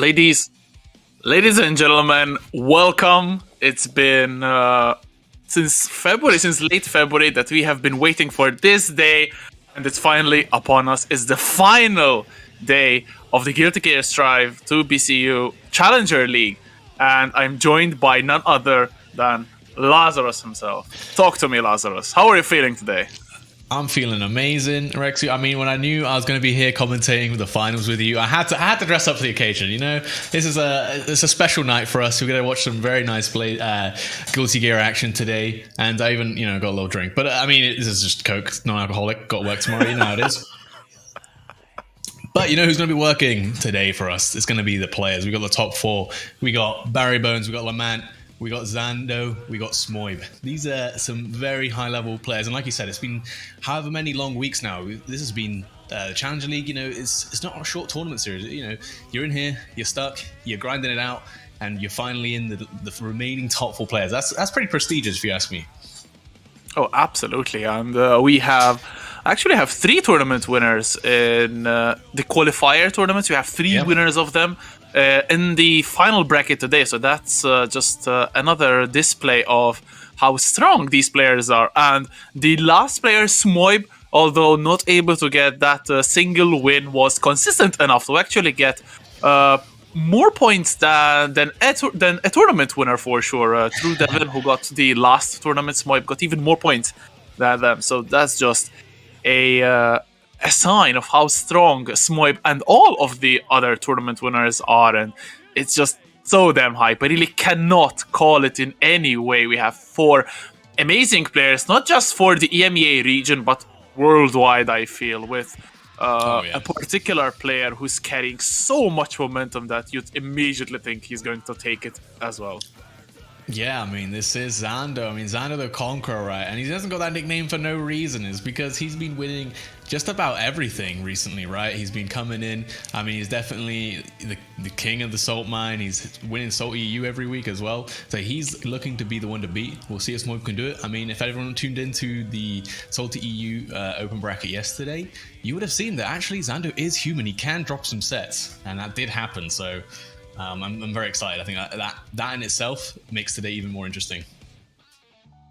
Ladies, ladies and gentlemen, welcome. It's been since late February that we have been waiting for this day, and it's finally upon us. It's the final day of the Guilty Gear Strive 2 BCU Challenger League, and I'm joined by none other than Lazarus himself. Talk to me, Lazarus. How are you feeling today? I'm feeling amazing, Rexy. I mean, when I knew I was going to be here commentating the finals with you, I had to dress up for the occasion. You know, it's a special night for us. We're going to watch some very nice Guilty Gear action today, and I even got a little drink. But I mean, this is just Coke, non-alcoholic. Got to work tomorrow. You know how it is. But you know who's going to be working today for us? It's going to be the players. We got the top four. We got Barrybones. We got Lament. We got Zando, we got Smoib. These are some very high-level players, and like you said, it's been however many long weeks now. This has been the Challenger League. It's not a short tournament series. You're in here, you're stuck, you're grinding it out, and you're finally in the remaining top four players. That's pretty prestigious, if you ask me. Oh, absolutely, and we actually have three tournament winners in the qualifier tournaments. We have three winners of them. In the final bracket today, so that's just another display of how strong these players are. And the last player, Smoib, although not able to get that single win, was consistent enough to actually get more points than a tournament winner for sure. True Devin, who got the last tournament, Smoib got even more points than them. So that's just a sign of how strong Smoib and all of the other tournament winners are, and it's just so damn hype. I really cannot call it in any way. We have four amazing players, not just for the EMEA region, but worldwide, I feel, with a particular player who's carrying so much momentum that you'd immediately think he's going to take it as well. Yeah, I mean, this is Zando. I mean, Zando the Conqueror, right? And he hasn't got that nickname for no reason. It's because he's been winning just about everything recently, right? He's been coming in. I mean, he's definitely the king of the Salt Mine. He's winning Salt EU every week as well. So he's looking to be the one to beat. We'll see if Smoib can do it. I mean, if everyone tuned into the Salty EU open bracket yesterday, you would have seen that actually Zando is human. He can drop some sets, and that did happen. So I'm very excited. I think that in itself makes today even more interesting.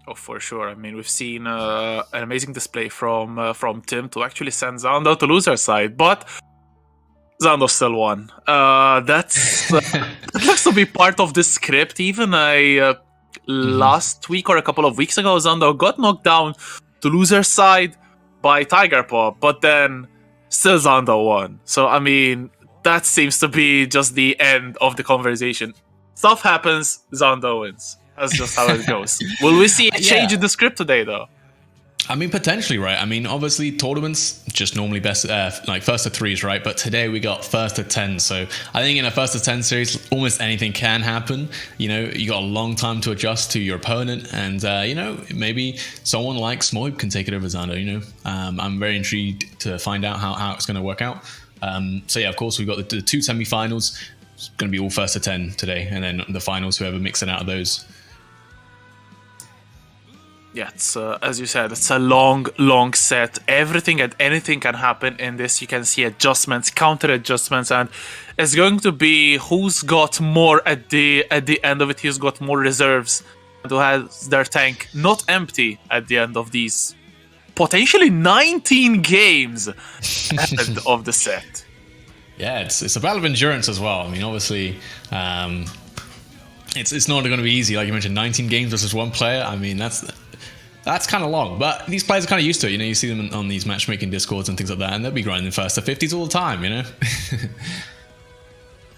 Oh, for sure. I mean, we've seen an amazing display from Tim to actually send Zando to loser's side, but Zando still won. That looks to be part of the script. Even last week or a couple of weeks ago, Zando got knocked down to loser's side by Tiger Paw, but then still Zando won. So, I mean, that seems to be just the end of the conversation. Stuff happens, Zando wins. That's just how it goes. Will we see a change in the script today, though? I mean, potentially, right? I mean, obviously, tournaments just normally best like first to threes, right? But today we got first to 10. So I think in a first to 10 series, almost anything can happen. You got a long time to adjust to your opponent, and maybe someone like Smoib can take it over Zando. I'm very intrigued to find out how it's going to work out. So yeah, of course, we've got the two semi-finals. It's going to be all first to 10 today, and then the finals, whoever mixing out of those. Yeah, it's as you said, it's a long set. Everything and anything can happen in this. You can see adjustments, counter adjustments, and it's going to be who's got more at the end of it. Who's got more reserves, and who has their tank not empty at the end of these potentially 19 games end of the set. Yeah, it's a battle of endurance as well. I mean, obviously, it's not going to be easy. Like you mentioned, 19 games versus one player. I mean, that's kind of long, but these players are kind of used to it. You see them on these matchmaking discords and things like that, and they'll be grinding first to 50s all the time.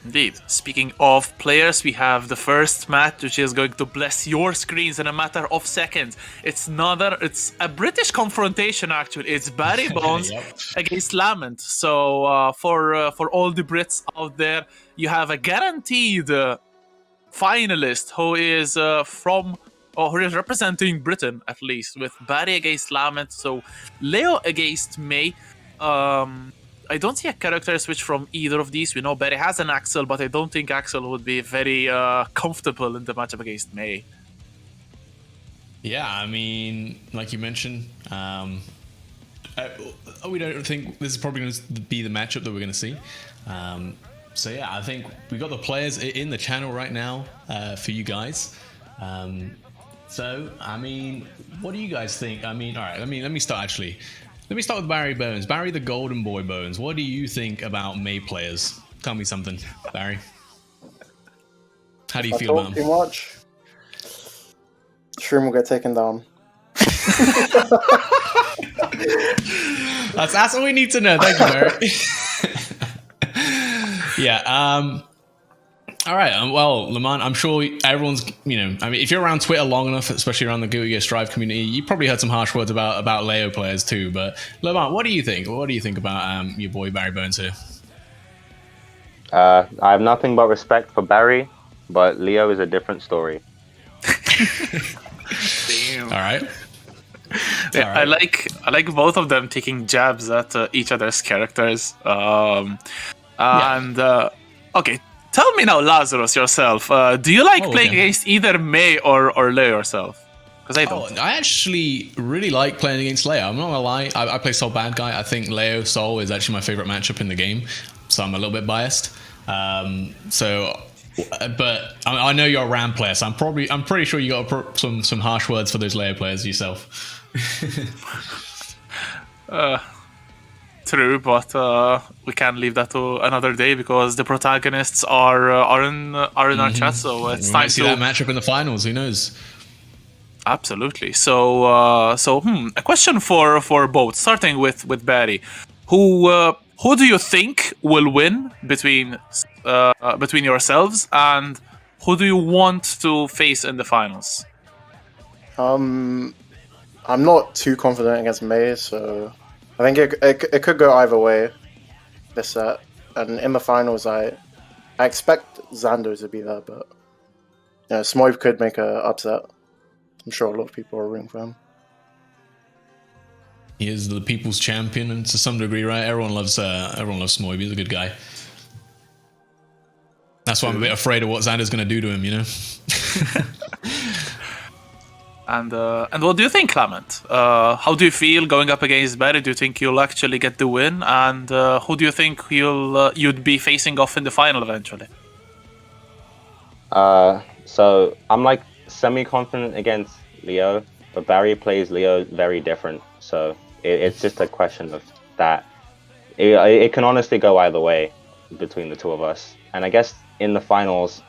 Indeed. Speaking of players, we have the first match, which is going to bless your screens in a matter of seconds. It's a British confrontation, actually. It's Barrybones against Lament. So for all the Brits out there, you have a guaranteed finalist who is who is representing Britain, at least, with Barry against Lament. So Leo against May. I don't see a character switch from either of these. We know Barry has an Axel, but I don't think Axel would be very comfortable in the matchup against May. Yeah, I mean, like you mentioned, we don't think this is probably going to be the matchup that we're going to see. So yeah, I think we got the players in the channel right now for you guys. So I mean, what do you guys think? I mean, all right, let me start actually. Let me start with Barrybones. Barry the Golden Boy Bones. What do you think about May players? Tell me something, Barry. How do you feel about them? Too much. Shroom will get taken down. That's all we need to know. Thank you, Barry. Yeah. All right. Well, Lament, I'm sure everyone's, I mean, if you're around Twitter long enough, especially around the Guilty Gear Strive community, you probably heard some harsh words about Leo players too. But Lament, what do you think? What do you think about your boy Barrybones here? I have nothing but respect for Barry, but Leo is a different story. Damn. All right. Yeah, I like both of them taking jabs at each other's characters. Okay, tell me now, Lazarus, yourself. Do you like playing against either May or Leo yourself? Because I don't. I actually really like playing against Leo. I'm not gonna lie. I play Sol Bad Guy. I think Leo Sol is actually my favorite matchup in the game, so I'm a little bit biased. But I know you're a Ram player, so I'm pretty sure you got some harsh words for those Leo players yourself. True, but we can't leave that to another day because the protagonists are in our chat. So it's time to see that matchup in the finals. Who knows? Absolutely. So a question for both, starting with Barry. Who do you think will win between yourselves, and who do you want to face in the finals? I'm not too confident against May, so I think it could go either way this set. And in the finals, I expect Zando to be there, but Smoib could make an upset. I'm sure a lot of people are rooting for him. He is the people's champion, and to some degree, right? Everyone loves Smoib. He's a good guy. That's why I'm a bit afraid of what Xander's going to do to him, And what do you think, Lament? How do you feel going up against Barry? Do you think you'll actually get the win? And who do you think you'd be facing off in the final eventually? So I'm like semi-confident against Leo, but Barry plays Leo very different. So it's just a question of that. It can honestly go either way between the two of us. And I guess in the finals,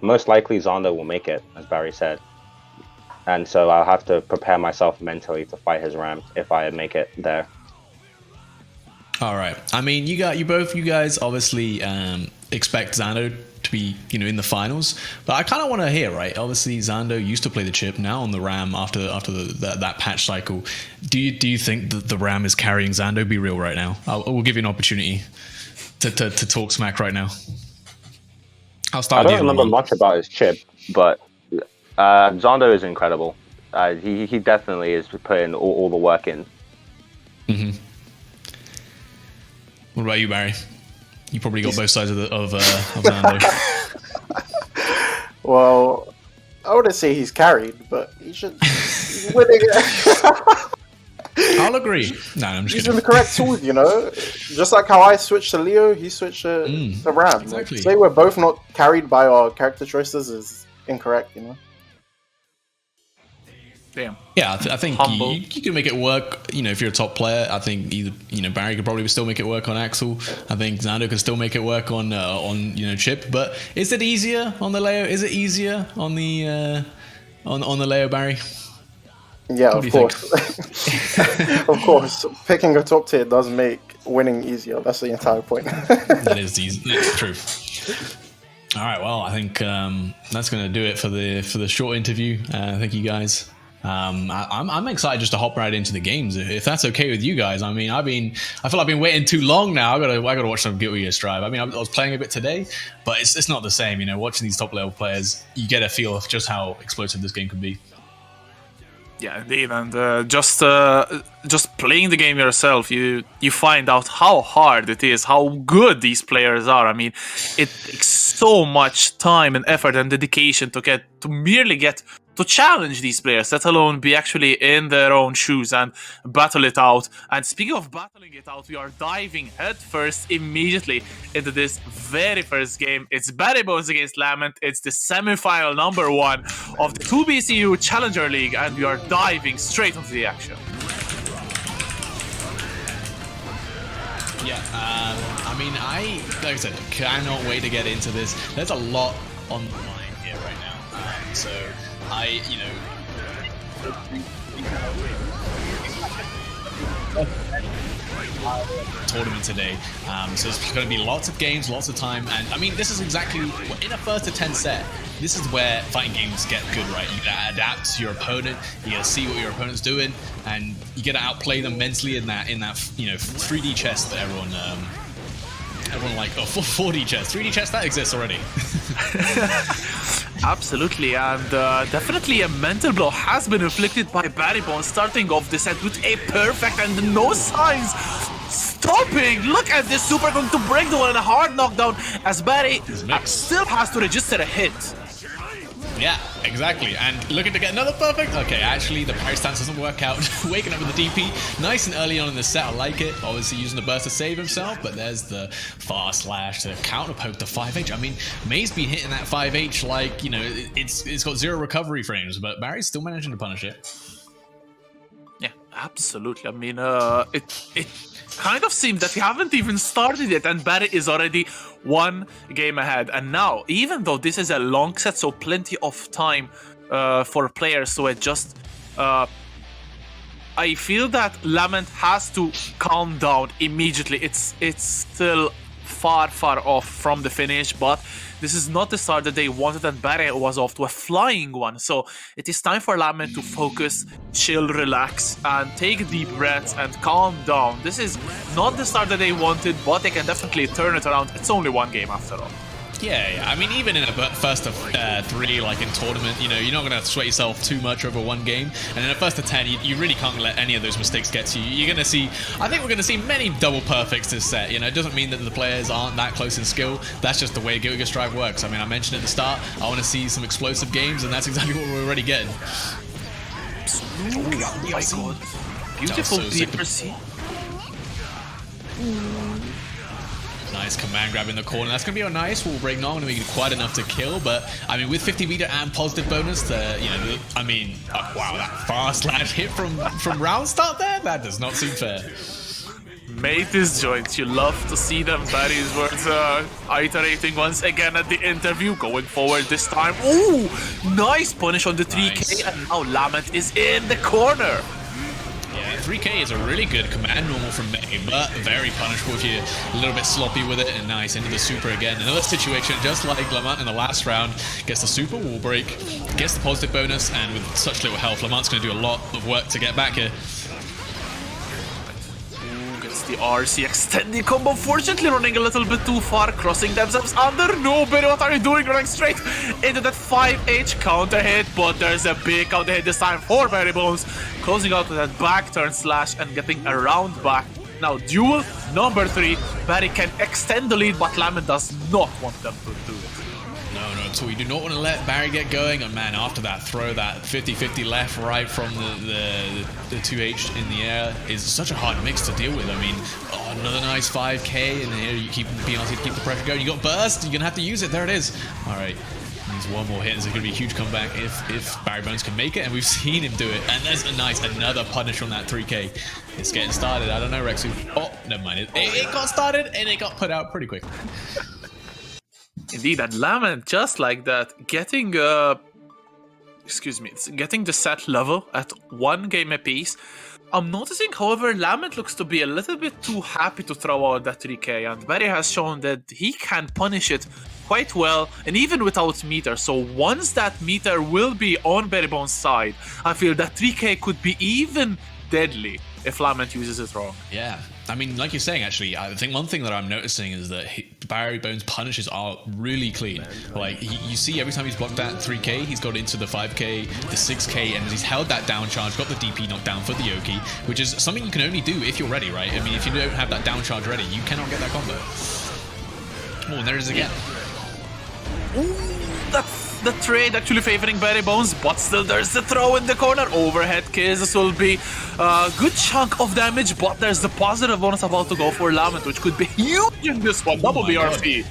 most likely Zando will make it, as Barry said. And so I'll have to prepare myself mentally to fight his Ram if I make it there. All right. I mean, you guys obviously expect Zando to be, in the finals, but I kind of want to hear, right? Obviously, Zando used to play the chip, now on the Ram after that patch cycle. Do you think that the Ram is carrying Zando? Be real right now. We'll give you an opportunity to talk smack right now. I'll start. I don't remember much about his chip, but Zando is incredible. He definitely is putting all the work in. Mm-hmm. What about you, Barry? You probably got both sides of Zando. Well, I wouldn't say he's carried, but he's winning it. I'll agree. No, I'm just he's kidding. in the correct tools, Just like how I switched to Leo, he switched to Ram. Exactly. Say we're both not carried by our character choices is incorrect, Damn. Yeah, I think you can make it work. If you're a top player, I think either Barry could probably still make it work on Axel. I think Zando can still make it work on Chip. But is it easier on the Leo? Is it easier on the on the Leo, Barry? Yeah, of course. Of course, picking a top tier does make winning easier. That's the entire point. That is easy. It's true. All right. Well, I think that's going to do it for the short interview. Thank you guys. I'm excited just to hop right into the games, if that's okay with you guys. I mean, I feel I've been waiting too long now. I gotta watch some Guilty Gear Strive. I mean, I was playing a bit today, but it's not the same. Watching these top level players, you get a feel of just how explosive this game can be. Yeah, indeed, and just playing the game yourself, you find out how hard it is, how good these players are. I mean, it takes so much time and effort and dedication to merely get to challenge these players, let alone be actually in their own shoes and battle it out. And speaking of battling it out, we are diving headfirst immediately into this very first game. It's Barrybones against Lament. It's the semi-final number 1 of the 2BCU Challenger League, and we are diving straight into the action. Yeah, I mean, like I said, cannot wait to get into this. There's a lot on the line here right now. So, you know, tournament today. So there's going to be lots of games, lots of time, and I mean, this is exactly in a first to 10 set. This is where fighting games get good, right? You gotta adapt to your opponent. You gotta see what your opponent's doing, and you gotta outplay them mentally in that 3D chess that everyone like. Oh, 4D chess, 3D chess that exists already. Absolutely, and definitely a mental blow has been inflicted by Barrybones starting off the set with a perfect and no signs stopping. Look at this super going to break the one and a hard knockdown as Barry still has to register a hit. Yeah, exactly. And looking to get another perfect. Okay, actually, the parry stance doesn't work out. Waking up with the DP. Nice and early on in the set. I like it. Obviously, using the burst to save himself. But there's the fast slash to counter poke the 5H. I mean, May's been hitting that 5H like, you know, it's got 0 recovery frames. But Barry's still managing to punish it. Yeah, absolutely. I mean, it kind of seems that we haven't even started yet, and Barry is already 1 game ahead. And now, even though this is a long set, so plenty of time for players to adjust, I feel that Lament has to calm down immediately. It's still far off from the finish, but this is not the start that they wanted, and Barry was off to a flying one. So it is time for Lament to focus, chill, relax, and take deep breaths and calm down. This is not the start that they wanted, but they can definitely turn it around. It's only 1 game after all. Yeah. I mean, even in a first of 3, like in tournament, you know, you're not going to sweat yourself too much over 1 game. And in a first of 10, you really can't let any of those mistakes get to you. You're going to see, I think we're going to see many double perfects this set. You know, it doesn't mean that the players arenent that close in skill. That's just the way Guilty Gear Strive works. I mean, I mentioned at the start, I want to see some explosive games, and that's exactly what we're already getting. Absolutely. Oh my god. Beautiful DRC. Nice command grab in the corner. That's going to be a nice wall break. Not going to be quite enough to kill, but I mean, with 50 meter and positive bonus, I mean, wow, that fast slash hit from round start there, that does not seem fair. Mate is joints. You love to see them. Barry's words iterating once again at the interview. Going forward this time. Ooh, nice punish on the 3K, Nice. and now Lament is in the corner. Yeah, 3K is a really good command normal from May, but very punishable if you're a little bit sloppy with it. And nice into the super again. Another situation just like Lament in the last round. Gets the super wall break, gets the positive bonus, and with such little health, Lament's going to do a lot of work to get back here. Gets the RC extending combo. Fortunately, running a little bit too far, crossing themselves under. No, Barry, what are you doing? Running straight into that 5H counter hit, but there's a big counter hit this time for Barrybones. Closing out with that back turn slash and getting around back. Now, duel number 3. Barry can extend the lead, but Lament does not want them to do it. No, so you do not want to let Barry get going. And man, after that throw, that 50-50 left, right from the 2H in the air is such a hard mix to deal with. I mean, another nice 5K, and here you keep BRC to keep the pressure going. You got burst, you're going to have to use it. There it is. All right. Needs 1 more hit. There's going to be a huge comeback if Barrybones can make it, and we've seen him do it. And there's another punish from that 3K. It's getting started. I don't know, Rexu. Oh, never mind. It got started, and it got put out pretty quick. Indeed, and Lament, just like that, getting the set level at 1 game apiece. I'm noticing, however, Lament looks to be a little bit too happy to throw out that 3K, and Barry has shown that he can punish it quite well, and even without meter. So once that meter will be on Barrybones' side, I feel that 3K could be even deadly if Lament uses it wrong. Yeah. I mean, like you're saying, actually, I think one thing that I'm noticing is that Barrybones' punishes are really clean. Like, you see every time he's blocked that 3K, he's got into the 5K, the 6K, and he's held that down charge, got the DP knocked down for the Yoki, which is something you can only do if you're ready, right? I mean, if you don't have that down charge ready, you cannot get that combo. Oh, and there it is again. Ooh, that the trade actually favoring Barrybones, but still there's the throw in the corner. Overhead kiss. This will be a good chunk of damage, but there's the positive bonus about to go for Lament, which could be huge in this one. Double BRC.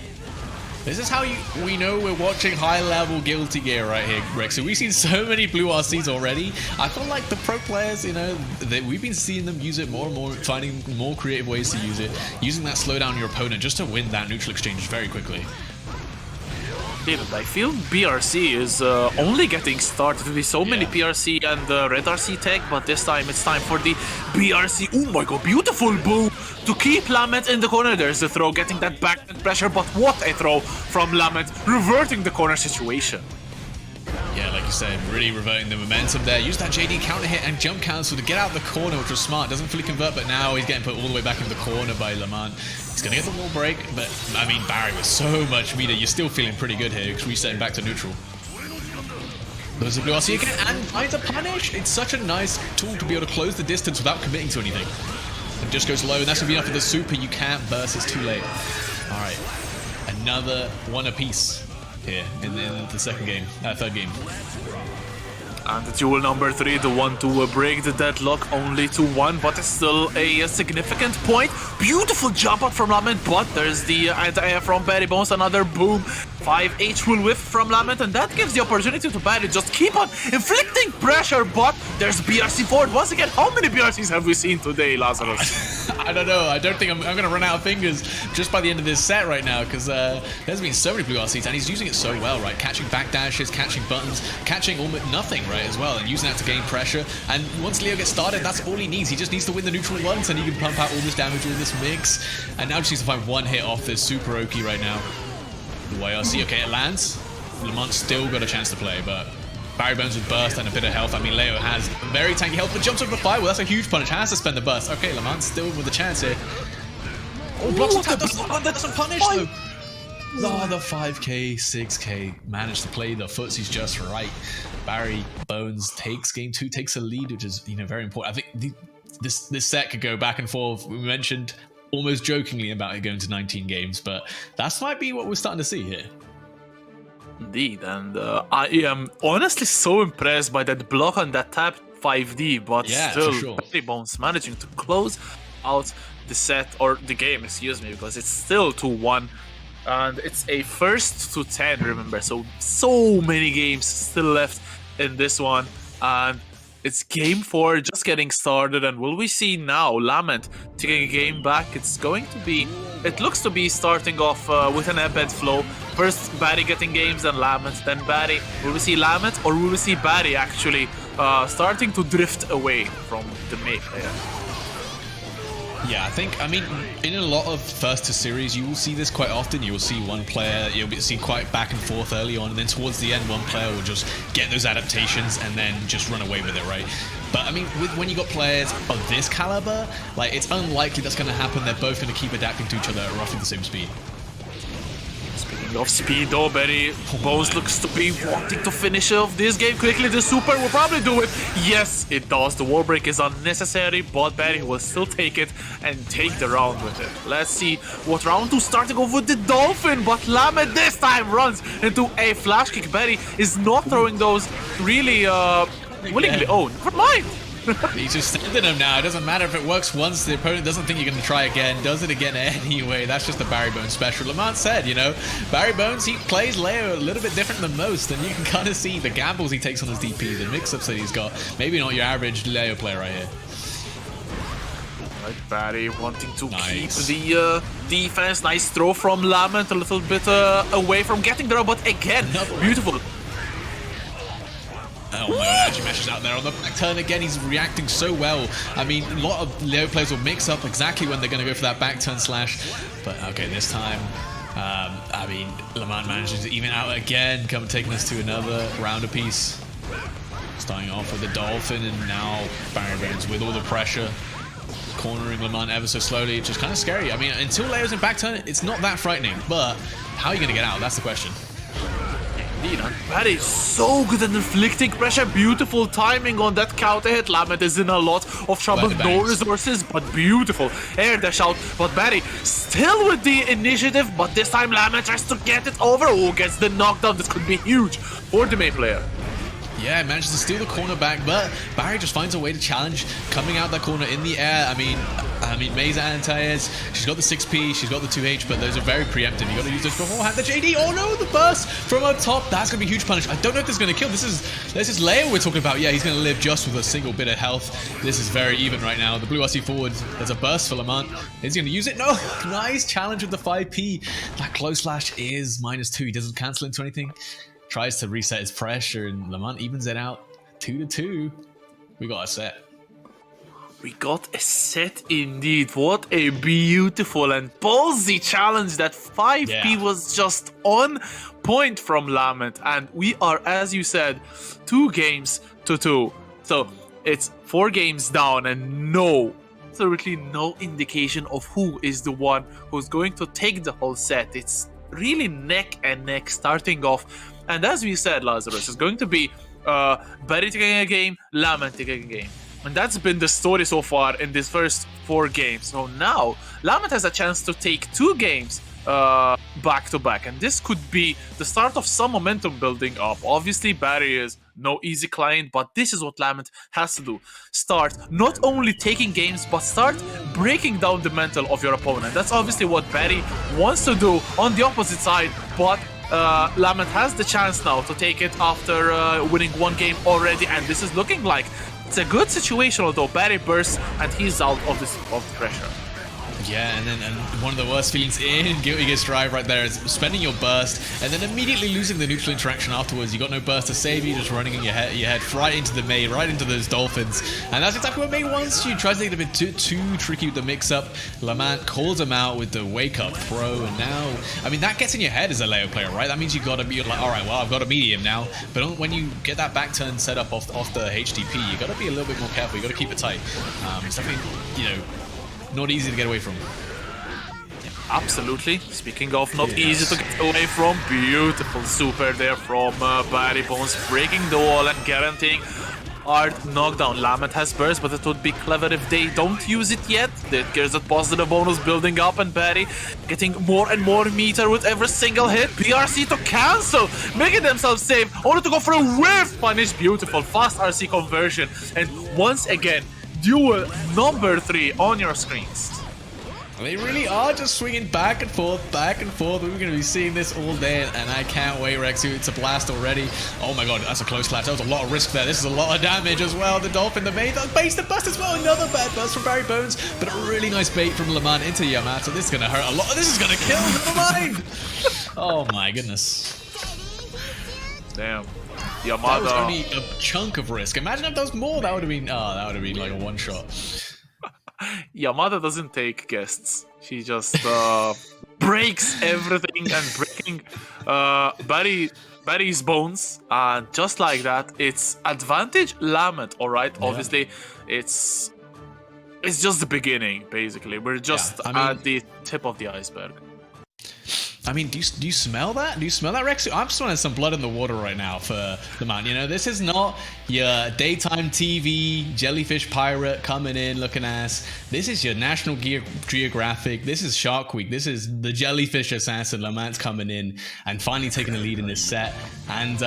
This is how we know we're watching high-level Guilty Gear right here, Rex. So we've seen so many blue RCs already. I feel like the pro players, you know, we've been seeing them use it more and more, finding more creative ways to use it, using that slow down your opponent just to win that neutral exchange very quickly. I feel BRC is only getting started with so many PRC and Red RC tech, but this time it's time for the BRC. Oh my god, beautiful boom to keep Lament in the corner. There's the throw, getting that back pressure, but what a throw from Lament, reverting the corner situation. Yeah, like you said, really reverting the momentum there. Use that JD counter hit and jump cancel to get out of the corner, which was smart. Doesn't fully convert, but now he's getting put all the way back in the corner by Lament. He's going to get the wall break, but I mean, Barry with so much meter, you're still feeling pretty good here, resetting back to neutral. There's a blue RC again, and finds a punish. It's such a nice tool to be able to close the distance without committing to anything. It just goes low, and that's going to be enough for the super. You can't burst, it's too late. All right, another one apiece here in the third game. And the duel number 3, the one to break the deadlock, only to 1, but it's still a significant point. Beautiful jump out from Lament, but there's the anti-air from Barrybones, another boom. 5H will whiff from Lament, and that gives the opportunity to Barry just keep on inflicting pressure, but there's BRC forward. Once again, how many BRCs have we seen today, Lazarus? I don't know. I don't think I'm going to run out of fingers just by the end of this set right now, because there's been so many blue RCs, and he's using it so well, right? Catching backdashes, catching buttons, catching almost nothing, right, as well, and using that to gain pressure. And once Leo gets started, that's all he needs. He just needs to win the neutral once, and he can pump out all this damage with this mix. And now just needs to find one hit off this Super Oki right now. The YRC, okay, it lands. Lamont still got a chance to play, but Barrybones with burst and a bit of health. I mean, Leo has very tanky health, but jumps over the firewall. That's a huge punish. Has to spend the burst. Okay, Lamont still with a chance here. Oh, blocks the tap. Doesn't punish, though. Oh, the 5k, 6k managed to play the footsies just right. Barrybones takes game 2, takes a lead, which is, you know, very important. I think this set could go back and forth. We mentioned almost jokingly about it going to 19 games, but that might be what we're starting to see here. Indeed, and I am honestly so impressed by that block on that tap 5D, but still, Barrybones managing to close out the set, or the game, excuse me, because it's still 2-1, and it's a first to 10, remember, so many games still left in this one, and it's game 4 just getting started. And will we see now Lament taking a game back? It looks to be starting off with an ebb flow. First Barry getting games, then Lament, then Barry. Will we see Lament, or will we see Barry actually starting to drift away from the main player? Yeah, I mean, in a lot of first to series, you will see this quite often. You will see one player, you'll see quite back and forth early on, and then towards the end, one player will just get those adaptations and then just run away with it, right? But I mean, when you got players of this caliber, like, it's unlikely that's going to happen. They're both going to keep adapting to each other at roughly the same speed. Speaking of speed, though, Barrybones looks to be wanting to finish off this game quickly. The super will probably do it. Yes, it does. The wall break is unnecessary, but Barry will still take it and take the round with it. Let's see what round 2 starting off with the Dolphin, but Lament this time runs into a flash kick. Barry is not throwing those really willingly. Oh, never mind. He's just sending them now. It doesn't matter if it works once. The opponent doesn't think you're going to try again. Does it again anyway. That's just the Barrybones special. Lamont said, you know, Barrybones, he plays Leo a little bit different than most, and you can kind of see the gambles he takes on his DP, the mix-ups that he's got. Maybe not your average Leo player right here. Right, Barry wanting to keep the defense. Nice throw from Lament, a little bit away from getting there, but again, beautiful. Oh my god, actually meshes out there on the back turn again. He's reacting so well. I mean, a lot of Leo players will mix up exactly when they're going to go for that back turn slash. But okay, this time, I mean, Lamont manages to even out again, taking us to another round apiece. Starting off with the Dolphin, and now Barrybones with all the pressure, cornering Lamont ever so slowly. It's just kind of scary. I mean, until Leo's in back turn, it's not that frightening. But how are you going to get out? That's the question. indeed. And Barry is so good at inflicting pressure. Beautiful timing on that counter hit. Lament is in a lot of trouble. No resources, but beautiful air dash out. But Barry still with the initiative, but this time Lament tries to get it over. Oh, gets the knockdown. This could be huge for the main player. Yeah, manages to steal the corner back, but Barry just finds a way to challenge, coming out that corner in the air. I mean, May's anti-airs, she's got the 6P, she's got the 2H, but those are very preemptive. You got to use those beforehand. The JD, oh no, the burst from on top. That's going to be a huge punish. I don't know if this is going to kill. This is Leo we're talking about. Yeah, he's going to live just with a single bit of health. This is very even right now. The blue RC forward, there's a burst for Lament. Is he going to use it? No, nice challenge with the 5P. That close slash is -2. He doesn't cancel into anything. Tries to reset his pressure, and Lament evens it out 2-2. We got a set. We got a set indeed. What a beautiful and ballsy challenge. That 5P was just on point from Lament. And we are, as you said, 2 games to 2. So it's 4 games down and absolutely no indication of who is the one who's going to take the whole set. It's really neck and neck starting off. And as we said, Lazarus, it's going to be Barry taking a game, Lament taking a game. And that's been the story so far in these first 4 games. So now, Lament has a chance to take 2 games back to back. And this could be the start of some momentum building up. Obviously, Barry is no easy client, but this is what Lament has to do. Start not only taking games, but start breaking down the mental of your opponent. That's obviously what Barry wants to do on the opposite side, but Lament has the chance now to take it after winning 1 game already, and this is looking like it's a good situation, although Barry bursts and he's out of the pressure. Yeah, and one of the worst feelings in Guilty Gear Strive right there is spending your burst and then immediately losing the neutral interaction afterwards. You got no burst to save you, just running in your head right into the May, right into those dolphins. And that's exactly what May wants you. Tries to get a bit too tricky with the mix-up. Lament calls him out with the wake-up throw, and now, I mean, that gets in your head as a Leo player, right? That means you got to be like, all right, well, I've got a medium now. But when you get that back turn set up off the HDP, you got to be a little bit more careful. You got to keep it tight. It's definitely, not easy to get away from. Absolutely. Speaking of not easy to get away from, beautiful super there from Barrybones, breaking the wall and guaranteeing hard knockdown. Lament has burst, but it would be clever if they don't use it yet. There's a positive bonus building up, and Barry getting more and more meter with every single hit. PRC to cancel, making themselves safe, only to go for a whiff punish. Beautiful, fast RC conversion, and once again, duel number 3 on your screens. They really are just swinging back and forth, back and forth. We're going to be seeing this all day, and I can't wait, Rexu. It's a blast already. Oh my god, that's a close clash. That was a lot of risk there. This is a lot of damage as well. The Dolphin, the main, the base, the bust as well. Another bad bust from Barrybones, but a really nice bait from Lament into Yamato. This is going to hurt a lot. This is going to kill. Never mind. Oh my goodness. Damn. Yamato. That was only a chunk of risk. Imagine if that was more. That would have been, like a one-shot. Yamada doesn't take guests. She just breaks everything and breaking Barry's bones. And just like that, it's advantage Lament, alright? Yeah. Obviously, it's just the beginning, basically. We're just at the tip of the iceberg. I mean, do you smell that? Do you smell that, Rex? I'm smelling some blood in the water right now for the man. This is not your daytime TV jellyfish pirate coming in looking ass. This is your National Geographic. This is Shark Week. This is the jellyfish assassin. Lament's coming in and finally taking the lead in this set, and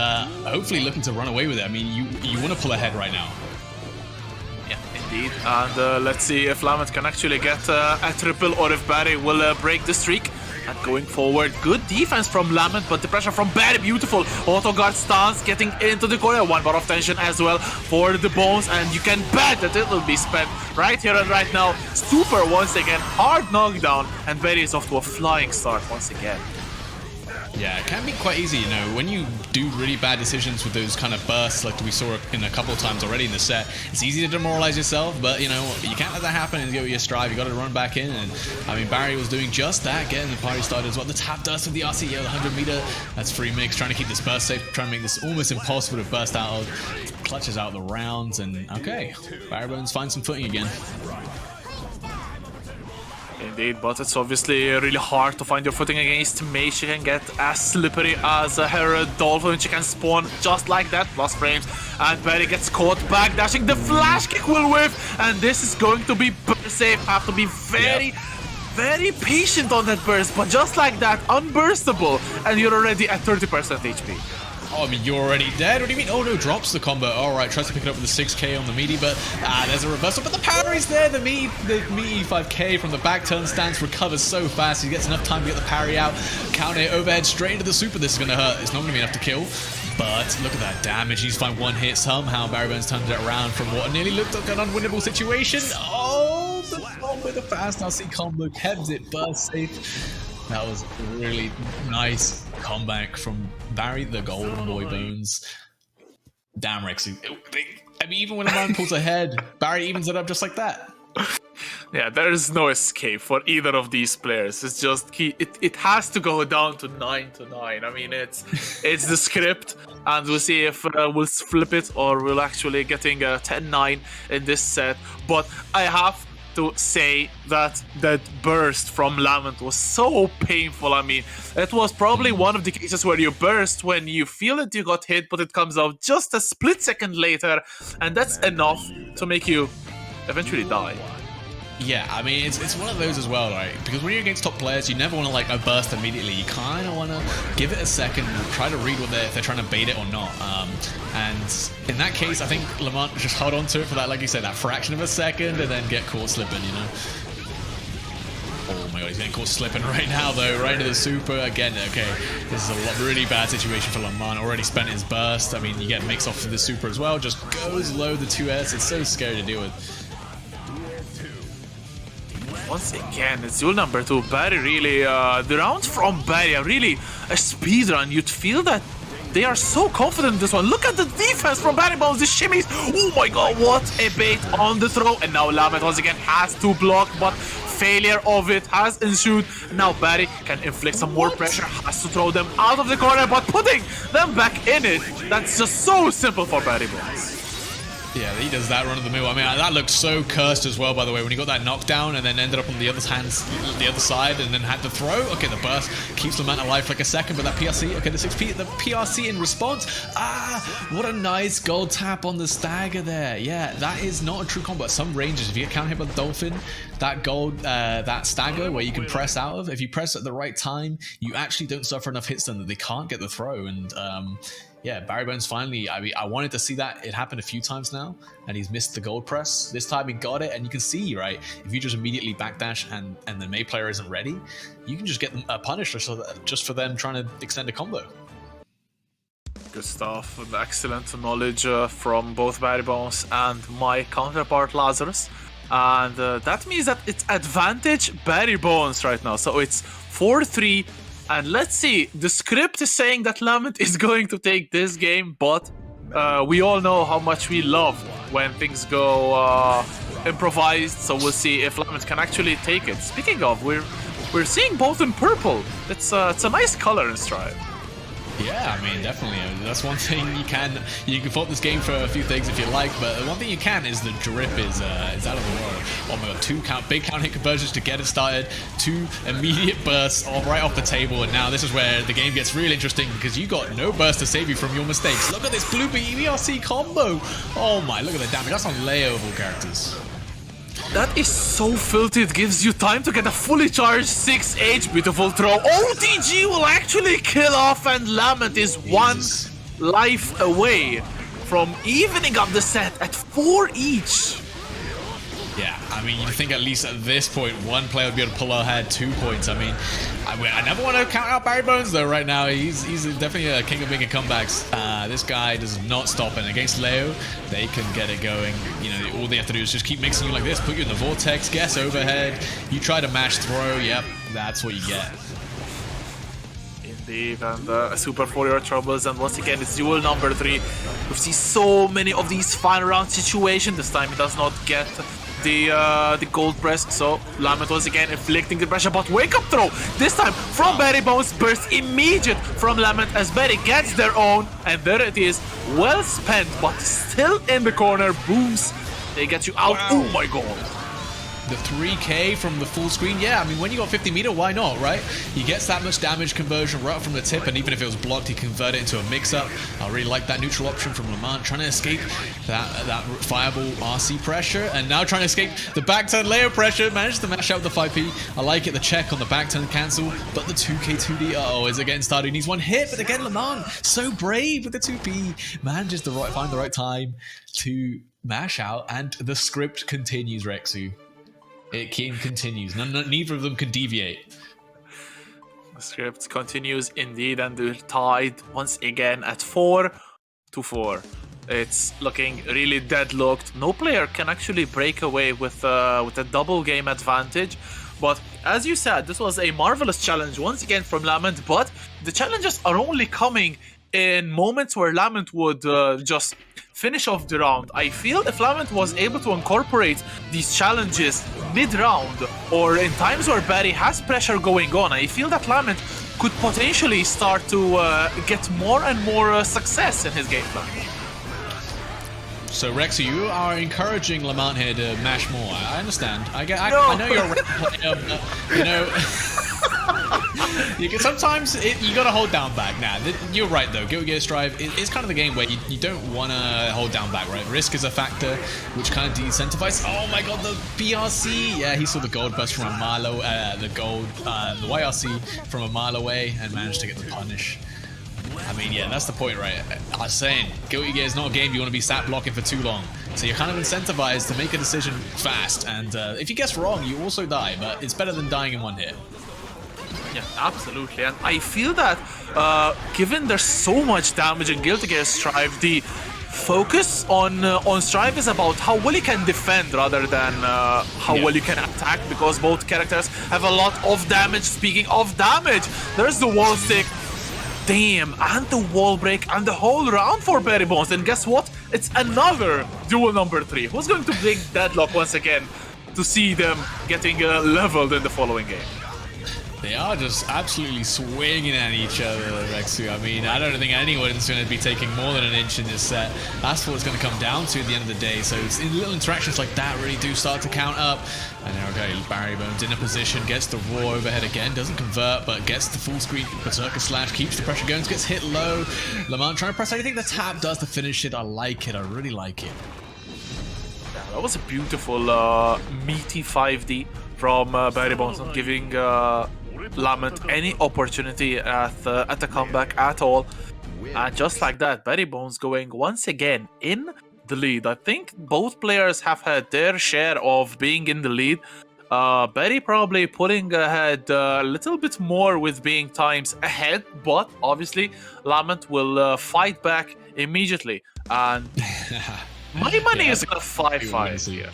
hopefully looking to run away with it. I mean, you want to pull ahead right now. Yeah, indeed. And let's see if Lament can actually get a triple, or if Barry will break the streak. And going forward, good defense from Lament, but the pressure from Barry, beautiful. Auto guard stance, getting into the corner. 1 bar of tension as well for the bones, and you can bet that it will be spent right here and right now. Super once again, hard knockdown, and Barry is off to a flying start once again. Yeah, it can be quite easy, when you do really bad decisions with those kind of bursts like we saw in a couple of times already in the set. It's easy to demoralize yourself, but you can't let that happen and go with your strive. You got to run back in, and I mean, Barry was doing just that, getting the party started as well. The tap dust with the RC, the 100 meter, that's free mix, trying to keep this burst safe, trying to make this almost impossible to burst out of. Clutches out the rounds, and okay, Barrybones finds some footing again. Indeed, but it's obviously really hard to find your footing against Mei. She can get as slippery as her Dolphin. She can spawn just like that, plus frames. And Barry gets caught backdashing. The flash kick will whiff, and this is going to be burst safe. Have to be very patient on that burst, but just like that, unburstable, and you're already at 30% HP. Oh, I mean, you're already dead? What do you mean? Oh, no, drops the combo. All right, tries to pick it up with the 6k on the meaty, but there's a reversal. But the parry's there. The meaty 5k from the back turn stance recovers so fast. He gets enough time to get the parry out. Counter overhead straight into the super. This is going to hurt. It's not going to be enough to kill. But look at that damage. He's found one hit somehow. Barrybones turned it around from what nearly looked like an unwinnable situation. Oh, the combo, the fast RC combo kept it burst safe. That was a really nice comeback from Barry the Golden Boy Bones. Damn, Rexy. I mean, even when a man pulls ahead, Barry evens it up just like that. Yeah, there is no escape for either of these players. It's just it has to go down to 9-9. I mean, it's the script, and we'll see if we'll flip it or we'll actually getting a 10-9 in this set. But I have to say that burst from Lament was so painful. I mean, it was probably one of the cases where you burst when you feel that you got hit, but it comes out just a split second later, and that's enough to make you eventually die. Yeah, I mean, it's one of those as well, right? Because when you're against top players, you never want to like burst immediately. You kind of want to give it a second, try to read what if they're trying to bait it or not. And in that case, I think Lament just hold on to it for that, like you said, that fraction of a second, and then get caught slipping, you know? Oh my god, he's getting caught slipping right now, though, right into the super. Again, okay, this is a really bad situation for Lament. Already spent his burst. I mean, you get mix off to the super as well. Just goes low, the 2S. It's so scary to deal with. Once again, it's duel number 2. Barry really, the rounds from Barry are really a speedrun. You'd feel that they are so confident in this one. Look at the defense from Barrybones, the shimmies. Oh my god, what a bait on the throw. And now Lament once again has to block, but failure of it has ensued. Now Barry can inflict some more pressure, has to throw them out of the corner, but putting them back in it, that's just so simple for Barrybones. Yeah, he does that run of the mill. I mean, that looked so cursed as well, by the way, when he got that knockdown and then ended up on the other side and then had the throw. Okay, the burst keeps Lament alive for like a second, but that PRC, okay, the 6P, the PRC in response. What a nice gold tap on the stagger there. Yeah, that is not a true combo. At some ranges, if you get counter hit by the Dolphin, that gold, that stagger where you can press out of, if you press at the right time, you actually don't suffer enough hits then that they can't get the throw. And yeah, Barrybones finally, I mean, I wanted to see that. It happened a few times now, and he's missed the gold press. This time he got it, and you can see, right, if you just immediately backdash and the Mei player isn't ready, you can just get them punished just for them trying to extend a combo. Good stuff, with excellent knowledge from both Barrybones and my counterpart Lazarus. And that means that it's advantage Barrybones right now. So it's 4-3. And let's see, the script is saying that Lament is going to take this game, but we all know how much we love when things go improvised, so we'll see if Lament can actually take it. Speaking of, we're seeing both in purple. It's a nice color in Strive. Yeah, I mean, definitely. That's one thing you can fault this game for a few things if you like, but one thing you can is the drip is out of the world. Oh my god, 2 big count hit conversions to get it started, 2 immediate bursts right off the table, and now this is where the game gets real interesting because you got no burst to save you from your mistakes. Look at this blue BRC combo. Oh my, look at the damage. That's on Leo of all characters. That is so filthy, it gives you time to get a fully charged 6H. Beautiful throw. OTG will actually kill off, and Lament is Jesus. 1 life away from evening up the set at 4 each. Yeah, I mean, you think at least at this point, one player would be able to pull ahead 2 points. I mean, I never want to count out Barrybones, though, right now. He's definitely a king of making comebacks. This guy does not stop, and against Leo, they can get it going. You know, all they have to do is just keep mixing you like this, put you in the vortex, guess overhead, you try to mash throw, yep, that's what you get. Indeed, and super for your troubles, and once again, it's duel number 3. We've seen so many of these final round situations. This time he does not get the gold press, so Lament once again inflicting the pressure, but wake up throw this time from Barrybones, burst immediate from Lament as Barry gets their own, and there it is, well spent, but still in the corner. Booms, they get you out. Wow. Oh my god, The 3K from the full screen, yeah, I mean, when you got 50 meter, why not, right? He gets that much damage conversion right from the tip, and even if it was blocked, he convert it into a mix-up. I really like that neutral option from Lament, trying to escape that fireball RC pressure, and now trying to escape the back turn layer pressure, managed to mash out the 5P. I like it, the check on the back turn cancel, but the 2K 2D, is again starting. He needs one hit, but again, Lament, so brave with the 2P, manages to find the right time to mash out, and the script continues, Rexu. It continues. Neither of them can deviate. The script continues indeed, and they're tied once again at 4-4. It's looking really deadlocked. No player can actually break away with a double game advantage. But as you said, this was a marvelous challenge once again from Lament. But the challenges are only coming in moments where Lament would just finish off the round. I feel if Lament was able to incorporate these challenges mid-round or in times where Barry has pressure going on, I feel that Lament could potentially start to get more and more success in his gameplay. So Rexy, you are encouraging Lament here to mash more. I understand. I know you're a player, but you know. Sometimes you gotta hold down back. Nah, you're right though. Guilty Gear Strive it's kind of the game where you don't want to hold down back, right? Risk is a factor which kind of de-incentivizes. Oh my god, the BRC! Yeah, he saw the gold burst from a mile away, the YRC from a mile away, and managed to get the punish. I mean, yeah, that's the point, right? I was saying, Guilty Gear is not a game you want to be sat blocking for too long. So you're kind of incentivized to make a decision fast, and if you guess wrong, you also die, but it's better than dying in one hit. Yeah, absolutely. And I feel that given there's so much damage in Guilty Gear Strive, the focus on Strive is about how well you can defend rather than how well you can attack, because both characters have a lot of damage. Speaking of damage, there's the wall stick. Damn, and the wall break and the whole round for Barrybones. And guess what? It's another duel number 3. Who's going to bring deadlock once again to see them getting leveled in the following game? They are just absolutely swinging at each other, Rexu. I mean, I don't think anyone's going to be taking more than an inch in this set. That's what it's going to come down to at the end of the day. So it's little interactions like that really do start to count up. And there we go, Barrybones in a position, gets the raw overhead again, doesn't convert, but gets the full screen Berserker Slash, keeps the pressure going, gets hit low. Lament trying to press anything the tap does to finish it. I like it, I really like it. Yeah, that was a beautiful meaty 5D from Barrybones, not giving Lament any opportunity at the comeback at all. And just like that, Barrybones going once again in the lead. I think both players have had their share of being in the lead. Barry probably putting ahead a little bit more with being times ahead, but obviously Lament will fight back immediately. And my money is on a 5-5 here.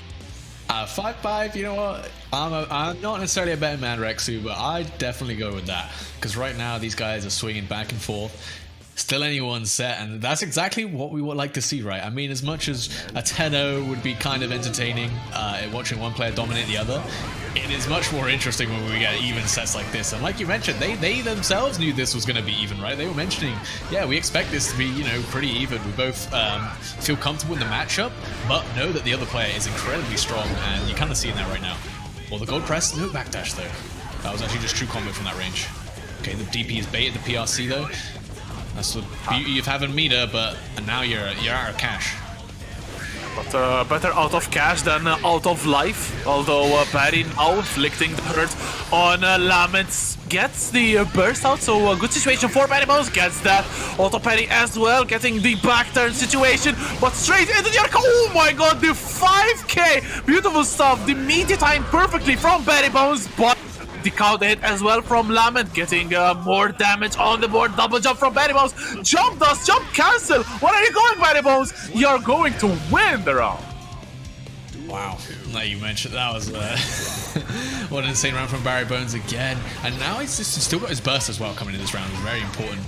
5-5, you know what? I'm not necessarily a betting man, Rexu, but I definitely go with that. Because right now, these guys are swinging back and forth. Still anyone's set, and that's exactly what we would like to see, right? I mean, as much as a 10-0 would be kind of entertaining, watching one player dominate the other, it is much more interesting when we get even sets like this. And like you mentioned, they themselves knew this was going to be even, right? They were mentioning, yeah, we expect this to be, you know, pretty even. We both feel comfortable in the matchup, but know that the other player is incredibly strong, and you're kind of seeing that right now. Well, the gold press, no backdash though. That was actually just true combo from that range. Okay, the DP is baited the PRC though. That's the beauty of having meter, but now you're out of cash. But better out of cash than out of life. Although Barry now inflicting the hurt on Lament, gets the burst out, so a good situation for Barrybones. Gets that auto parry as well, getting the back turn situation, but straight into the arc. Oh my god, the 5k! Beautiful stuff. The meaty time perfectly from Barrybones, but the counter hit as well from Lament, getting more damage on the board. Double jump from Barrybones. Jump dust, jump cancel. Where are you going, Barrybones? You're going to win the round. Wow, now you mentioned that was what an insane round from Barrybones again. And now he's still got his burst as well coming in this round. It's very important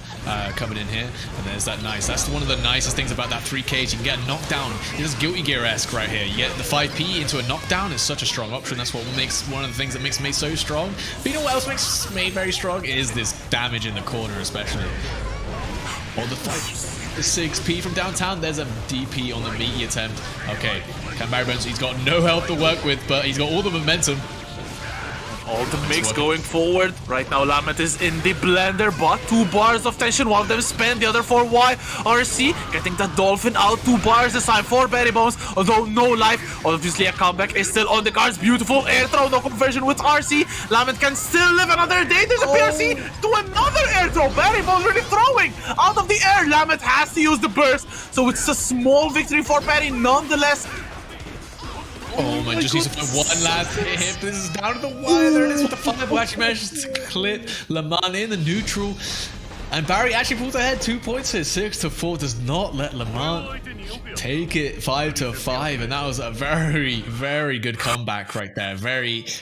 coming in here. And there's that nice. That's one of the nicest things about that 3K. You can get a knockdown. It is Guilty Gear-esque right here. You get the 5P into a knockdown is such a strong option. That's what makes one of the things that makes May so strong. But you know what else makes May very strong is this damage in the corner, especially. Oh, the 6P from downtown. There's a DP on the meaty attempt. Okay. Can Barrybones, he's got no health to work with, but he's got all the momentum. All the mix going forward. Right now, Lament is in the blender, but 2 bars of tension. One of them spent, the other for Y. RC getting the Dolphin out. 2 bars this time for Barrybones. Although no life. Obviously, a comeback is still on the cards. Beautiful air throw, no conversion with RC. Lament can still live another day. There's a PRC to another air throw. Barrybones really throwing out of the air. Lament has to use the burst. So it's a small victory for Barry nonetheless. Oh man, just needs to find one last hit. This is down to the wire. There it is with the 5, who actually manages to clip Lament in the neutral. And Barry actually pulls ahead 2 points here. 6-4 does not let Lament take it 5-5. And that was a very, very good comeback right there.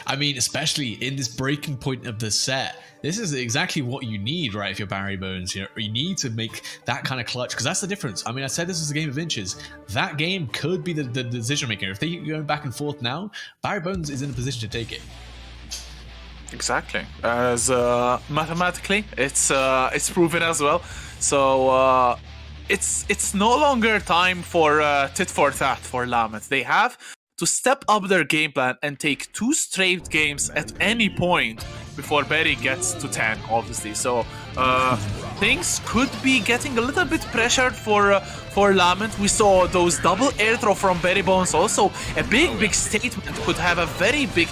I mean, especially in this breaking point of the set. This is exactly what you need, right, if you're Barrybones here. You need to make that kind of clutch, because that's the difference. I mean, I said this is a game of inches. That game could be the decision maker. If they keep going back and forth now, Barrybones is in a position to take it. Exactly. As mathematically, it's proven as well. So it's no longer time for tit for tat for Lament. They have to step up their game plan and take 2 straight games at any point before Barry gets to 10, obviously. So things could be getting a little bit pressured for Lament. We saw those double air throw from Barrybones. Also, a big statement could have a very big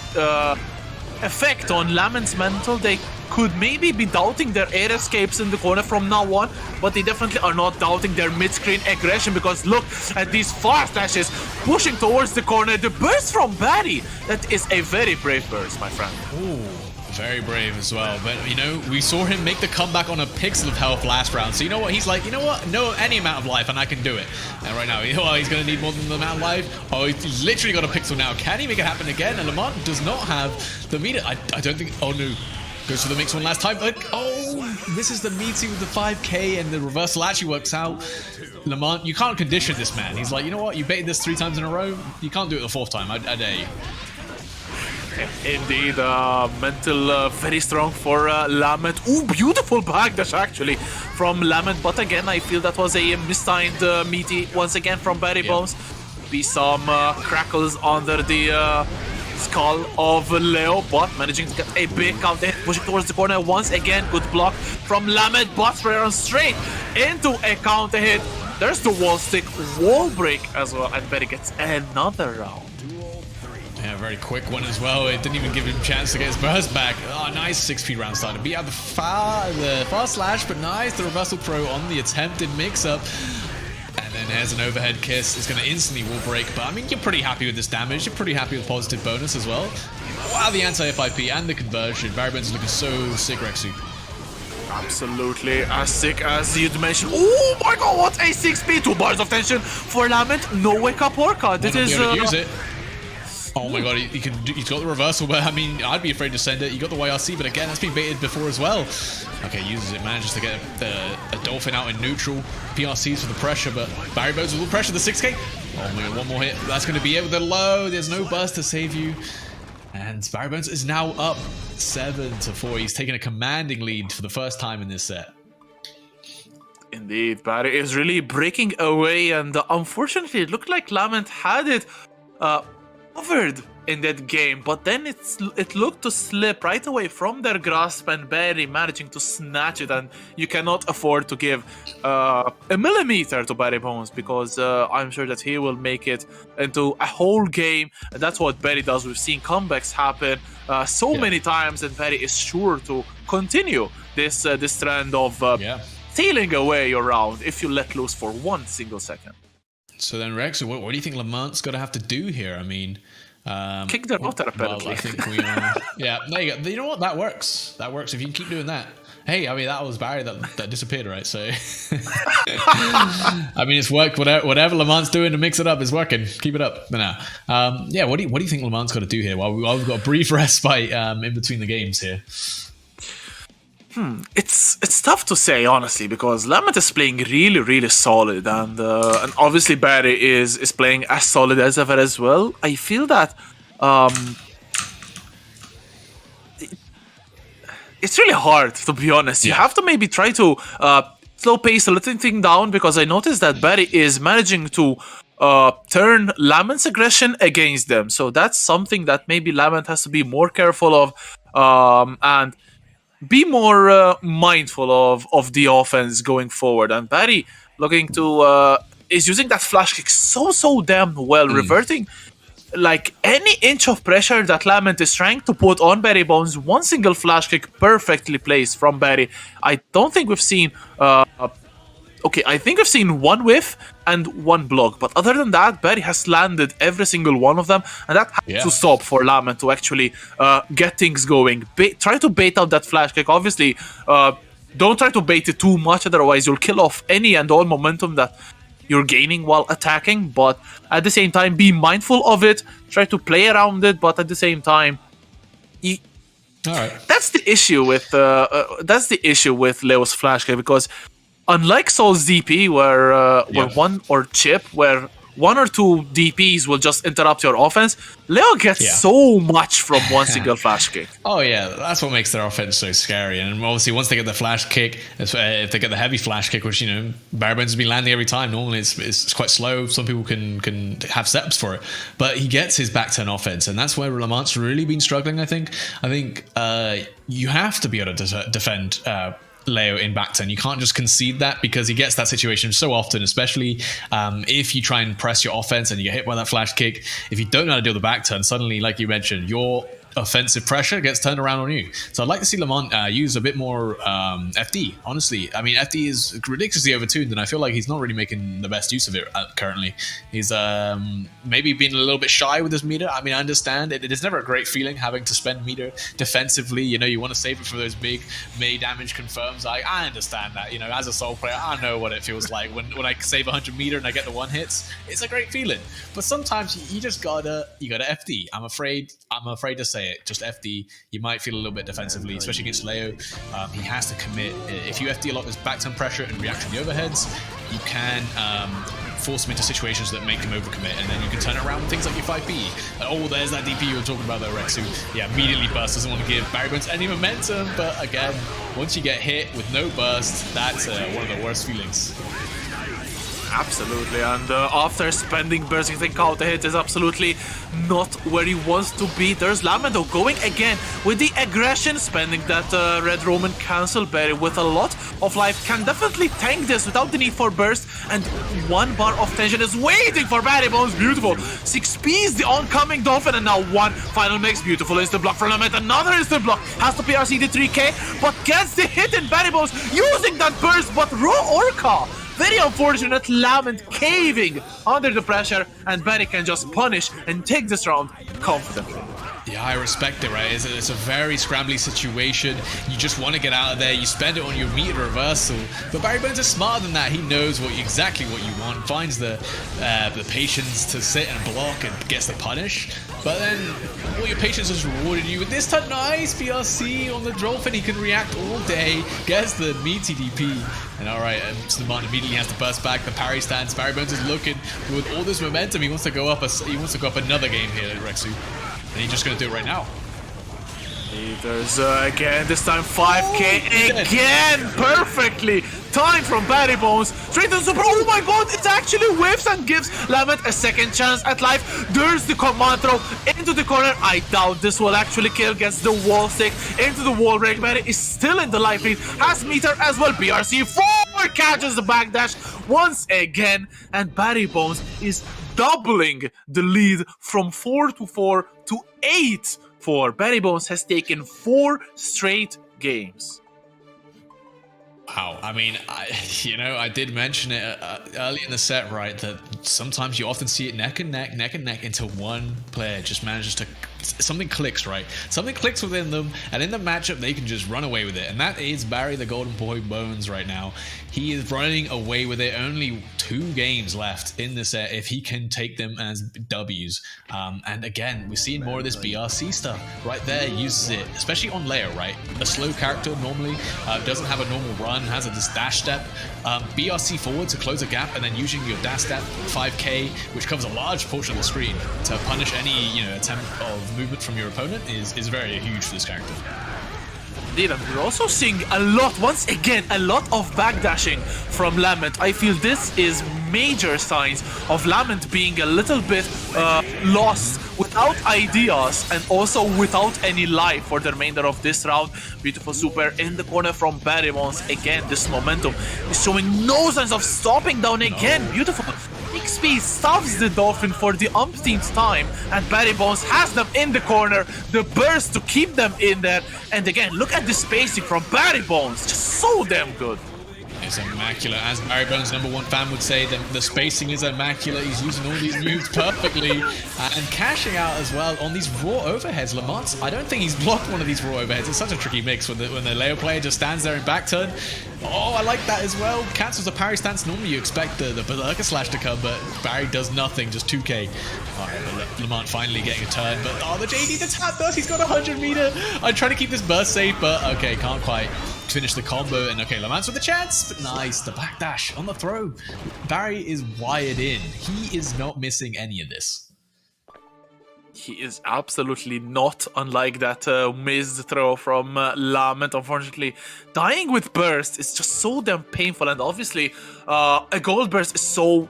effect on Lament's mental. They could maybe be doubting their air escapes in the corner from now on, but they definitely are not doubting their mid-screen aggression, because look at these far flashes pushing towards the corner. The burst from Barry, that is a very brave burst, my friend. Ooh, very brave as well. But, you know, we saw him make the comeback on a pixel of health last round. So, you know what? He's like, you know what? No, any amount of life and I can do it. And right now, well, he's going to need more than the amount of life. Oh, he's literally got a pixel now. Can he make it happen again? And Lament does not have the meter. I don't think... Oh, no. Goes for the mix one last time. Like, oh, this is the meeting with the 5k, and the reversal actually works out. Lament, you can't condition this man. He's like, you know what? You baited this 3 times in a row. You can't do it the 4th time. I dare you. Indeed, mental very strong for Lament. Ooh, beautiful backdash actually from Lament. But again, I feel that was a mistimed meaty once again from Barrybones. Be some crackles under the skull of Leo, but managing to get a big counter hit, pushing towards the corner once again. Good block from Lament, but runs straight into a counter hit. There's the wall stick, wall break as well, and Barry gets another round. Yeah, very quick one as well. It didn't even give him a chance to get his burst back. Oh, nice 6p round start. Beat out the far slash, but nice. The reversal throw on the attempted mix-up. And then there's an overhead kiss. It's going to instantly wall break. But, I mean, you're pretty happy with this damage. You're pretty happy with positive bonus as well. Wow, the anti-FIP and the conversion. Barrybones is looking so sick, Rexy. Absolutely as sick as you'd mentioned. Oh my god, what a 6p! 2 bars of tension for Lament. No wake-up workout. This is... use it. Oh my god, he's got the reversal, but I mean, I'd be afraid to send it. You got the YRC, but again, that's been baited before as well. Okay, uses it, manages to get a Dolphin out in neutral. PRCs for the pressure, but Barrybones will pressure the 6k. Oh my god, one more hit. That's going to be it with the low. There's no burst to save you. And Barrybones is now up 7-4. He's taken a commanding lead for the first time in this set. Indeed, Barry is really breaking away, and unfortunately, it looked like Lament had it covered in that game, but then it looked to slip right away from their grasp, and Barry managing to snatch it. And you cannot afford to give a millimeter to Barrybones, because I'm sure that he will make it into a whole game, and that's what Barry does. We've seen comebacks happen many times, and Barry is sure to continue this trend of stealing away your round if you let loose for 1 single second. So then, Rex, what do you think Lament's going to have to do here? I mean, kick their router, apparently. Well, I think we yeah, there you go. You know what? That works. That works if you can keep doing that. Hey, I mean, that was Barry that disappeared, right? So, I mean, it's worked. Whatever Lament's doing to mix it up is working. Keep it up. But now, yeah, what do you think Lament's got to do here? While we've got a brief respite in between the games here. It's tough to say, honestly, because Lament is playing really, really solid, and obviously Barry is playing as solid as ever as well. I feel that it's really hard, to be honest. You have to maybe try to slow pace a little thing down, because I noticed that Barry is managing to turn Lament's aggression against them. So that's something that maybe Lament has to be more careful of, and be more mindful of the offense going forward. And Barry looking to is using that flash kick so damn well, reverting like any inch of pressure that Lament is trying to put on Barrybones. One single flash kick perfectly placed from Barry. I don't think we've seen okay, I think I've seen one whiff and one block, but other than that, Barry has landed every single one of them, and that has to stop for Lament to actually get things going. Try to bait out that flash kick. Obviously, don't try to bait it too much, otherwise you'll kill off any and all momentum that you're gaining while attacking, but at the same time, be mindful of it. Try to play around it, but at the same time, all right. That's the issue with Leo's flash kick, because unlike Soul's DP, where one or Chip, where one or two DPs will just interrupt your offense, Leo gets so much from one single flash kick. Oh yeah, that's what makes their offense so scary. And obviously, once they get the flash kick, if they get the heavy flash kick, which Barrybones has been landing every time. Normally, it's quite slow. Some people can have setups for it, but he gets his back turn offense, and that's where Lament's really been struggling. I think you have to be able to defend Leo in back turn. You can't just concede that, because he gets that situation so often, especially if you try and press your offense and you get hit by that flash kick. If you don't know how to deal with the back turn, suddenly, like you mentioned, your offensive pressure gets turned around on you. So I'd like to see Lament use a bit more FD, honestly. I mean, FD is ridiculously overtuned, and I feel like he's not really making the best use of it currently. He's maybe being a little bit shy with his meter. I mean, I understand it is never a great feeling having to spend meter defensively. You want to save it for those big May damage confirms. I understand that. As a Soul player, I know what it feels like when I save 100 meter and I get the one hits. It's a great feeling. But sometimes you just gotta FD. I'm afraid to say it, just FD. You might feel a little bit defensively, especially against Leo. He has to commit. If you FD a lot with back turn pressure and react to the overheads, you can force him into situations that make him overcommit, and then you can turn it around with things like your 5B. There's that DP you were talking about though, Rex, who immediately burst, doesn't want to give Barrybones any momentum, but again, once you get hit with no burst, that's one of the worst feelings. Absolutely, and after spending burst, I think counter hit is absolutely not where he wants to be. There's Lament though going again with the aggression, spending that Red Roman cancel berry with a lot of life. Can definitely tank this without the need for burst, and 1 bar of tension is waiting for Barrybones. Beautiful. 6P is the oncoming Dolphin, and now one final mix. Beautiful instant block from Lament. Another instant block. Has to PRC the 3k, but gets the hit in Barrybones using that burst, but raw Orca. Very unfortunate. Lament caving under the pressure, and Barry can just punish and take this round confidently. Yeah, I respect it, right? It's a very scrambly situation. You just want to get out of there. You spend it on your meter reversal. But Barrybones is smarter than that. He knows exactly what you want, finds the patience to sit and block and gets the punish. But then all your patience has rewarded you with this time. Nice BRC on the Dolphin. He can react all day, gets the meaty DP. And alright, Lament immediately has to burst back. The parry stance. Barrybones is looking with all this momentum. He wants to go up another game here, Rexu. And he's just going to do it right now. There's again, this time 5k again, perfectly timed from Barrybones. Straight to the super. Oh my god, it actually whiffs and gives Lament a second chance at life. There's the command throw into the corner. I doubt this will actually kill. Gets the wall stick into the wall break. Barry is still in the life lead. Has meter as well. BRC 4 catches the backdash once again. And Barrybones is doubling the lead from 4-4 to 8-4. Barrybones has taken 4 straight games. Wow, I mean, I did mention it early in the set, right, that sometimes you often see it neck and neck until one player just manages to, something clicks, right? Something clicks within them, and in the matchup, they can just run away with it, and that is Barry the Golden Boy Bones right now. He is running away with it. Only 2 games left in the set if he can take them as W's. And again, we're seeing more of this BRC stuff right there. Uses it, especially on Leo, right? A slow character normally doesn't have a normal run, has this dash step. BRC forward to close a gap, and then using your dash step 5k, which covers a large portion of the screen, to punish any attempt of movement from your opponent is very huge for this character. Indeed, and we're also seeing a lot, once again, a lot of backdashing from Lament. I feel this is major signs of Lament being a little bit lost, without ideas, and also without any life for the remainder of this round. Beautiful super in the corner from Barrybones. Again, this momentum is showing no signs of stopping down again. Beautiful. XP stops the Dolphin for the umpteenth time, and Barrybones has them in the corner. The burst to keep them in there. And again, look at the spacing from Barrybones. Just so damn good. It's immaculate. As Barrybones' #1 fan would say, the spacing is immaculate. He's using all these moves perfectly and cashing out as well on these raw overheads. Lamont, I don't think he's blocked one of these raw overheads. It's such a tricky mix when the Leo player just stands there in back turn. Oh, I like that as well. Cancels a parry stance. Normally you expect the Berserker Slash to come, but Barry does nothing, just 2k. Alright, Lamont finally getting a turn, but the JD, the tap burst, he's got 100 meter. I'm trying to keep this burst safe, but okay, can't quite finish the combo. And okay, Lamont's with the chance, but nice, the backdash on the throw. Barry is wired in. He is not missing any of this. He is absolutely not, unlike that missed throw from Lament. Unfortunately, dying with burst is just so damn painful, and obviously a gold burst is so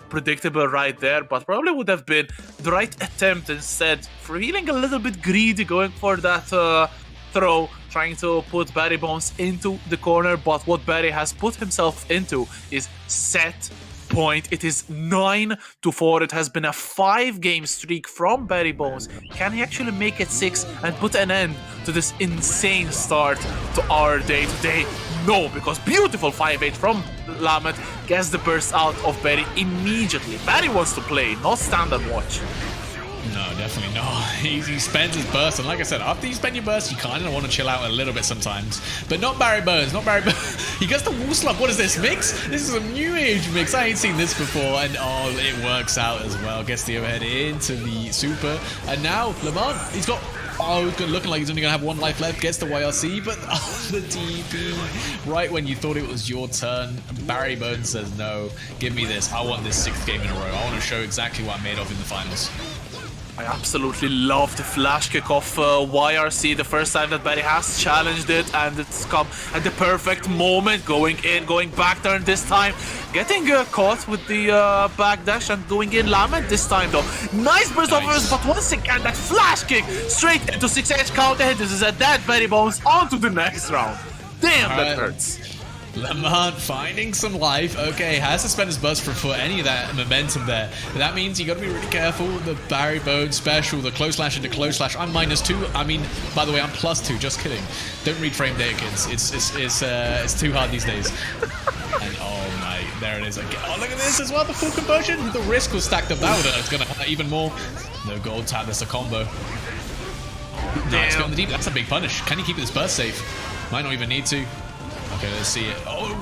predictable right there, but probably would have been the right attempt instead. Feeling a little bit greedy, going for that throw, trying to put Barrybones into the corner, but what Barry has put himself into is set point. It is 9-4. It has been a 5-game streak from Barrybones. Can he actually make it 6 and put an end to this insane start to our day today? No, because beautiful 5-8 from Lament gets the burst out of Barry immediately. Barry wants to play, not stand and watch. No, definitely not. He spends his burst, and like I said, after you spend your burst, you kind of want to chill out a little bit sometimes. But not Barrybones, not Barrybones. He gets the wall slump. What is this mix? This is a new age mix. I ain't seen this before, and oh, it works out as well. Gets the overhead into the super, and now Lamont, he's got. Oh, looking like he's only going to have 1 life left. Gets the YRC, but the DP. Right when you thought it was your turn, Barrybones says, no, give me this. I want this 6th game in a row. I want to show exactly what I'm made of in the finals. I absolutely love the flash kick of YRC, the first time that Barry has challenged it, and it's come at the perfect moment, going in, going back turn this time, getting caught with the backdash and going in Lament this time though. Nice burst of burst, but once again that flash kick straight into 6-edge counter hit. This is a dead Barrybones on to the next round. Damn, that hurts. Lamont finding some life. Okay, has to spend his burst for any of that momentum there. That means you got to be really careful. The Barrybones special, the close slash into close slash. I'm -2. I mean, by the way, I'm +2. Just kidding. Don't read frame data, kids. It's too hard these days. And oh my, there it is again. Oh, look at this as well. The full conversion. The risk was stacked up. It's gonna hurt even more. No gold tap. That's a combo. Nice on the deep. That's a big punish. Can you keep this burst safe? Might not even need to. Okay, let's see it. Oh,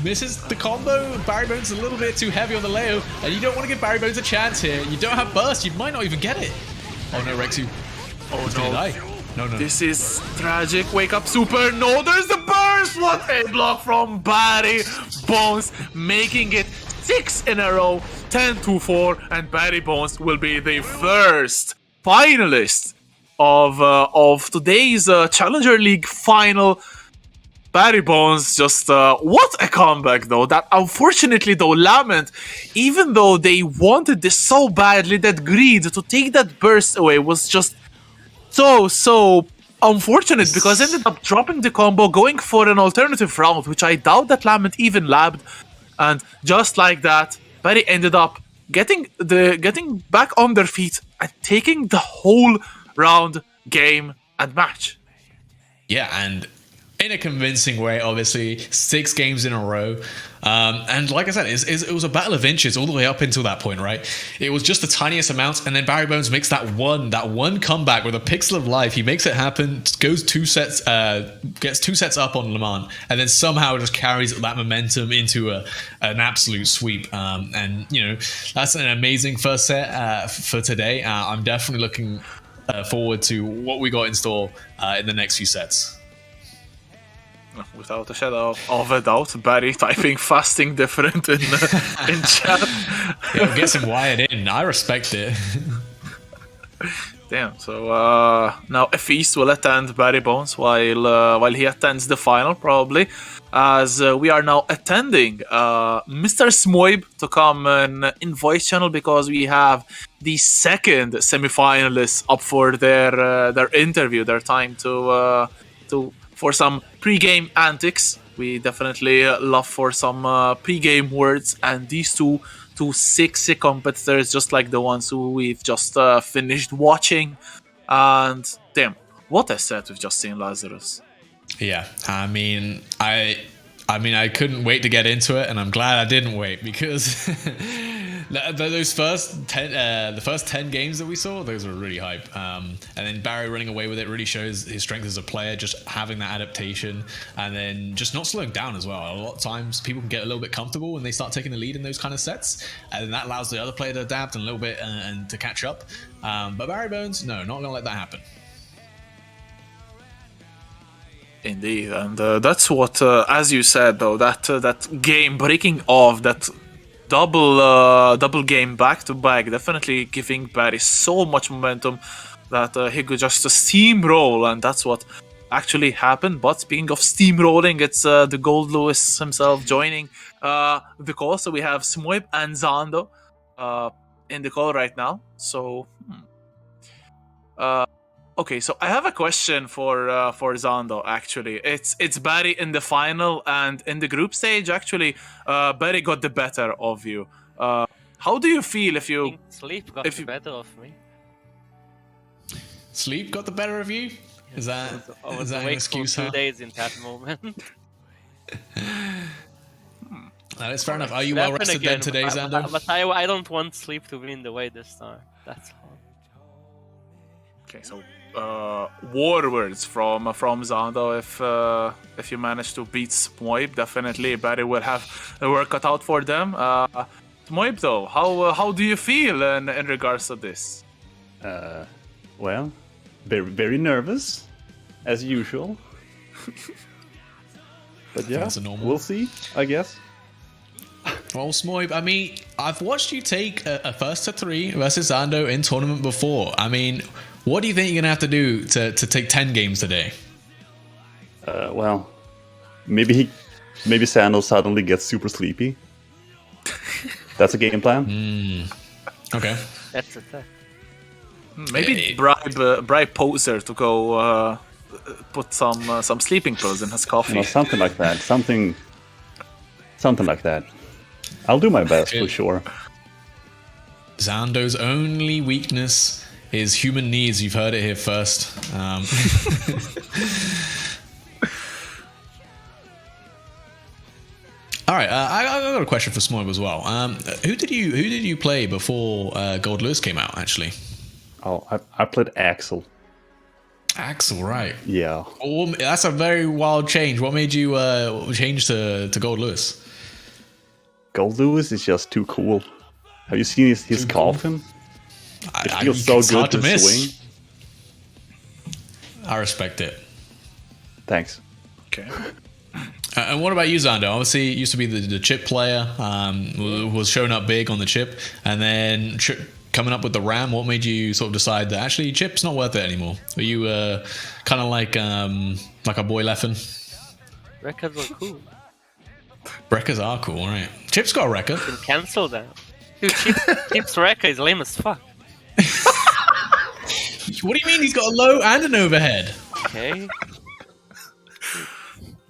misses the combo. Barrybones a little bit too heavy on the Leo, and you don't want to give Barrybones a chance here. You don't have burst. You might not even get it. Oh no, Rexu. Oh He's no. gonna die. No. This is tragic. Wake up super. No, there's the burst. What a block from Barrybones, making it 6 in a row, 10-4, and Barrybones will be the first finalist of today's Challenger League final. Barrybones, just what a comeback though. That unfortunately though, Lament, even though they wanted this so badly, that greed to take that burst away was just so unfortunate, because ended up dropping the combo, going for an alternative round, which I doubt that Lament even labbed. And just like that, Barry ended up getting back on their feet and taking the whole round, game, and match. Yeah, and in a convincing way, obviously, 6 games in a row. And like I said, it was a battle of inches all the way up until that point, right? It was just the tiniest amount, and then Barrybones makes that one comeback with a pixel of life. He makes it happen, goes 2 sets, gets 2 sets up on Lamont, and then somehow just carries that momentum into an absolute sweep. And, you know, that's an amazing first set for today. I'm definitely looking forward to what we got in store in the next few sets. Without a shadow of a doubt, Barry typing fasting different in chat. Yeah, gets him wired in. I respect it. Damn. So now Feast will attend Barrybones while he attends the final, probably, as we are now attending Mr. Smoib to come in voice channel, because we have the second semifinalists up for their interview, their time to for some pre-game antics. We definitely love for some pre-game words, and these two sexy competitors, just like the ones who we've just finished watching. And damn, what a set we've just seen, Lazarus. Yeah, I mean, I couldn't wait to get into it, and I'm glad I didn't wait, because those first 10 games that we saw, those were really hype. And then Barry running away with it really shows his strength as a player, just having that adaptation, and then just not slowing down as well. A lot of times people can get a little bit comfortable when they start taking the lead in those kind of sets, and that allows the other player to adapt a little bit and to catch up. But Barrybones, no, not gonna let that happen. Indeed, and that's what, as you said, though, that game breaking off, that double game back to back, definitely giving Barry so much momentum that he could just steamroll, and that's what actually happened. But speaking of steamrolling, it's the Goldlewis himself joining the call. So we have Smoib and Zando in the call right now. So. Okay, so I have a question for Zando. Actually, it's Barry in the final, and in the group stage. Actually, Barry got the better of you. How do you feel if you? I think Sleep got the better of me. Sleep got the better of you? Is that I was an awake excuse? for 2 days in that moment. That is fair enough. Are you well rested then today, Zando? But I don't want Sleep to win the way this time. That's all. Okay, so war words from Zando. If you manage to beat Smoib, definitely Barry will have the work cut out for them. Smoib, though, how do you feel in regards to this? Well, very very nervous, as usual. But yeah, we'll see, I guess. Well, Smoib, I mean, I've watched you take a first to 3 versus Zando in tournament before. I mean, what do you think you're gonna have to do to take 10 games today? Well, maybe Zando suddenly gets super sleepy. That's a game plan. Okay. That's a fact. Maybe bribe Poser to go put some sleeping pills in his coffee. No, something like that. Something like that. I'll do my best for sure. Zando's only weakness is human needs. You've heard it here first. All right, I got a question for Smoib as well. Who did you play before Goldlewis came out? Actually, I played Axel. Axel, right? Yeah. Oh, that's a very wild change. What made you change to Goldlewis? Goldlewis is just too cool. Have you seen his coffin? It feels so good to swing. I respect it. Thanks. Okay. And what about you, Zando? Obviously, you used to be the chip player, was showing up big on the chip, and then coming up with the RAM. What made you sort of decide that actually chip's not worth it anymore? Are you kind of like a boy Leffen? Records are cool. Records are cool, right? Chip's got a record. You can cancel that. Dude, Chip's record is lame as fuck. What do you mean he's got a low and an overhead? Okay.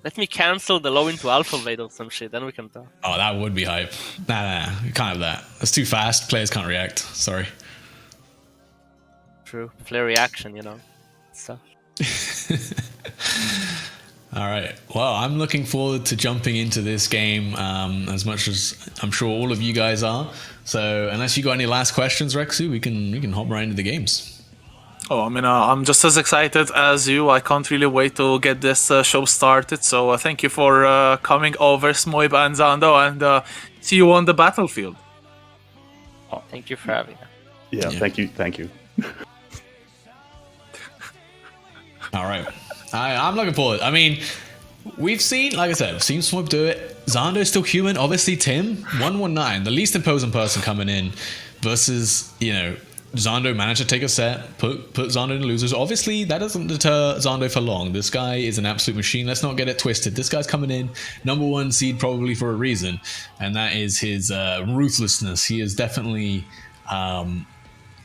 Let me cancel the low into Alpha Blade or some shit, then we can talk. Oh, that would be hype. Nah, you can't have that. That's too fast. Players can't react. Sorry. True. Flare reaction, you know. Stuff. All right. Well, I'm looking forward to jumping into this game as much as I'm sure all of you guys are. So, unless you got any last questions, Rexu, we can hop right into the games. Oh, I mean, I'm just as excited as you. I can't really wait to get this show started. So thank you for coming over, Smoib and Zando, and see you on the battlefield. Thank you for having me. Yeah, thank you. All right. I'm looking forward. I mean, we've seen, like I said, we've seen Smoib do it. Zando's still human. Obviously, Tim, 119, the least imposing person coming in versus, Zando managed to take a set, put Zando in the losers. Obviously, that doesn't deter Zando for long. This guy is an absolute machine. Let's not get it twisted. This guy's coming in #1 seed probably for a reason, and that is his ruthlessness. He is definitely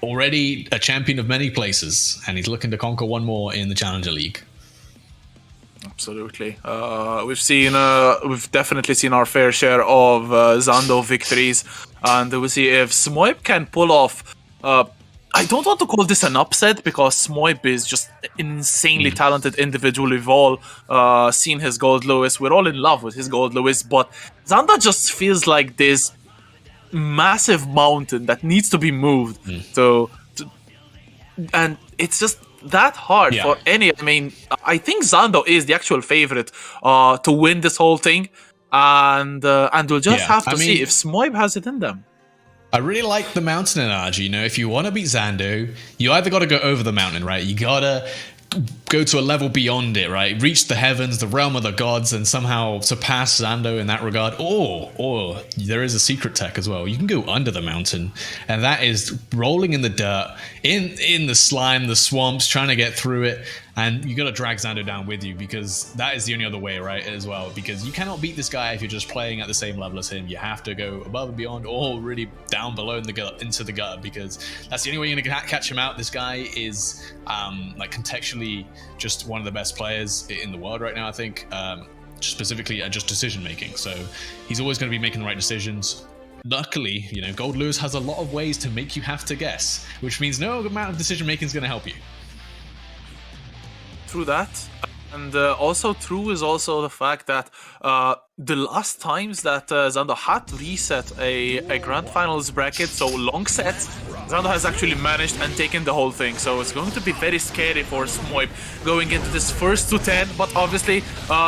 already a champion of many places, and he's looking to conquer one more in the Challenger League. Absolutely. We've definitely seen our fair share of Zando victories, and we'll see if Smoib can pull off. I don't want to call this an upset because Smoib is just an insanely talented individual. We've all seen his Goldlewis. We're all in love with his Goldlewis, but Zando just feels like this massive mountain that needs to be moved. And it's just that hard for any. I mean, I think Zando is the actual favorite to win this whole thing, and we'll just have to see if Smoib has it in them. I really like the mountain analogy. You know, if you want to beat Zando, you either got to go over the mountain, right? You got to go to a level beyond it, right? Reach the heavens, the realm of the gods, and somehow surpass Zando in that regard. Or there is a secret tech as well. You can go under the mountain, and that is rolling in the dirt, in the slime, the swamps, trying to get through it. And you got to drag Zando down with you, because that is the only other way, right, as well. Because you cannot beat this guy if you're just playing at the same level as him. You have to go above and beyond, or really down below into the gutter, because that's the only way you're going to catch him out. This guy is like contextually just one of the best players in the world right now, I think, specifically at just decision making. So he's always going to be making the right decisions. Luckily, you know, Goldlewis has a lot of ways to make you have to guess, which means no amount of decision making is going to help you. Through that, and also true is also the fact that the last times that Zando had to reset a grand finals bracket, so long sets, Zando has actually managed and taken the whole thing. So it's going to be very scary for Smoib going into this first to 10, but obviously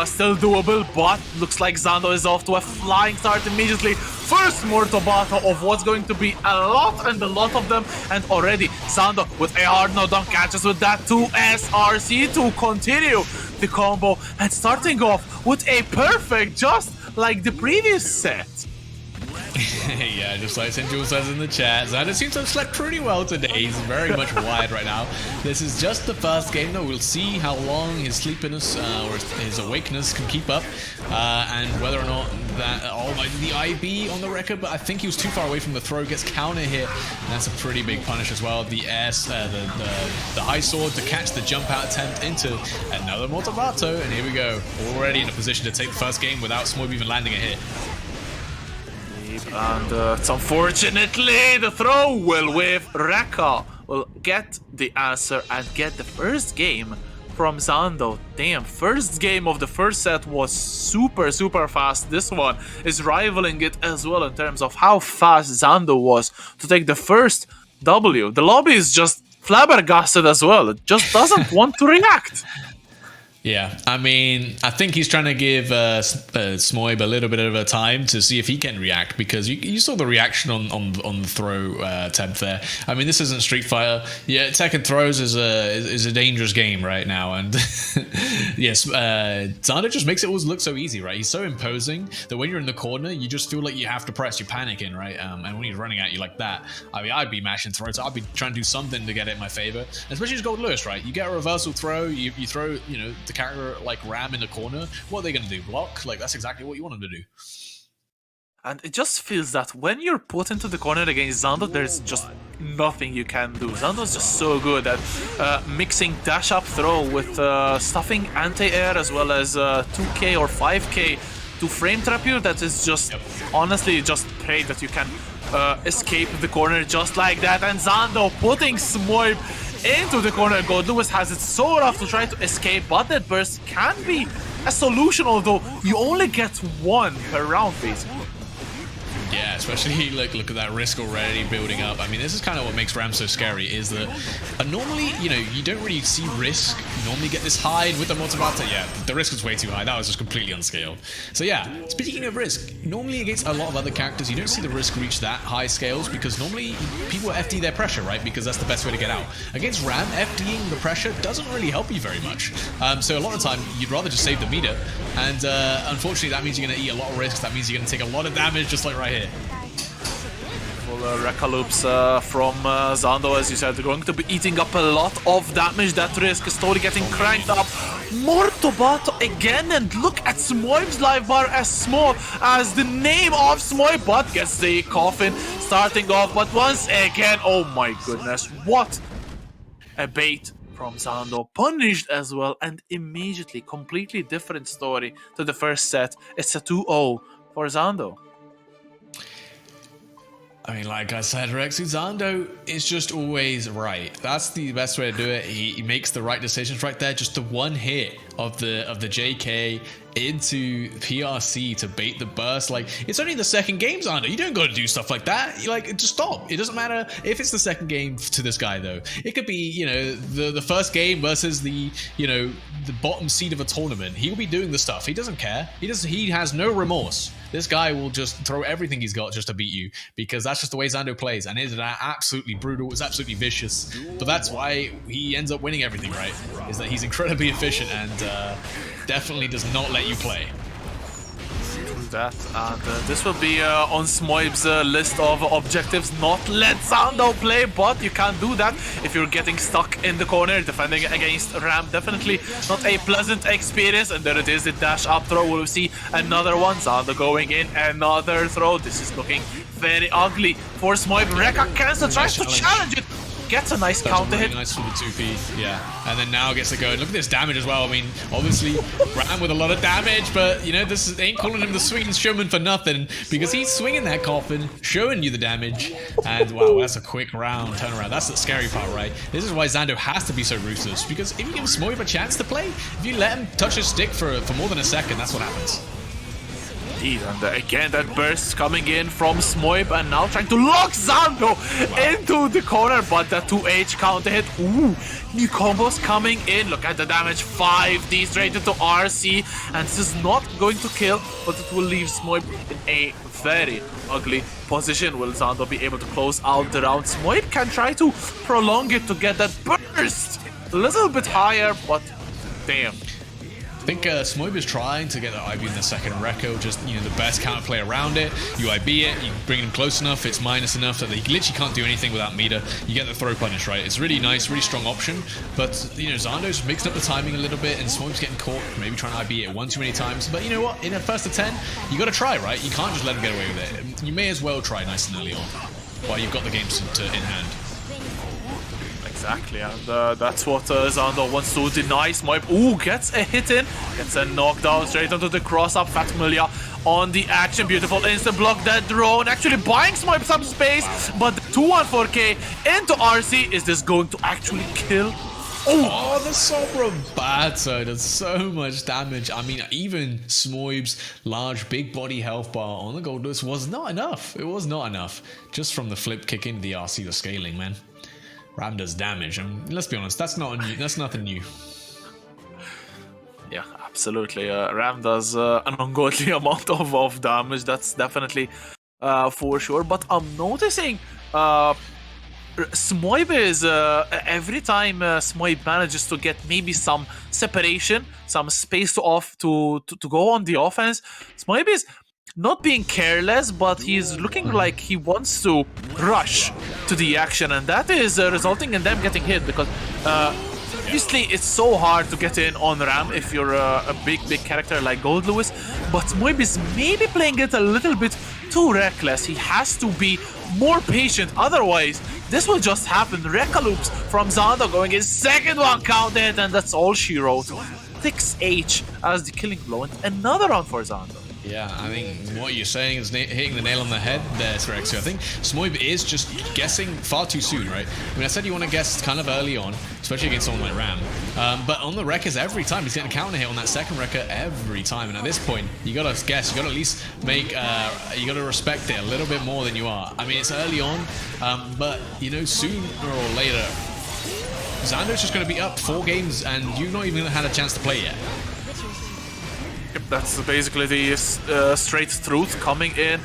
still doable. But looks like Zando is off to a flying start immediately. First Mortal Battle of what's going to be a lot of them, and already Zando with a hard no dunk catches with that 2 SRC to continue the combo, and starting off with a perfect, just like the previous set. Yeah, just like St. Jules says in the chat, Zando seems to have slept pretty well today. He's very much wired right now. This is just the first game, though. We'll see how long his sleepiness or his awakeness can keep up, and whether or not that the IB on the record. But I think he was too far away from the throw. Gets counter hit, and that's a pretty big punish as well. The the high sword to catch the jump out attempt into another Motobato, and here we go. Already in a position to take the first game without Smoib even landing a hit. And it's unfortunately the throw will with Rekka will get the answer and get the first game from Zando. Damn, first game of the first set was super fast. This one is rivaling it as well in terms of how fast Zando was to take the first W. The lobby is just flabbergasted as well. It just doesn't want to react. Yeah, I mean, I think he's trying to give Smoib a little bit of a time to see if he can react, because you saw the reaction on the throw attempt there. I mean, this isn't Street Fighter. Yeah, Tekken throws is a dangerous game right now, and yes, Zando just makes it always look so easy, right? He's so imposing that when you're in the corner, you just feel like you have to press. You're panicking, right? And when he's running at you like that, I mean, I'd be mashing throws. I'd be trying to do something to get it in my favor, especially as Goldlewis, right? You get a reversal throw, you throw, you know, the character like Ram in the corner. What are they going to do? Block? Like, that's exactly what you want them to do. And it just feels that when you're put into the corner against Zando, there's just nothing you can do. Zando's just so good at mixing dash up throw with stuffing anti-air as well as 2k or 5k to frame trap you. That is just honestly just pray that you can escape the corner just like that. And Zando putting Smoib into the corner. Goldlewis has it so rough to try to escape, but that burst can be a solution, although you only get one per round basically. Yeah, especially look at that risk already building up. I mean, this is kind of what makes Ram so scary, is that normally, you know, you don't really see risk normally get this high with the Motobato. Yeah, the risk was way too high. That was just completely unscaled. So yeah, speaking of risk, normally against a lot of other characters, you don't see the risk reach that high scales, because normally people FD their pressure, right? Because that's the best way to get out. Against Ram, FDing the pressure doesn't really help you very much. So a lot of the time, you'd rather just save the meter. And unfortunately, that means you're going to eat a lot of risk. That means you're going to take a lot of damage, just like right here. beautiful Rekka loops from Zando, as you said. They're going to be eating up a lot of damage. That risk is slowly getting cranked up. More Tobato again, and look at Smoib's life bar as small as the name of Smoib, but gets the coffin starting off. But once again, oh my goodness, what a bait from Zando, punished as well, and immediately completely different story to the first set. It's a 2-0 for Zando. I mean, like I said, Rexy, Zando is just always right. That's the best way to do it. He makes the right decisions right there. Just the one hit of the JK into PRC to bait the burst. Like, it's only the second game, Zando. You don't got to do stuff like that. You like, just stop. It doesn't matter if it's the second game to this guy, though. It could be, you know, the first game versus the, you know, the bottom seed of a tournament. He will be doing the stuff. He doesn't care. He has no remorse. This guy will just throw everything he's got just to beat you, because that's just the way Zando plays, and it is absolutely brutal. It's absolutely vicious, but that's why he ends up winning everything, right? Is that he's incredibly efficient and definitely does not let you play. That, and this will be on Smoib's list of objectives. Not let Zando play, but you can't do that if you're getting stuck in the corner defending against Ram. Definitely not a pleasant experience. And there it is, the dash up throw. We'll see another one. Zando going in, another throw. This is looking very ugly for Smoib. Rekka cancel, tries to challenge it. Gets a nice counter really hit. Nice for the 2P, yeah. And then now gets to go. Look at this damage as well. I mean, obviously, Ram with a lot of damage, but, you know, this ain't calling him the swinging showman for nothing, because he's swinging that coffin, showing you the damage. And, wow, that's a quick round turnaround. That's the scary part, right? This is why Zando has to be so ruthless, because if you give Smoib a chance to play, if you let him touch his stick for more than a second, that's what happens. And again, that burst coming in from Smoib, and now trying to lock Zando into the corner, but that 2H counter hit. Ooh, new combos coming in. Look at the damage, 5D straight into RC, and this is not going to kill, but it will leave Smoib in a very ugly position. Will Zando be able to close out the round? Smoib can try to prolong it to get that burst a little bit higher, but damn. I think Smoib is trying to get the IB in the second Rekka, just, you know, the best counterplay around it. You IB it, you bring him close enough, it's minus enough that he literally can't do anything without meter. You get the throw punish, right? It's really nice, really strong option, but, you know, Zando's mixed up the timing a little bit, and Smoib's getting caught, maybe trying to IB it one too many times. But you know what? In a first to 10, you got to try, right? You can't just let him get away with it. You may as well try nice and early on, while you've got the game in hand. Exactly, and that's what Zando wants to deny. Smoib, ooh, gets a hit in, gets a knockdown straight onto the cross-up. Fatmilia on the action, beautiful instant block. That drone actually buying Smoib some space, but the 214K into RC. Is this going to actually kill? Oh, the Sobra Batter does so much damage. I mean, even Smoib's large, big body health bar on the Goldlewis was not enough. It was not enough. Just from the flip kick into the RC, the scaling, man. Ram does damage, and let's be honest, that's nothing new. Yeah, absolutely. Ram does an ungodly amount of damage. That's definitely for sure. But I'm noticing Smoib is every time Smoib manages to get maybe some separation, some space to go on the offense, Smoib is not being careless, but he's looking like he wants to rush to the action, and that is resulting in them getting hit, because obviously it's so hard to get in on Ram if you're a big character like Goldlewis, but Smoib is maybe playing it a little bit too reckless. He has to be more patient, otherwise this will just happen. Rekka loops from Zando going his second one counted, and that's all she wrote. 6H as the killing blow, and another round for Zando. Yeah, I think what you're saying is hitting the nail on the head there, Rexy. I think Smoib is just guessing far too soon, right? I mean, I said you want to guess kind of early on, especially against someone like Ram. But on the Rekkas, every time he's getting a counter hit on that second Rekka every time. And at this point, you got to guess. You got to at least make, you got to respect it a little bit more than you are. I mean, it's early on, but, you know, sooner or later, Zando's just going to be up 4 games, and you've not even had a chance to play yet. That's basically the straight truth coming in,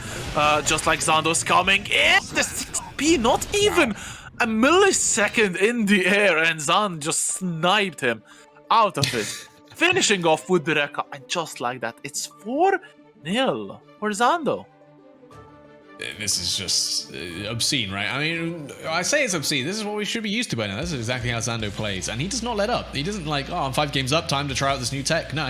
just like Zando's coming in. The 6P, not even a millisecond in the air, and Zan just sniped him out of it, finishing off with the Rekka, and just like that, it's 4-0 for Zando. this is just obscene, right? I mean, I say it's obscene. This is what we should be used to by now. This is exactly how Zando plays. And he does not let up. He doesn't like, oh, I'm 5 games up, time to try out this new tech. No,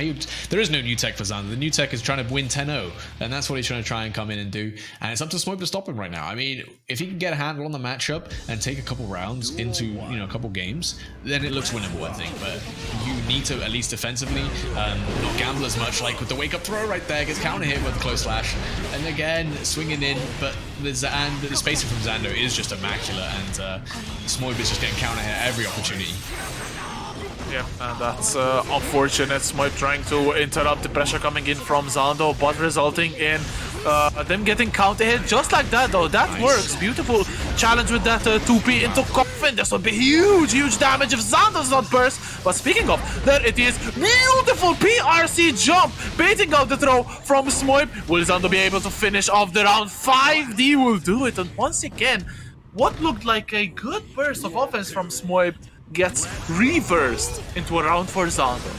there is no new tech for Zando. The new tech is trying to win 10-0. And that's what he's trying to try and come in and do. And it's up to Smoib to stop him right now. I mean, if he can get a handle on the matchup and take a couple rounds into, you know, a couple games, then it looks winnable, I think. But you need to, at least defensively, not gamble as much. Like with the wake-up throw right there, gets counter hit with the close slash. And again, swinging in, but the spacing from Zando is just immaculate, and Smoib is just getting counter hit every opportunity. Yeah, and that's unfortunate. Smoib trying to interrupt the pressure coming in from Zando, but resulting in them getting counter hit just like that, though. That works. Beautiful challenge with that 2P into Coffin. This would be huge damage if Zando's not burst. But speaking of, there it is. Beautiful PRC jump, baiting out the throw from Smoib. Will Zando be able to finish off the round? 5D will do it. And once again, what looked like a good burst of offense from Smoib gets reversed into a round for Zando.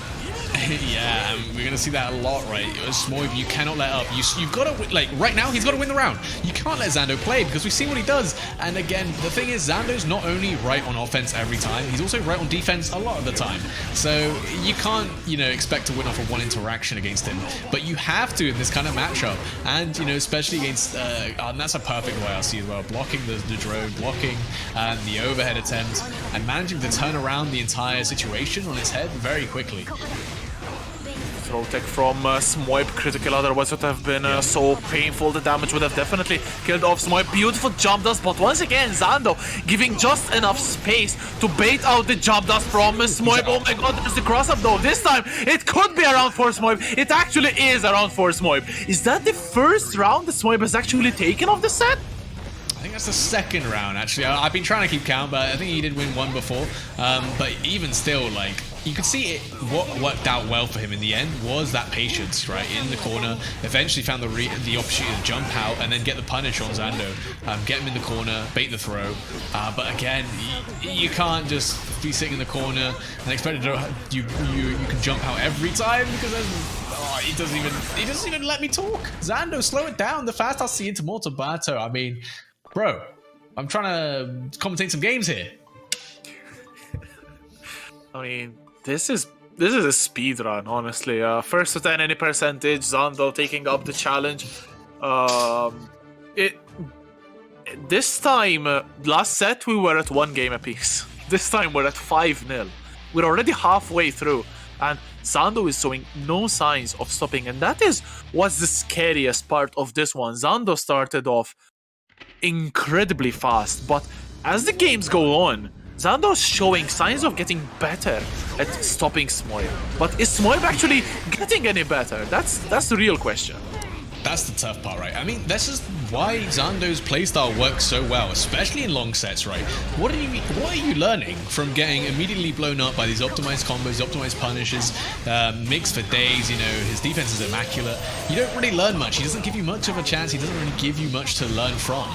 Yeah, we're gonna see that a lot, right? Smoib, you cannot let up. You've got to, like, right now, he's got to win the round. You can't let Zando play because we've seen what he does. And again, the thing is, Zando's not only right on offense every time, he's also right on defense a lot of the time. So you can't, you know, expect to win off of one interaction against him. But you have to in this kind of matchup. And, you know, especially against, and that's a perfect YRC as well. Blocking the drone, blocking the overhead attempt, and managing to turn around the entire situation on his head very quickly. Throw tech from Smoib, critical, otherwise it would have been so painful. The damage would have definitely killed off Smoib. Beautiful jump dust, but once again, Zando giving just enough space to bait out the jump dust from Smoib. Oh my god, there's the cross-up though. This time, it could be around for Smoib. It actually is around for Smoib. Is that the first round that Smoib has actually taken of the set? I think that's the second round, actually. I've been trying to keep count, but I think he did win one before. But even still, like, you could see it. What worked out well for him in the end was that patience, right, in the corner. Eventually found the opportunity to jump out and then get the punish on Zando. Get him in the corner, bait the throw. But again, you can't just be sitting in the corner and expect you can jump out every time, because he doesn't even let me talk. Zando, slow it down. The fast RC into Mortabato. I mean, bro, I'm trying to commentate some games here. I mean, this is a speed run, honestly. First to 10 any percentage, Zando taking up the challenge. This time, last set we were at 1 game apiece. This time we're at 5-0. We're already halfway through, and Zando is showing no signs of stopping, and that is what's the scariest part of this one. Zando started off incredibly fast, but as the games go on, Zando's showing signs of getting better at stopping Smoib. But is Smoib actually getting any better? That's the real question. That's the tough part, right? I mean, this is why Zando's playstyle works so well, especially in long sets, right? What are you learning from getting immediately blown up by these optimized combos, optimized punishes, mixed for days? You know, his defense is immaculate. You don't really learn much. He doesn't give you much of a chance. He doesn't really give you much to learn from.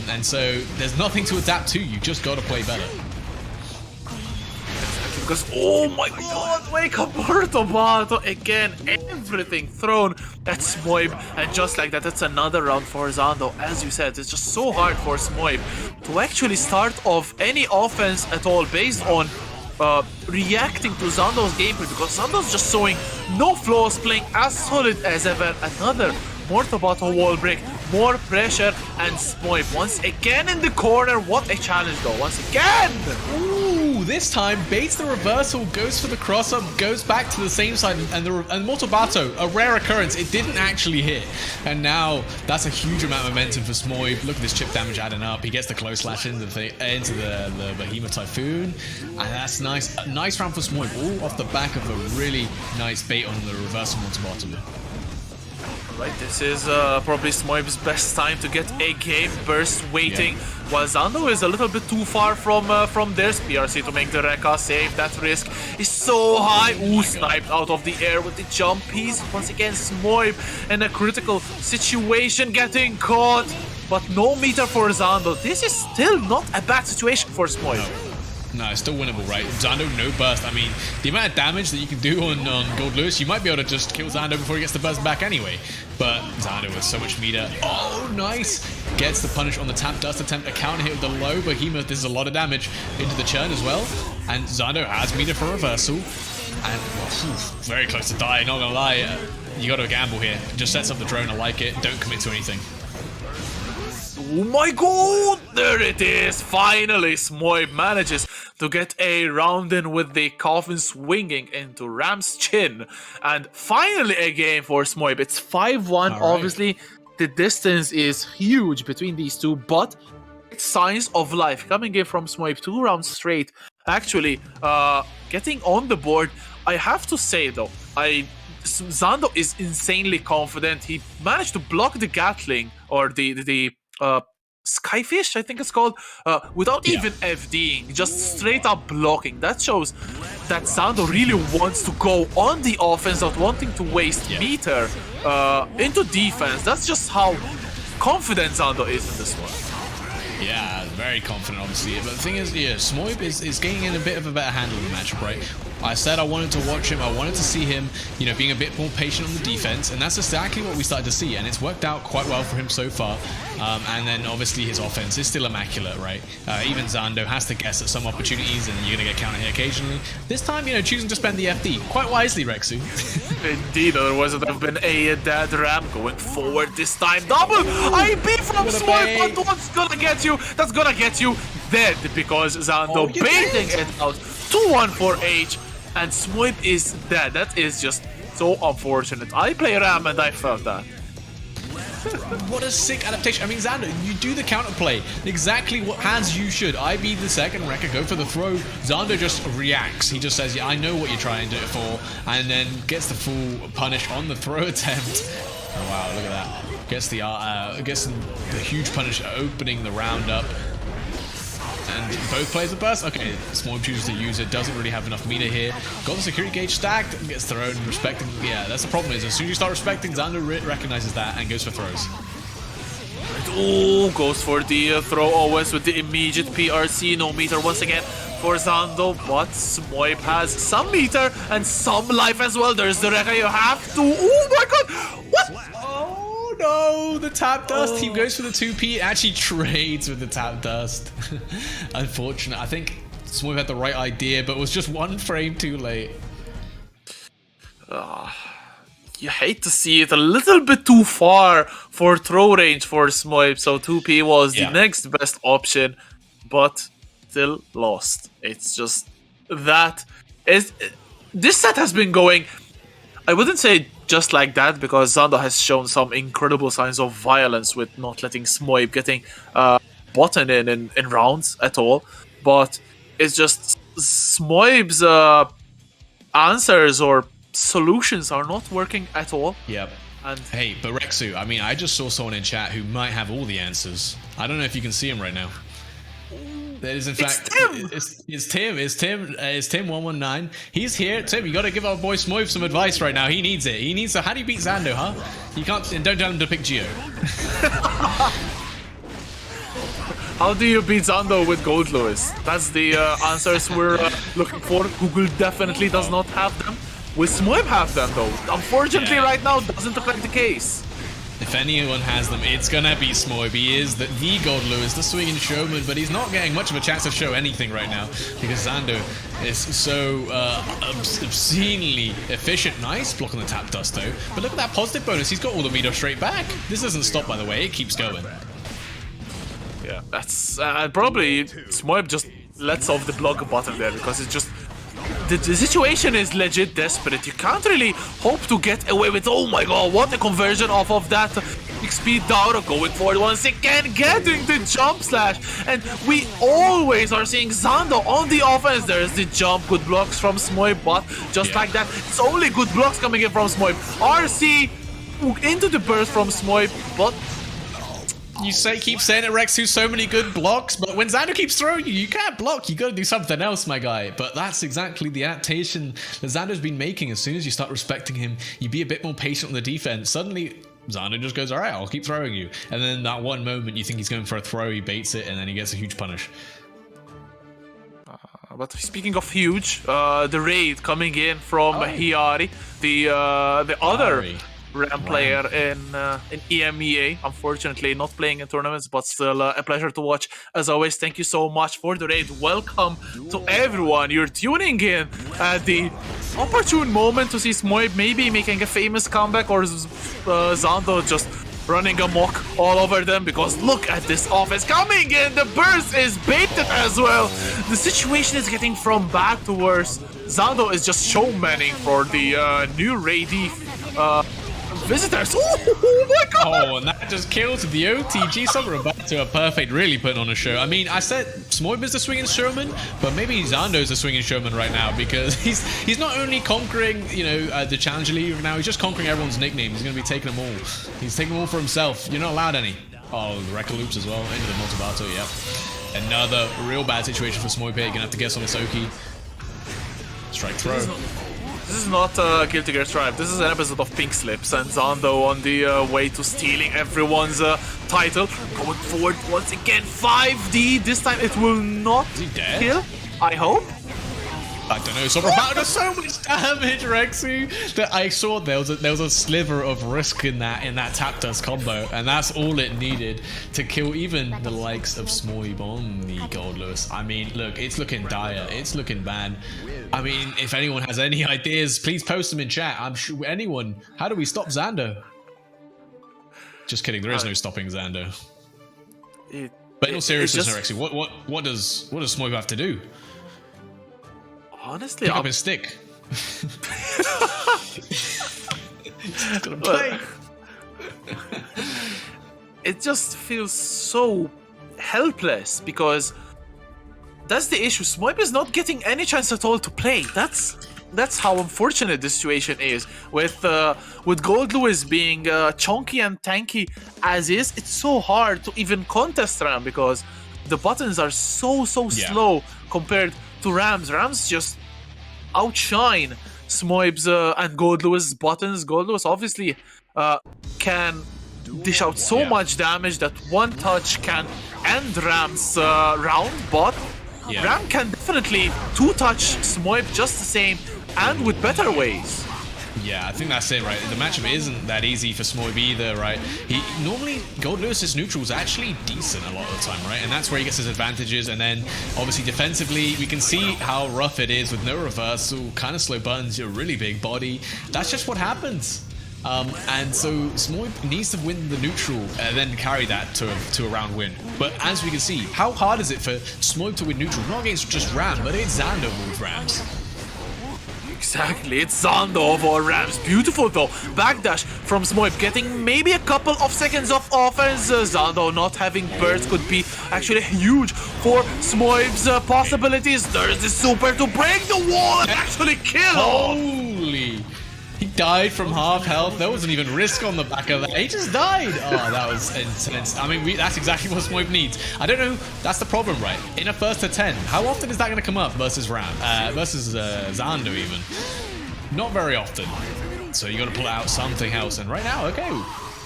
And so there's nothing to adapt to. You just got to play better. Because, oh my god, wake up Mortabato again, everything thrown at Smoib, and just like that, it's another round for Zando. As you said, it's just so hard for Smoib to actually start off any offense at all based on reacting to Zando's gameplay, because Zando's just showing no flaws, playing as solid as ever. Another Mortabato wall break, more pressure, and Smoib once again in the corner. What a challenge though, once again! Ooh, this time baits the reversal, goes for the cross-up, goes back to the same side, and Mortabato, a rare occurrence, it didn't actually hit. And now that's a huge amount of momentum for Smoib. Look at this chip damage adding up. He gets the close slash into the Behemoth Typhoon, and that's nice. A nice round for Smoib, all off the back of a really nice bait on the reversal Mortabato. Right, this is probably Smoib's best time to get a game burst waiting, while Zando is a little bit too far from their PRC to make the Rekka save. That risk is so high. Ooh, sniped out of the air with the jump piece. Once again, Smoib in a critical situation, getting caught, but no meter for Zando. This is still not a bad situation for Smoib. No, it's still winnable, right? Zando, no burst. I mean, the amount of damage that you can do on Goldlewis, you might be able to just kill Zando before he gets the burst back anyway. But Zando with so much meter. Oh, nice! Gets the punish on the tap dust attempt. A counter hit with the low behemoth. This is a lot of damage into the churn as well. And Zando has meter for reversal. And very close to die, not gonna lie. You gotta gamble here. Just sets up the drone, I like it. Don't commit to anything. Oh my god! There it is! Finally, Smoib manages to get a round in with the coffin swinging into Ram's chin. And finally a game for Smoib. It's 5-1. Right. Obviously, the distance is huge between these two, but it's signs of life coming in from Smoib 2 rounds straight. Actually, getting on the board. I have to say though, Zando is insanely confident. He managed to block the Gatling or the Skyfish, I think it's called, without even FDing, just straight up blocking. That shows that Zando really wants to go on the offense, not wanting to waste meter into defense. That's just how confident Zando is in this one. Yeah, very confident, obviously. But the thing is, yeah, Smoib is getting in a bit of a better handle in the matchup, right? I said I wanted to watch him. I wanted to see him, you know, being a bit more patient on the defense, and that's exactly what we started to see. And it's worked out quite well for him so far. And then obviously his offense is still immaculate, right? Even Zando has to guess at some opportunities, and you're gonna get counter hit occasionally. This time, you know, choosing to spend the FD quite wisely, Rexu. Indeed, otherwise it would have been a dead Ram going forward this time. Double IB from Smoib, but what's gonna get you? That's gonna get you dead because Zando baiting it out. 2-1 for H, and Smoib is dead. That is just so unfortunate. I play Ram and I felt that. What a sick adaptation. I mean, Zando, you do the counterplay exactly what as you should. IB the second Rekka, go for the throw. Zando just reacts. He just says, yeah, I know what you're trying to do it for, and then gets the full punish on the throw attempt. Oh, wow, look at that. Gets the huge punish opening the round up. And both players are burst. Okay, Smoib chooses to use it. Doesn't really have enough meter here. Got the security gauge stacked. Gets thrown. Respecting. Yeah, that's the problem. Is as soon as you start respecting, Zando recognizes that and goes for throws. Oh, goes for the throw always with the immediate PRC. No meter once again for Zando, but Smoib has some meter and some life as well. There's the Rekka. You have to. Oh my god! What? Oh no! The tap dust. He goes for the 2P. Actually trades with the tap dust. Unfortunate. I think Smoib had the right idea, but was just one frame too late. You hate to see it, a little bit too far for throw range for Smoib, so 2P was the next best option, but still lost. It's just that this set has been going, I wouldn't say just like that, because Zando has shown some incredible signs of violence with not letting Smoib getting bottom in rounds at all, but it's just Smoib's answers or solutions are not working at all. Yep. And hey, but Rexu, I mean, I just saw someone in chat who might have all the answers. I don't know if you can see him right now. That is in fact it's Tim 119. He's here. Tim, you got to give our boy Smoib some advice right now. He needs it. He needs to. How do you beat Zando, huh? You can't. And don't tell him to pick Geo. how do you beat Zando with Goldlewis? That's the answers we're looking for. Google definitely does not have them. Will Smoib have them though? Unfortunately, right now doesn't look like the case. If anyone has them, it's gonna be Smoib. He is the Goldlewis, the swinging showman, but he's not getting much of a chance to show anything right now because Zando is so obscenely efficient. Nice block on the tap dust though. But look at that positive bonus. He's got all the meter straight back. This doesn't stop, by the way. It keeps going. Yeah, that's probably Smoib just lets off the block button there because it's just. The situation is legit desperate. You can't really hope to get away with. Oh my god, what a conversion off of that speed down, going forward once again, getting the jump slash. And we always are seeing Zando on the offense. There's the jump, good blocks from Smoib, but just like that, it's only good blocks coming in from Smoib. RC into the burst from Smoib, but you keep saying it, Rex, who's so many good blocks, but when Zando keeps throwing you, you can't block. You gotta do something else, my guy. But that's exactly the adaptation that Zando's been making. As soon as you start respecting him, you be a bit more patient on the defense. Suddenly, Zando just goes, all right, I'll keep throwing you. And then that one moment you think he's going for a throw, he baits it, and then he gets a huge punish. But speaking of huge, the raid coming in from Hiyari, the other Ram player in EMEA. Unfortunately, not playing in tournaments, but still a pleasure to watch. As always, thank you so much for the raid. Welcome to everyone. You're tuning in at the opportune moment to see Smoib maybe making a famous comeback, or Zando just running amok all over them, because look at this offense coming in. The burst is baited as well. The situation is getting from bad to worse. Zando is just showmanning for the new raidie visitors. Oh my god! Oh, and that just kills the OTG Summer back to a perfect, really putting on a show. I mean, I said Smoib is the swinging showman, but maybe Zando's the swinging showman right now, because he's not only conquering, you know, the Challenger League now, he's just conquering everyone's nicknames. He's going to be taking them all. He's taking them all for himself. You're not allowed any. Oh, the Rekka loops as well. Into the Multivato, yeah. Another real bad situation for Smoib here. You're going to have to guess on this Oki. Strike throw. This is not Guilty Gear Strive. This is an episode of Pink Slips, and Zando on the way to stealing everyone's title. Going forward once again, 5D. This time it will not kill, I hope. I don't know. Sobrabao does so much damage, Rexy. That I saw there was a sliver of risk in that tap dust combo, and that's all it needed to kill even the likes of Smoib on the Goldlewis. I mean, look, it's looking dire. It's looking bad. I mean, if anyone has any ideas, please post them in chat. I'm sure anyone. How do we stop Zando? Just kidding. There is no stopping Zando. But in all seriousness, Rexy, what does Smoib have to do? Honestly, pick up his stick. He's gonna play. It just feels so helpless, because that's the issue. Smoib is not getting any chance at all to play. That's how unfortunate this situation is. With Goldlewis being chunky and tanky as is, it's so hard to even contest Ram, because the buttons are so slow compared to Ram's. Ram's just outshine Smoib's and Goldlewis' buttons. Goldlewis obviously can dish out so much damage that one touch can end Ram's round, but Ram can definitely two-touch Smoib just the same, and with better ways. Yeah, I think that's it, right? The matchup isn't that easy for Smoib either, right? Normally, Goldlewis' neutral is actually decent a lot of the time, right? And that's where he gets his advantages. And then, obviously, defensively, we can see how rough it is with no reversal, kind of slow buttons, a really big body. That's just what happens. And so Smoib needs to win the neutral and then carry that to a round win. But as we can see, how hard is it for Smoib to win neutral? Not against just Ram, but against Zando with Rams. Exactly, it's Zando of all Rams. Beautiful though. Backdash from Smoib, getting maybe a couple of seconds of offense. Zando not having burst could be actually huge for Smoib's possibilities. There's the super to break the wall and actually kill. Holy! He died from half health. There wasn't even risk on the back of that. He just died. Oh, that was intense. I mean, that's exactly what Smoib needs. I don't know. That's the problem, right? In a first to 10, how often is that going to come up versus versus Zando even? Not very often. So you got to pull out something else. And right now, okay.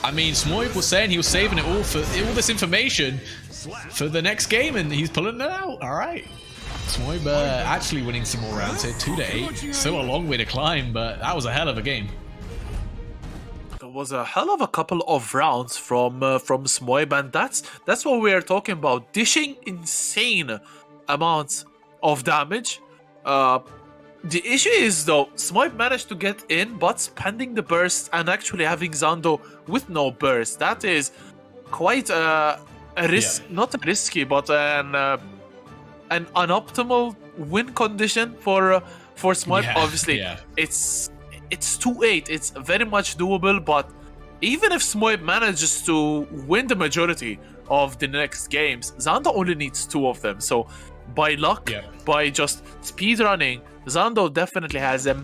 I mean, Smoib was saying he was saving it all for all this information for the next game, and he's pulling it out. All right. Smoib actually winning some more rounds here, 2-8. Still a long way to climb, but that was a hell of a game. There was a hell of a couple of rounds from Smoib, and that's what we are talking about. Dishing insane amounts of damage. The issue is though, Smoib managed to get in, but spending the burst and actually having Zando with no burst. That is quite a risk, not risky, but an unoptimal win condition for Smoib. Obviously, it's 2-8. It's very much doable, but even if Smoib manages to win the majority of the next games, Zando only needs 2 of them. So by luck, by just speedrunning, Zando definitely has an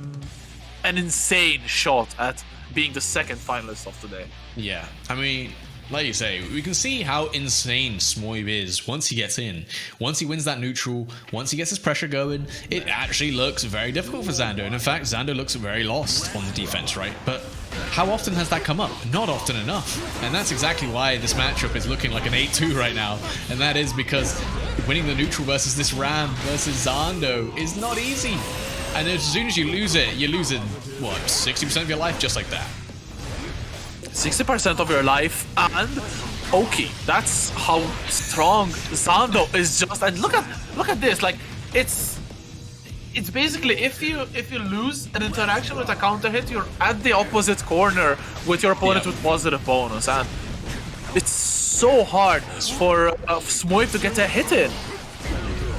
insane shot at being the second finalist of today. Yeah, I mean, like you say, we can see how insane Smoib is once he gets in. Once he wins that neutral, once he gets his pressure going, it actually looks very difficult for Zando. And in fact, Zando looks very lost on the defense, right? But how often has that come up? Not often enough. And that's exactly why this matchup is looking like an 8-2 right now. And that is because winning the neutral versus this Ram versus Zando is not easy. And as soon as you lose it, you're losing, what, 60% of your life just like that. 60% of your life, and okay, that's how strong Zando is. Just, and look at this, like it's basically if you lose an interaction with a counter hit, you're at the opposite corner with your opponent with positive bonus, and it's so hard for Smoib to get a hit in.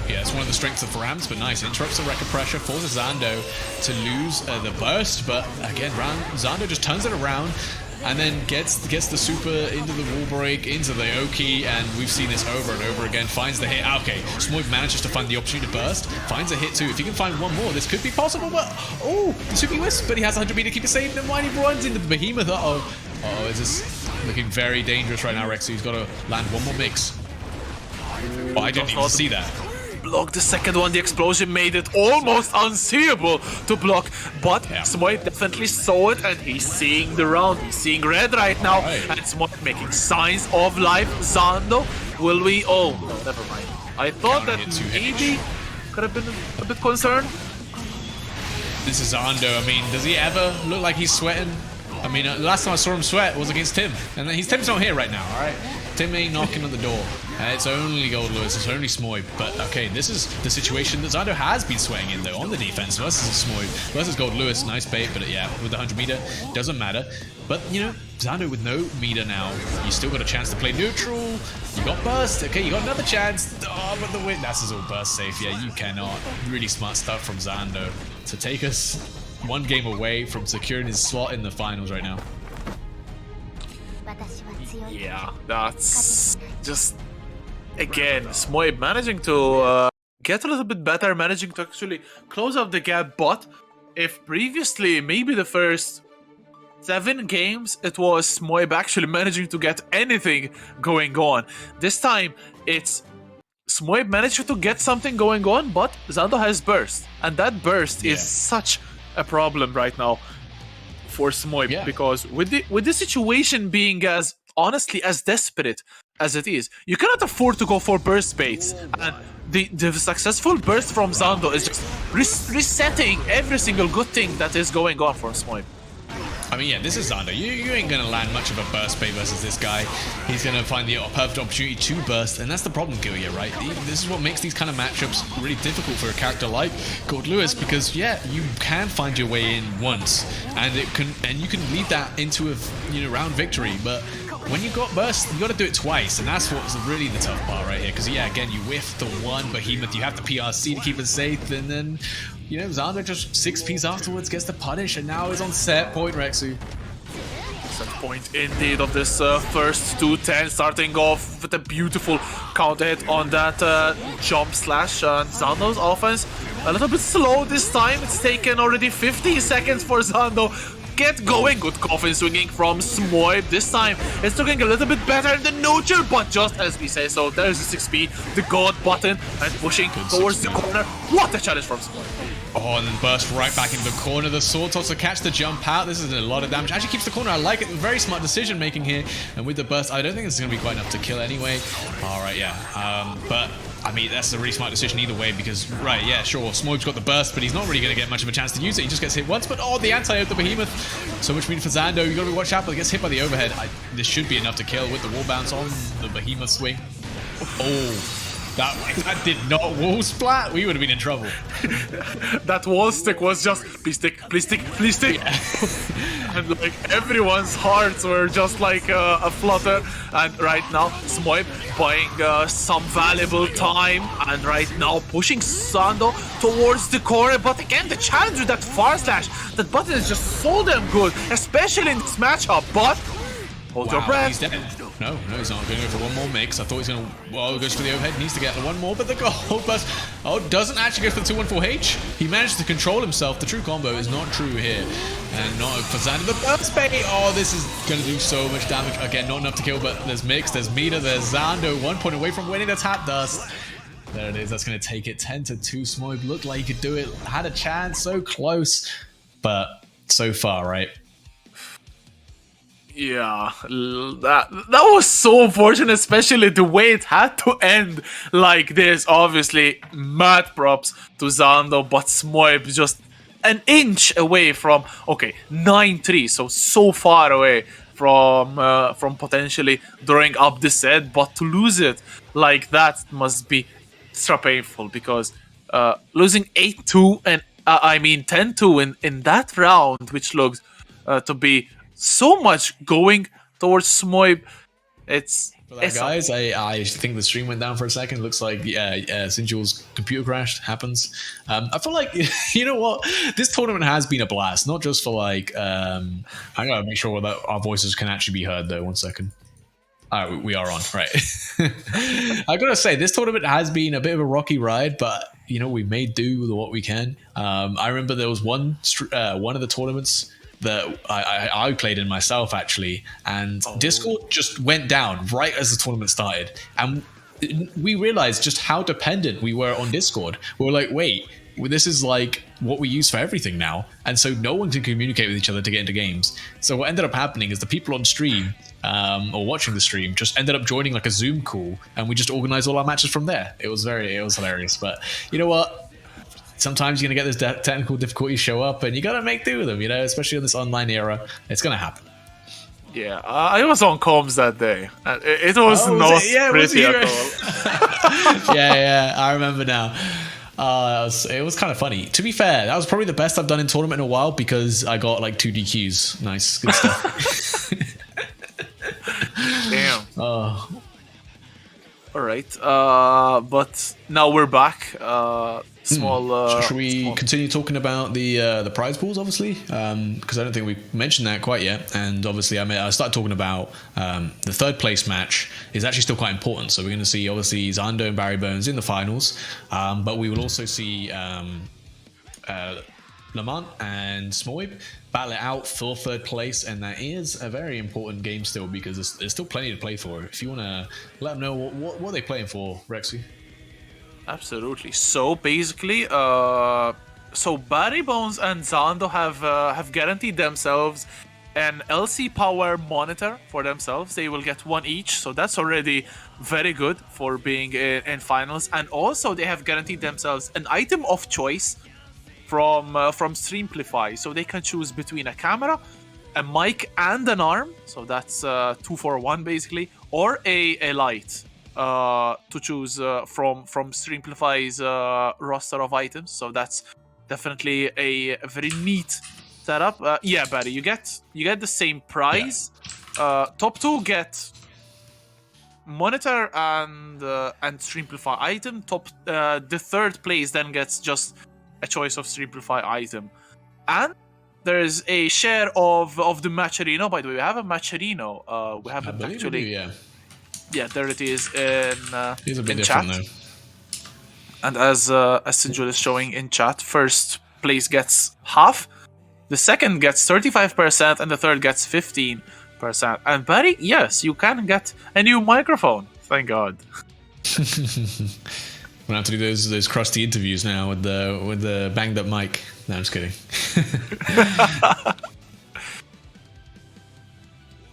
Yeah, it's one of the strengths of Rams, but nice. Interrupts the record pressure, forces Zando to lose the burst, but again, Zando just turns it around and then gets the super into the wall break, into the Oki, and we've seen this over and over again. Finds the hit. Okay, Smoib manages to find the opportunity to burst, finds a hit too. If he can find one more, this could be possible, but oh, the Suki Wisp, but he has 100 meter to keep it safe, and Mighty runs into the Behemoth. Uh-oh, is this looking very dangerous right now, Rexy? He's got to land one more mix. Oh, I didn't even see that. Block the second one. The explosion made it almost unseeable to block, but Smoib definitely saw it, and he's seeing the round. He's seeing red right now, and Smoib making signs of life. Zando, will we? Oh, no, never mind. I thought that maybe could have been a bit concerned. This is Zando. I mean, does he ever look like he's sweating? I mean, last time I saw him sweat was against Tim, and Tim's not here right now. All right, Tim ain't knocking on the door. It's only Goldlewis, it's only Smoib. But okay, this is the situation that Zando has been sweating in though on the defense versus Smoib versus Goldlewis. Nice bait, but yeah, with the 100 meter doesn't matter. But you know, Zando with no meter now, you still got a chance to play neutral. You got burst. Okay, you got another chance. Oh, but the win. That's all burst safe. Yeah, you cannot. Really smart stuff from Zando to take us one game away from securing his slot in the finals right now. Yeah, that's just, again, Smoib managing to get a little bit better, managing to actually close up the gap. But if previously, maybe the first 7 games, it was Smoib actually managing to get anything going on, this time it's Smoib managed to get something going on, but Zando has burst, and that burst is such a problem right now for Smoib, because with the situation being as honestly as desperate as it is, you cannot afford to go for burst baits, and the successful burst from Zando is just resetting every single good thing that is going on for Smoib. I mean, yeah, this is Zando. You ain't going to land much of a burst bait versus this guy. He's going to find the perfect opportunity to burst, and that's the problem, Gilya, right? This is what makes these kind of matchups really difficult for a character like Goldlewis, because, yeah, you can find your way in once, and you can lead that into a round victory, but when you got burst, you got to do it twice, and that's what's really the tough part right here, because, yeah, again, you whiff the one Behemoth, you have the PRC to keep it safe, and then Zando just 6Ps afterwards, gets the punish, and now is on set point, Rexu. Set point indeed of this first 210, starting off with a beautiful counter hit on that jump slash. Zando's offense a little bit slow this time. It's taken already 15 seconds for Zando get going. Good coffin swinging from Smoib. This time it's looking a little bit better in the neutral, but just as we say so, there's the 6P, the God button, and pushing towards the corner. What a challenge from Smoib. Oh, and then burst right back into the corner. The sword toss to catch the jump out. This is a lot of damage. Actually keeps the corner. I like it. Very smart decision making here. And with the burst, I don't think it's going to be quite enough to kill anyway. All right, yeah. But I mean, that's a really smart decision either way, because, right, yeah, sure, Smoib's got the burst, but he's not really going to get much of a chance to use it. He just gets hit once, but oh, the anti-out, the Behemoth. So much mean for Zando. You got to watch out, but he gets hit by the overhead. This should be enough to kill with the wall bounce on the Behemoth swing. Oh. That did not wall splat. We would have been in trouble. That wall stick was just, please stick, please stick, please stick. Yeah. And like everyone's hearts were just like a flutter. And right now, Smoib buying some valuable time. And right now, pushing Zando towards the corner. But again, the challenge with that far slash, that button is just so damn good, especially in this matchup. But hold your breath. He's dead. No, he's not going to go for one more mix. I thought he was going to, well, goes for the overhead, needs to get one more, but the gold burst, doesn't actually go for the 214H. He managed to control himself. The true combo is not true here. And not for Zando. The burst bait, this is going to do so much damage. Again, not enough to kill, but there's mix, there's meter, there's Zando, 1 point away from winning the tap dust. There it is, that's going to take it 10-2. Smoib looked like he could do it, had a chance, so close, but so far, right? Yeah, that was so unfortunate, especially the way it had to end like this. Obviously, mad props to Zando, but Smoib just an inch away from 9-3, so far away from potentially drawing up the set. But to lose it like that must be extra painful, because losing 8-2 and 10-2 in that round, which looks to be so much going towards Smoib. It's guys. I think the stream went down for a second. Looks like Sinjul's computer crashed. Happens. I feel like you know what, this tournament has been a blast. Not just for like I gotta make sure that our voices can actually be heard though. 1 second. All right, we are on, right? I gotta say, this tournament has been a bit of a rocky ride, but you know, we made do with what we can. I remember there was one of the tournaments that I played in myself actually, and Discord just went down right as the tournament started, and we realized just how dependent we were on Discord. We were like, wait, this is like what we use for everything now, and so no one can communicate with each other to get into games. So what ended up happening is the people on stream or watching the stream just ended up joining like a Zoom call, and we just organized all our matches from there. It was hilarious. But you know what? Sometimes you're going to get this technical difficulties show up, and you got to make do with them, you know, especially in this online era. It's going to happen. Yeah, I was on comms that day. It was not pretty at all. yeah, I remember now. It was kind of funny. To be fair, that was probably the best I've done in tournament in a while, because I got like 2 DQs. Nice, good stuff. Damn. Oh. All right, but now we're back. Should we continue talking about the prize pools, obviously? Because I don't think we mentioned that quite yet. And obviously, I started talking about the third place match is actually still quite important. So we're going to see, obviously, Zando and Barrybones in the finals. But we will also see Lament and Smoib battle it out for third place, and that is a very important game still, because there's still plenty to play for. If you want to let them know what are they playing for, Rexy? Absolutely. So basically, Barrybones and Zando have guaranteed themselves an LC power monitor for themselves. They will get 1 each, so that's already very good for being in finals. And also, they have guaranteed themselves an item of choice from Streamplify, so they can choose between a camera, a mic, and an arm. So that's 2 for 1 basically, or a light. To choose from Streamplify's roster of items. So that's definitely a very neat setup. Yeah, Barry, you get the same prize. Yeah. Top 2 get monitor and Streamplify item. The third place then gets just a choice of Streamplify item, and there is a share of the Matcherino. By the way, we have a Matcherino. We haven't actually. Yeah, there it is He's a bit in different chat. Though. And as Sinjul is showing in chat, first place gets half, the second gets 35%, and the third gets 15%. And Barry, yes, you can get a new microphone. Thank God. We'll have to do those crusty interviews now with the banged up mic. No, I'm just kidding.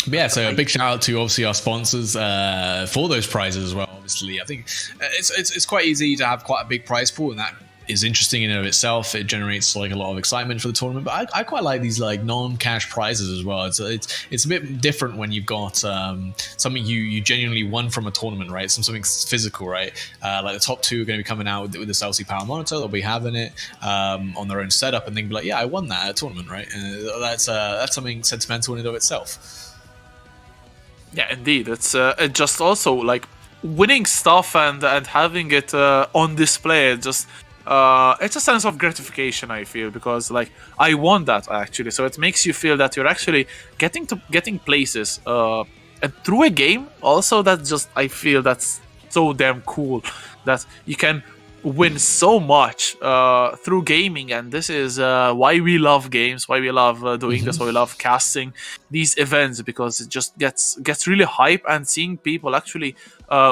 But yeah, so a big shout out to obviously our sponsors for those prizes as well. Obviously, I think it's quite easy to have quite a big prize pool, and that is interesting in and of itself. It generates like a lot of excitement for the tournament. But I quite like these like non-cash prizes as well. It's a bit different when you've got something you genuinely won from a tournament, right? Something physical, right? Like the top 2 are going to be coming out with this LC power monitor. They'll be having it on their own setup, and they can be like, yeah, I won that at a tournament, right? And that's something sentimental in and of itself. Yeah, indeed. It's just also like winning stuff and having it on display. It's a sense of gratification, I feel, because like I won that actually. So it makes you feel that you're actually getting places and through a game. Also, I feel that's so damn cool that you can win so much through gaming, and this is why we love games, why we love doing this, why we love casting these events, because it just gets really hype, and seeing people actually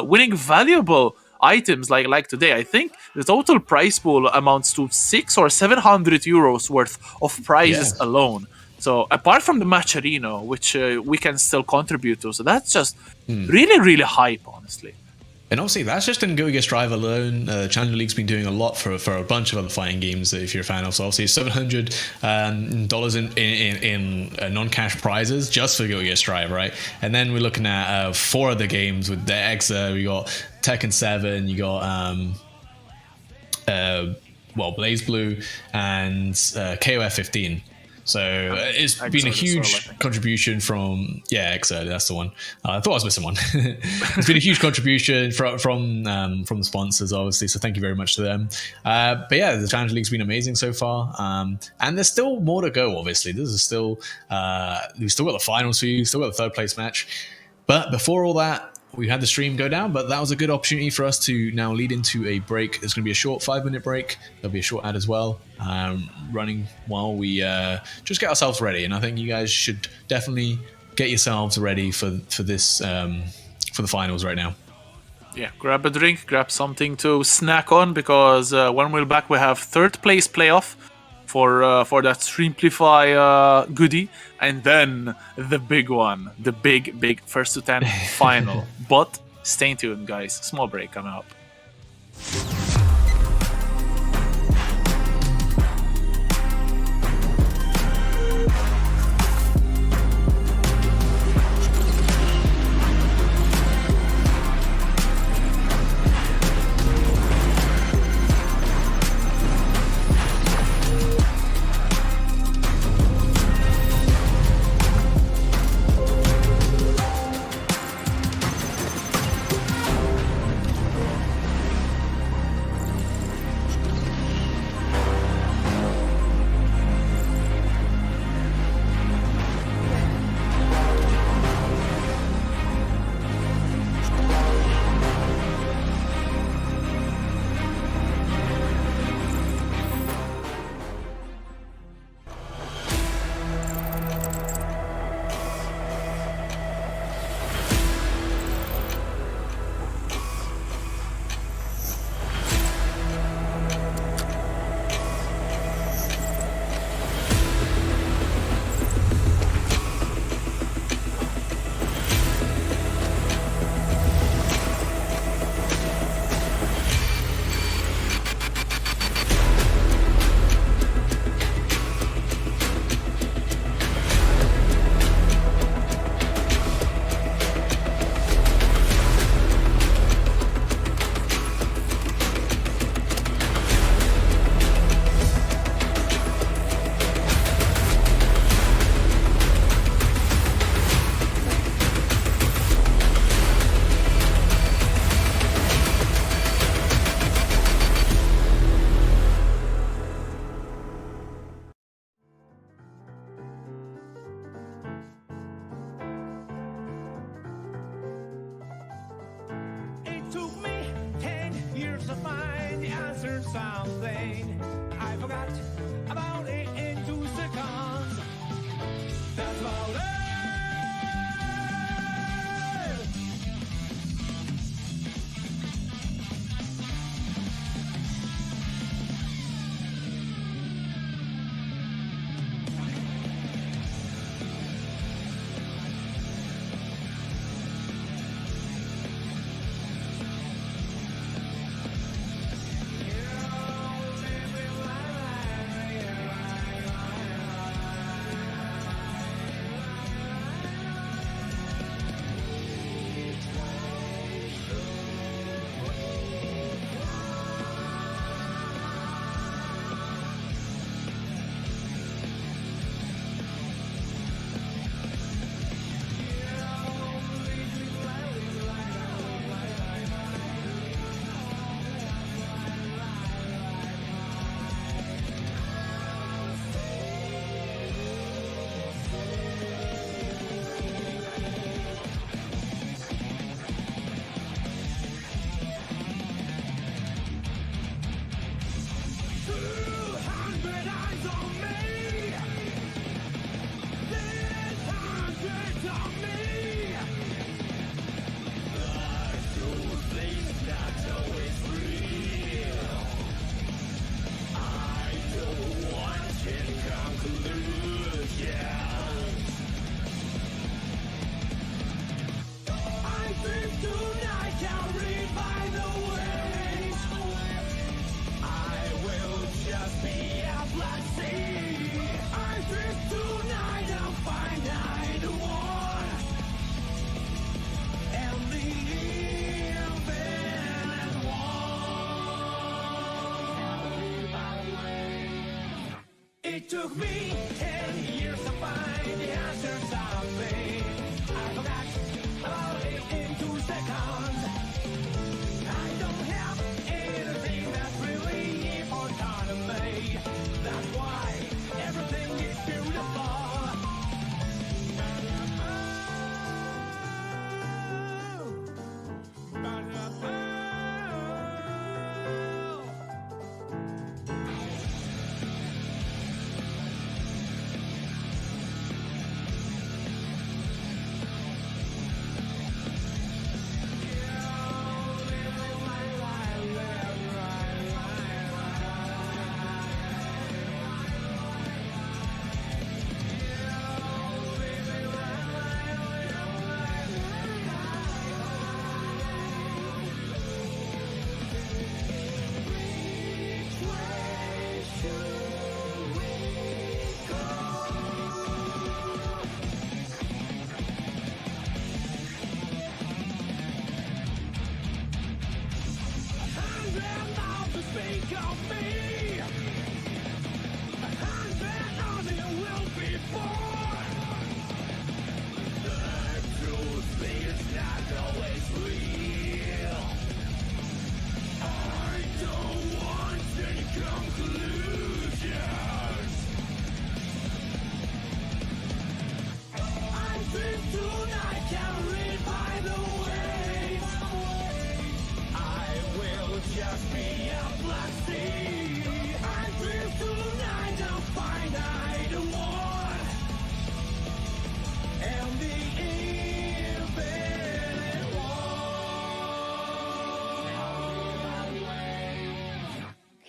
winning valuable items like today. I think the total prize pool amounts to 600 or 700 euros worth of prizes alone. So apart from the match arena, which we can still contribute to, so that's just really, really hype, honestly. And obviously, that's just in Go Gear Strive alone. Challenger League's been doing a lot for a bunch of other fighting games. If you're a fan of, so obviously $700 in non-cash prizes just for Go Gear Strive, right? And then we're looking at 4 other games with the Exa. We got Tekken 7. You got Blaze Blue and KOF 15. So it's been a huge contribution from Exa, that's the one. I thought I was missing one. It's been a huge contribution from the sponsors, obviously. So thank you very much to them. But yeah, the Challenger League's been amazing so far, and there's still more to go. Obviously, this is still we've still got the finals for you, still got the third place match. But before all that, we had the stream go down, but that was a good opportunity for us to now lead into a break. There's going to be a short 5-minute break. There'll be a short ad as well, running while we just get ourselves ready. And I think you guys should definitely get yourselves ready for this for the finals right now. Yeah, grab a drink, grab something to snack on, because when we're back, we have third place playoff for that Streamplify goodie, and then the big one, the big first to 10 final. But stay tuned, guys. Small break coming up. It took me 10 years to find the answers I made. I forgot about it in 2 seconds. I don't have anything that's really important to me. That's why everything is beautiful.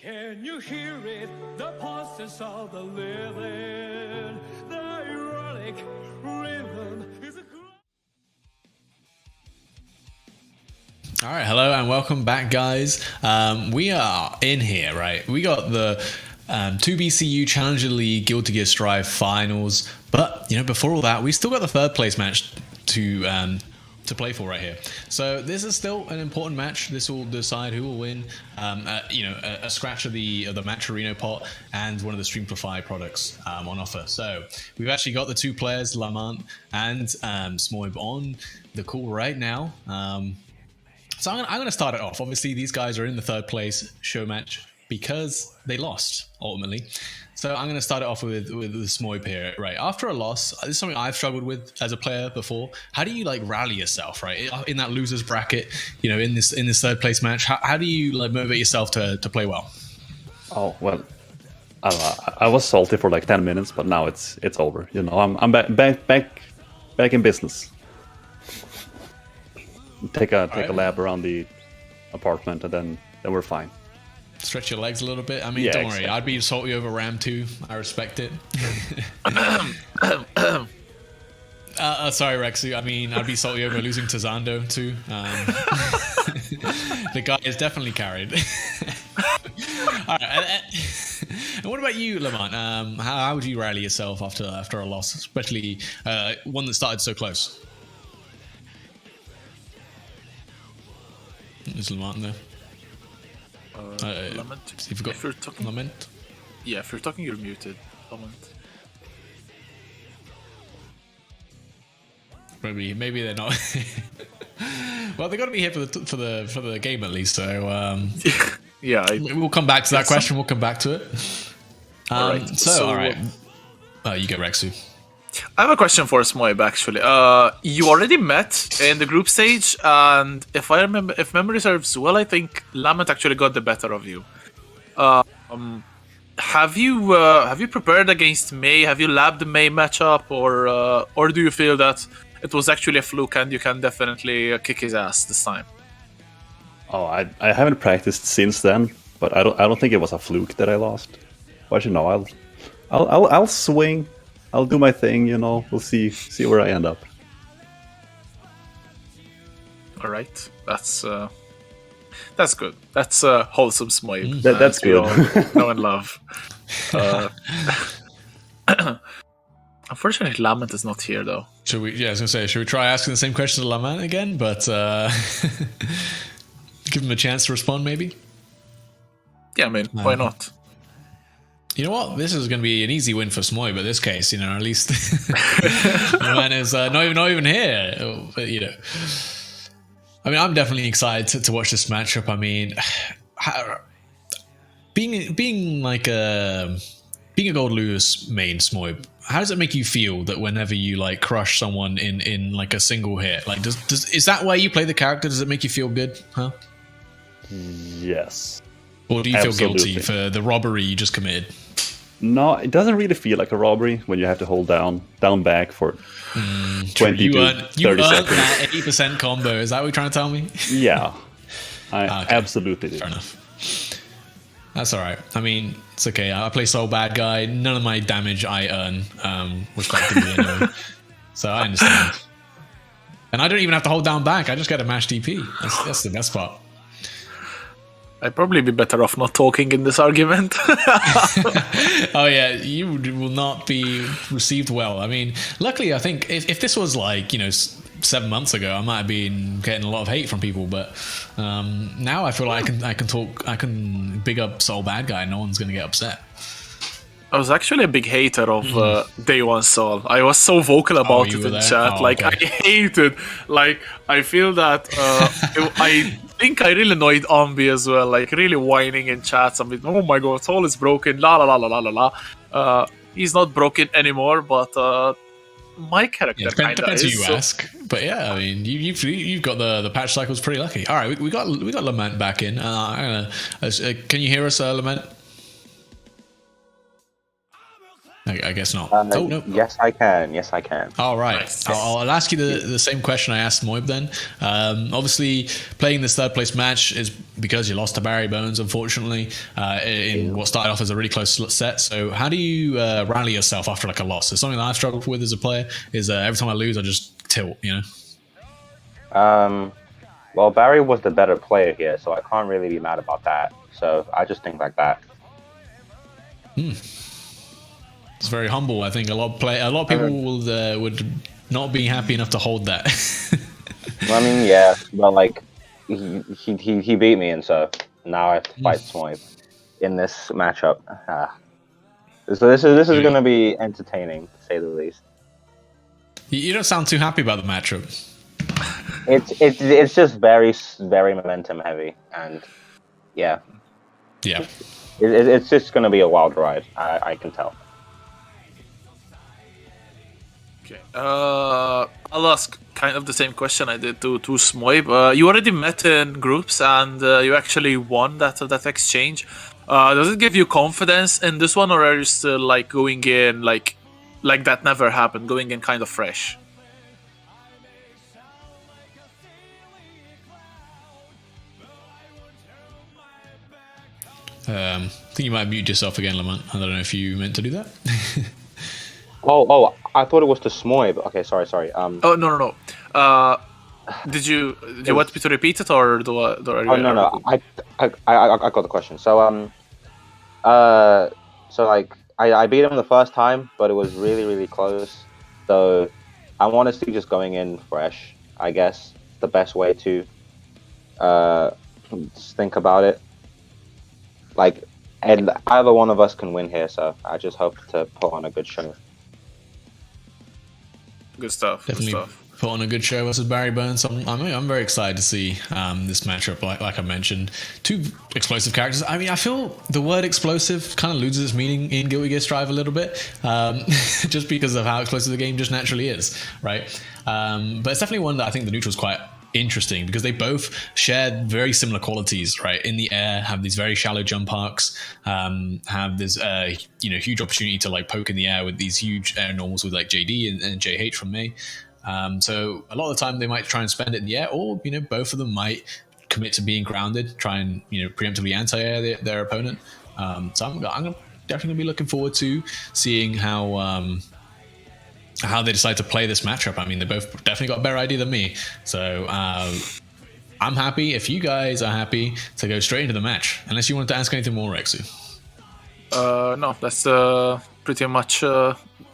Can you hear it? The pulses of the living, the ironic rhythm is a All right, hello and welcome back, guys. We are in here, right? We got the 2BCU Challenger League Guilty Gear Strive finals, but before all that, we still got the third place match to play for right here. So this is still an important match. This will decide who will win. A scratch of the Matcherino pot and one of the Streamplify products on offer. So we've actually got the 2 players, Lament and Smoib, on the call right now. So I'm going to start it off. Obviously, these guys are in the third place show match because they lost ultimately. So I'm going to start it off with the Smoib here, right? After a loss, this is something I've struggled with as a player before. How do you rally yourself, right? In that losers bracket, in this third place match, how do you motivate yourself to play well? Oh well, I was salty for 10 minutes, but now it's over. I'm back in business. Take a lap around the apartment, and then we're fine. Stretch your legs a little bit. I mean, don't worry. I'd be salty over Ram too. I respect it. Sorry, Rexu. I mean, I'd be salty over losing to Zando too. The guy is definitely carried. All right. And what about you, Lament? How would you rally yourself after a loss, especially one that started so close? Is Lament there? Lament. If you're talking, Lament. Yeah, if you're talking, you're muted. Lament. Maybe they're not. Well, they got to be here for the game at least. So yeah, we'll come back to that question. We'll come back to it. All right. So all right, you go, Rexu. I have a question for Smoib, actually. You already met in the group stage, and if memory serves well, I think Lament actually got the better of you. Have you prepared against May? Have you labbed the May matchup, or do you feel that it was actually a fluke and you can definitely kick his ass this time? Oh, I haven't practiced since then, but I don't think it was a fluke that I lost. But I'll swing. I'll do my thing, We'll see where I end up. All right, that's good. That's wholesome Smoib. That's good. Know and love. Unfortunately, Lament is not here though. Should we? Yeah, I was gonna say, should we try asking the same question to Lament again? But give him a chance to respond, maybe. Yeah, I mean, why not? You know what? This is going to be an easy win for Smoib, but this case, at least the man is not even here. But, I mean, I'm definitely excited to watch this matchup. I mean, being like a Goldlewis main Smoib, how does it make you feel that whenever you like crush someone in like a single hit, like is that why you play the character? Does it make you feel good? Huh? Yes. Or do you feel Absolutely. guilty for the robbery you just committed? No, it doesn't really feel like a robbery when you have to hold down back for 20 You to earned 30 seconds. that 80% combo. Is that what you're trying to tell me? Yeah, I Okay. absolutely do. Fair enough. That's all right. I mean, it's okay. I play Soul Bad Guy. None of my damage I earn was effectively anyway. So I understand. And I don't even have to hold down back. I just get a mash DP. That's the best part. I'd probably be better off not talking in this argument. Oh yeah, you will not be received well. I mean, luckily, I think if this was like 7 months ago, I might have been getting a lot of hate from people. But now I feel like I can big up Soul Bad Guy. No one's gonna get upset. I was actually a big hater of Day One Soul. I was so vocal about you it were in there? chat. Oh, like, okay. I hated. Like, I feel that I think I really annoyed Ambi as well. Like, really whining in chats. I'm like, oh my god, Soul is broken. La la la la la la la. He's not broken anymore, but my character Yeah, kind of depends who is. you So- ask. But yeah, I mean, you've got the patch cycles pretty lucky. All right, we got Lament back in. Can you hear us, Lament? I guess not. Oh no. Yes, I can. Yes, I can. All right. Nice. I'll ask you the same question I asked Smoib then. Obviously, playing this third place match is because you lost to Barrybones, unfortunately, in what started off as a really close set. So how do you rally yourself after like a loss? It's something that I've struggled with as a player. Is every time I lose, I just tilt. Well, Barry was the better player here, so I can't really be mad about that. So I just think like that. It's very humble. I think a lot of people would not be happy enough to hold that. I mean, yeah, but like he beat me, and so now I have to fight Smoib in this matchup. So this is going to be entertaining, to say the least. You don't sound too happy about the matchup. It's just very momentum heavy, and yeah, it's just going to be a wild ride. I can tell. Okay. I'll ask kind of the same question I did to Smoib. You already met in groups and you actually won that exchange. Does it give you confidence in this one, or are you still like going in like that never happened, going in kind of fresh? I think you might mute yourself again, Lamont. I don't know if you meant to do that. Oh, I thought it was the Smoib. Okay, sorry. Oh no. Do you want me to repeat it, or do I? Oh no. I got the question. So like I beat him the first time, but it was really close. So I'm honestly just going in fresh. I guess the best way to think about it. Like, and either one of us can win here. So I just hope to put on a good show. Good stuff. Definitely Good stuff. put on a good show versus Barrybones. I'm very excited to see this matchup. Like I mentioned, two explosive characters. I mean, I feel the word explosive kind of loses its meaning in Guilty Gear Strive a little bit, just because of how explosive the game just naturally is, right? But it's definitely one that I think the neutral's quite interesting because they both share very similar qualities, right? In the air, have these very shallow jump arcs, have this huge opportunity to like poke in the air with these huge air normals with like JD and JH from May. So a lot of the time they might try and spend it in the air, or both of them might commit to being grounded, try and preemptively anti-air their opponent. So I'm definitely gonna be looking forward to seeing how they decide to play this matchup. I mean, they both definitely got a better idea than me. So I'm happy if you guys are happy to go straight into the match. Unless you wanted to ask anything more, Rexu. No, that's pretty much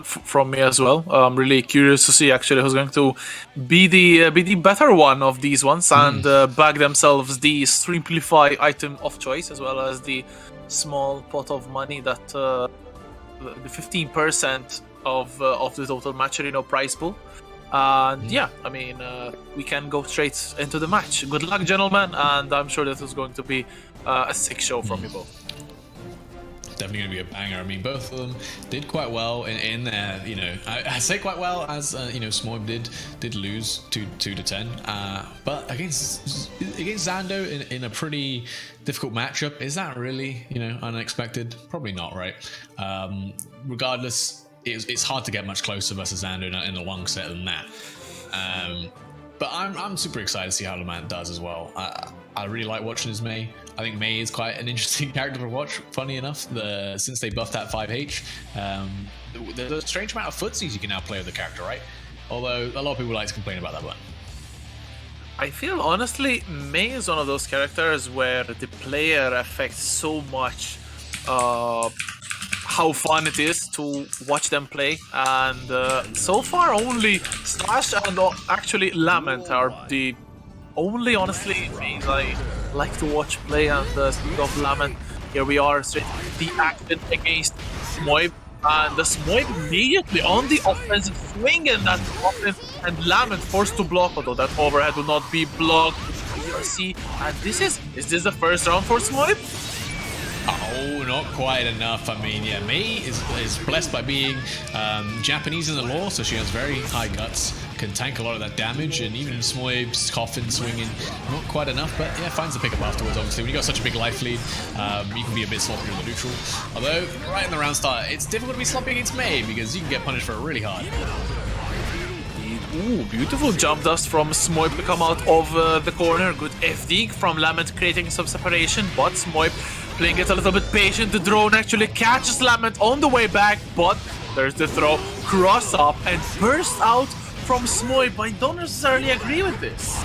from me as well. I'm really curious to see actually who's going to be the better one of these ones and bag themselves the Streamplify item of choice, as well as the small pot of money that the 15% of the total match arena prize pool. And yeah, I mean, we can go straight into the match. Good luck, gentlemen, and I'm sure this is going to be a sick show from you both. Definitely going to be a banger. I mean, both of them did quite well in their, you know, I say quite well as, you know, Smoib did lose 2 to 10. But against Zando in a pretty difficult matchup, is that really, you know, unexpected? Probably not, right? Regardless, it's hard to get much closer versus Zando in a long set than that. But I'm super excited to see how Lament does as well. I really like watching his Mei. I think Mei is quite an interesting character to watch. Funny enough, since they buffed that 5H, there's a strange amount of footsies you can now play with the character, right? Although a lot of people like to complain about that one. I feel honestly, Mei is one of those characters where the player affects so much how fun it is to watch them play, and so far only Slash and actually Lament are the only, honestly, Meis I like to watch play. And speaking of Lament, here we are straight the action against Smoib, and the Smoib immediately on the offensive swing in that offense, and Lament forced to block, although that overhead will not be blocked. See, and is this the first round for Smoib? Oh, not quite enough. I mean, yeah, Mei is blessed by being Japanese in the lore, so she has very high guts, can tank a lot of that damage, and even Smoib's coffin swinging, not quite enough, but yeah, finds the pickup afterwards, obviously. When you got such a big life lead, you can be a bit sloppy with the neutral. Although, right in the round start, it's difficult to be sloppy against Mei, because you can get punished for it really hard. Ooh, beautiful jump dust from Smoib to come out of the corner. Good FD from Lament, creating some separation, but Smoib playing it a little bit patient. The drone actually catches Lament on the way back, but there's the throw, cross up, and burst out from Smoib. I don't necessarily agree with this.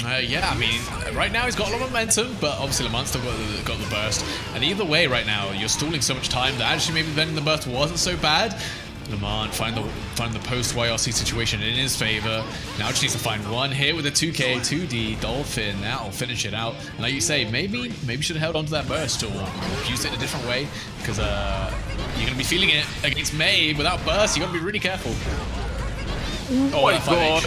Yeah, I mean, right now he's got a lot of momentum, but obviously Lament's still got the burst. And either way, right now, you're stalling so much time that actually maybe bending the burst wasn't so bad. Lament find the post YRC situation in his favor. Now just needs to find one hit with a 2K, 2D, Dolphin. That'll finish it out. And like you say, maybe should have held on to that burst or used it in a different way, because you're gonna be feeling it against Mei without burst. You gotta be really careful. Oh my god!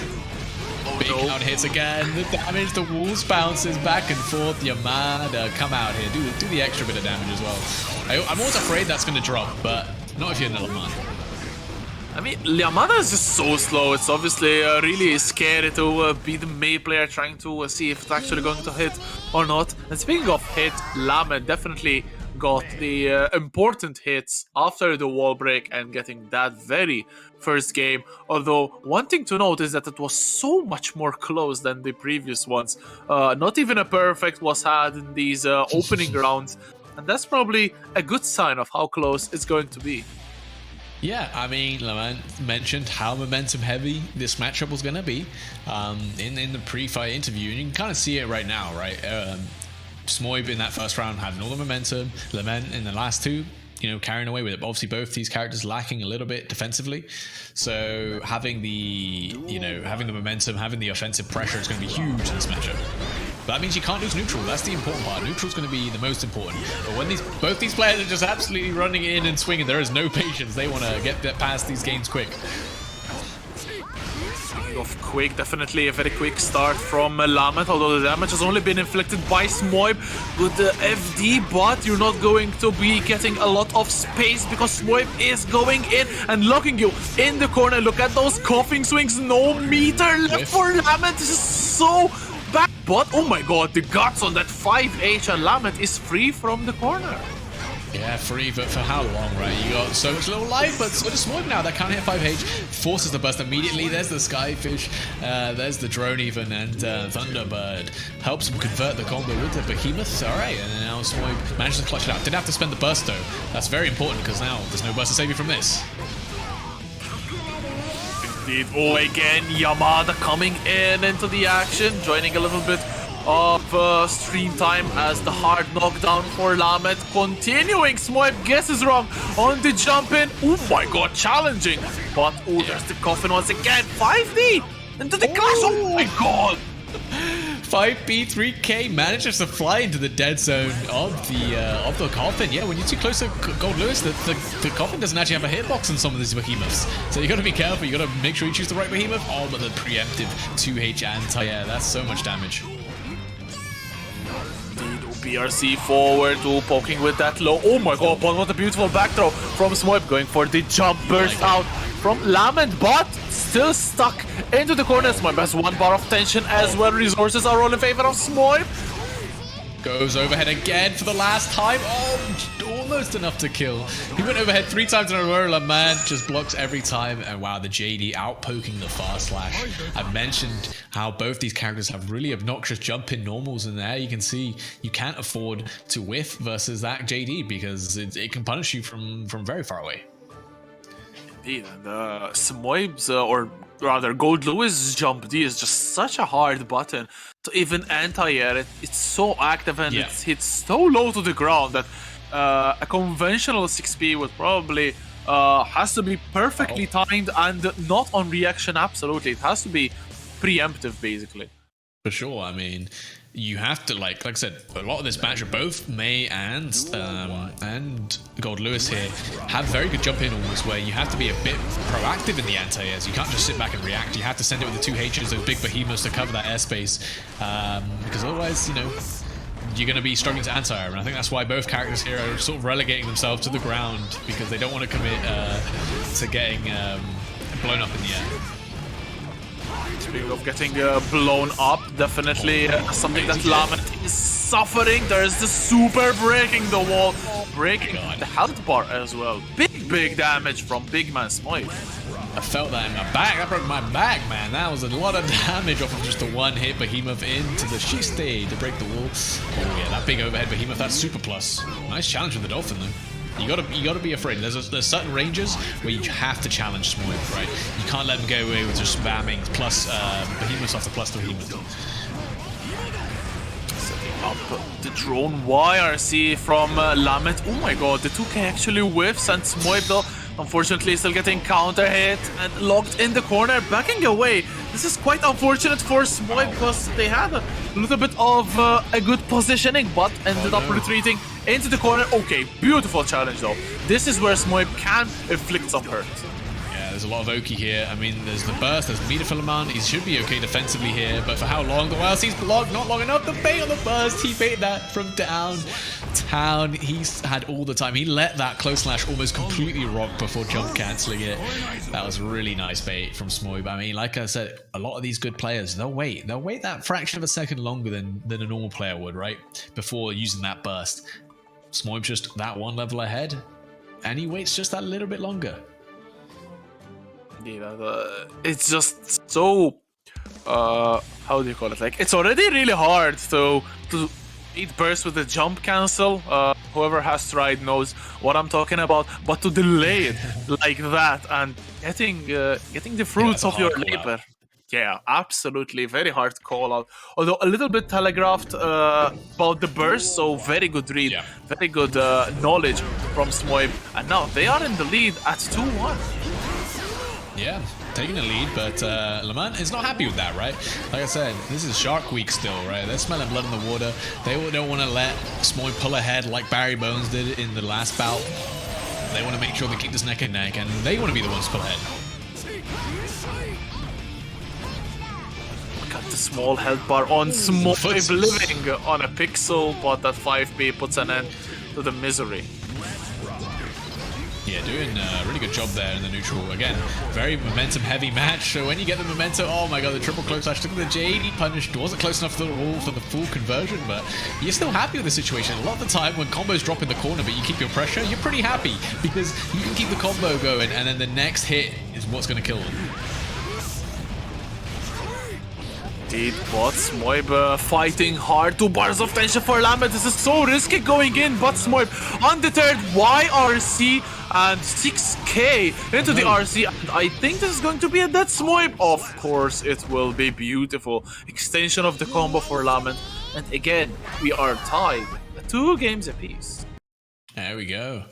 Big out hits again. The damage, the walls bounces back and forth. Yamada, come out here, do the extra bit of damage as well. I'm always afraid that's gonna drop, but not if you're in Lament. I mean, Yamada is just so slow. It's obviously really scary to be the Mei player trying to see if it's actually going to hit or not. And speaking of hit, Lament definitely got the important hits after the wall break and getting that very first game. Although, one thing to note is that it was so much more close than the previous ones. Not even a perfect was had in these opening rounds. And that's probably a good sign of how close it's going to be. Yeah, I mean, Lament mentioned how momentum heavy this matchup was going to be in the pre-fight interview, and you can kind of see it right now, right? Smoib in that first round had all the momentum. Lament in the last two, you know, carrying away with it. But obviously, both these characters lacking a little bit defensively. So having the momentum, having the offensive pressure is going to be huge in this matchup. But that means you can't lose neutral. That's the important part. Neutral's going to be the most important. But when both these players are just absolutely running in and swinging, there is no patience. They want to get past these games quick. Of quick, definitely a very quick start from Lament, although the damage has only been inflicted by Smoib. Good FD, but you're not going to be getting a lot of space because Smoib is going in and locking you in the corner. Look at those coughing swings, no meter left for Lament. This is so bad, but oh my god, the guts on that 5H, and Lament is free from the corner. Yeah, free, but for how long, right? You got so much little life, but so does Smoib now. That can't hit 5H, forces the burst immediately. There's the Skyfish, there's the drone even, and Thunderbird helps him convert the combo with the Behemoth. Alright, and now Smoib manages to clutch it out. Didn't have to spend the burst though. That's very important because now there's no burst to save you from this. Indeed. Oh, again, Yamada coming into the action, joining a little bit of stream time as the hard knockdown for Lament continuing. Smoib guesses wrong on the jump in. Oh my god, challenging. But oh, there's the coffin once again. 5D into the clash. Oh my god. 5B3K manages to fly into the dead zone of the coffin. Yeah, when you're too close to Goldlewis, the coffin doesn't actually have a hitbox on some of these behemoths. So you got to be careful. You got to make sure you choose the right behemoth. Oh, but the preemptive 2H anti. Yeah, that's so much damage. BRC forward to poking with that low. Oh my god, but what a beautiful back throw from Smoib, going for the jump burst out from Lament, but still stuck into the corner. Smoib has 1 bar of tension as well. Resources are all in favor of Smoib. Goes overhead again for the last time. Oh, almost enough to kill. He went overhead 3 times in a row. Lament just blocks every time. And wow, the JD outpoking the fast slash. I mentioned how both these characters have really obnoxious jump in normals in there. You can see you can't afford to whiff versus that JD because it can punish you from very far away. Indeed, and Smoib's, or rather Goldlewis jump D is just such a hard button to even anti-air. It's so active and it hits so low to the ground that a conventional 6P would probably has to be perfectly timed and not on reaction. Absolutely, it has to be preemptive basically. For sure. I mean, you have to like I said, a lot of this match, both May and Goldlewis here have very good jump in normals where you have to be a bit proactive in the anti-airs. You can't just sit back and react. You have to send it with the 2 H's, those big behemoths to cover that airspace, because otherwise, you know, you're going to be struggling to anti-air. And I think that's why both characters here are sort of relegating themselves to the ground because they don't want to commit to getting blown up in the air. Speaking of getting blown up, definitely something that Lament is suffering. There's the super breaking the wall, breaking the health bar as well. Big damage from big man Smoib. I felt that in my back. That broke my back, man. That was a lot of damage off of just the 1 hit behemoth into the shiste to break the wall. Oh yeah, that big overhead behemoth, that's super plus. Nice challenge with the dolphin though. You gotta be afraid. There's certain ranges where you have to challenge Smoib, right? You can't let them go away with just spamming plus behemoths after plus behemoth. Setting up the drone YRC from Lament. Oh my god, the 2K actually whiffs, and Smoib though, unfortunately, still getting counter hit and locked in the corner, backing away. This is quite unfortunate for Smoib because they had a little bit of a good positioning, but ended up retreating into the corner. Okay, beautiful challenge though. This is where Smoib can inflict some hurt. Yeah, there's a lot of Oki here. I mean, there's the burst, there's meter for Lament. He should be okay defensively here, but for how long? The YLC's blocked, not long enough. The bait on the burst, he baited that from downtown. He's had all the time. He let that close slash almost completely rock before jump cancelling it. That was really nice bait from Smoib. I mean, like I said, a lot of these good players, they'll wait that fraction of a second longer than a normal player would, right? Before using that burst. Smoib's just that 1 level ahead, and he waits just that little bit longer. Yeah, it's just so how do you call it? Like, it's already really hard to eat burst with the jump cancel. Whoever has tried knows what I'm talking about. But to delay it like that and getting the fruits of your labor. Yeah, absolutely. Very hard call out. Although a little bit telegraphed about the burst, so very good read. Yeah. Very good knowledge from Smoib. And now they are in the lead at 2-1. Yeah, taking the lead, but Lament is not happy with that, right? Like I said, this is Shark Week still, right? They're smelling blood in the water. They don't want to let Smoib pull ahead like Barrybones did in the last bout. They want to make sure they keep this neck and neck, and they want to be the ones to pull ahead. Got the small health bar on Smoib, living on a pixel, but that 5B puts an end to the misery. Yeah, doing a really good job there in the neutral. Again, very momentum-heavy match. So when you get the momentum, oh my god, the triple close slash took the JD punished. Wasn't close enough to the wall for the full conversion, but you're still happy with the situation. A lot of the time when combos drop in the corner, but you keep your pressure, you're pretty happy because you can keep the combo going, and then the next hit is what's going to kill them. Indeed, but Smoib fighting hard. 2 bars of tension for Lament. This is so risky going in, but Smoib undeterred. YRC and 6k into the RC. And I think this is going to be a dead Smoib. Of course, it will be beautiful. Extension of the combo for Lament. And again, we are tied. 2 games apiece. There we go.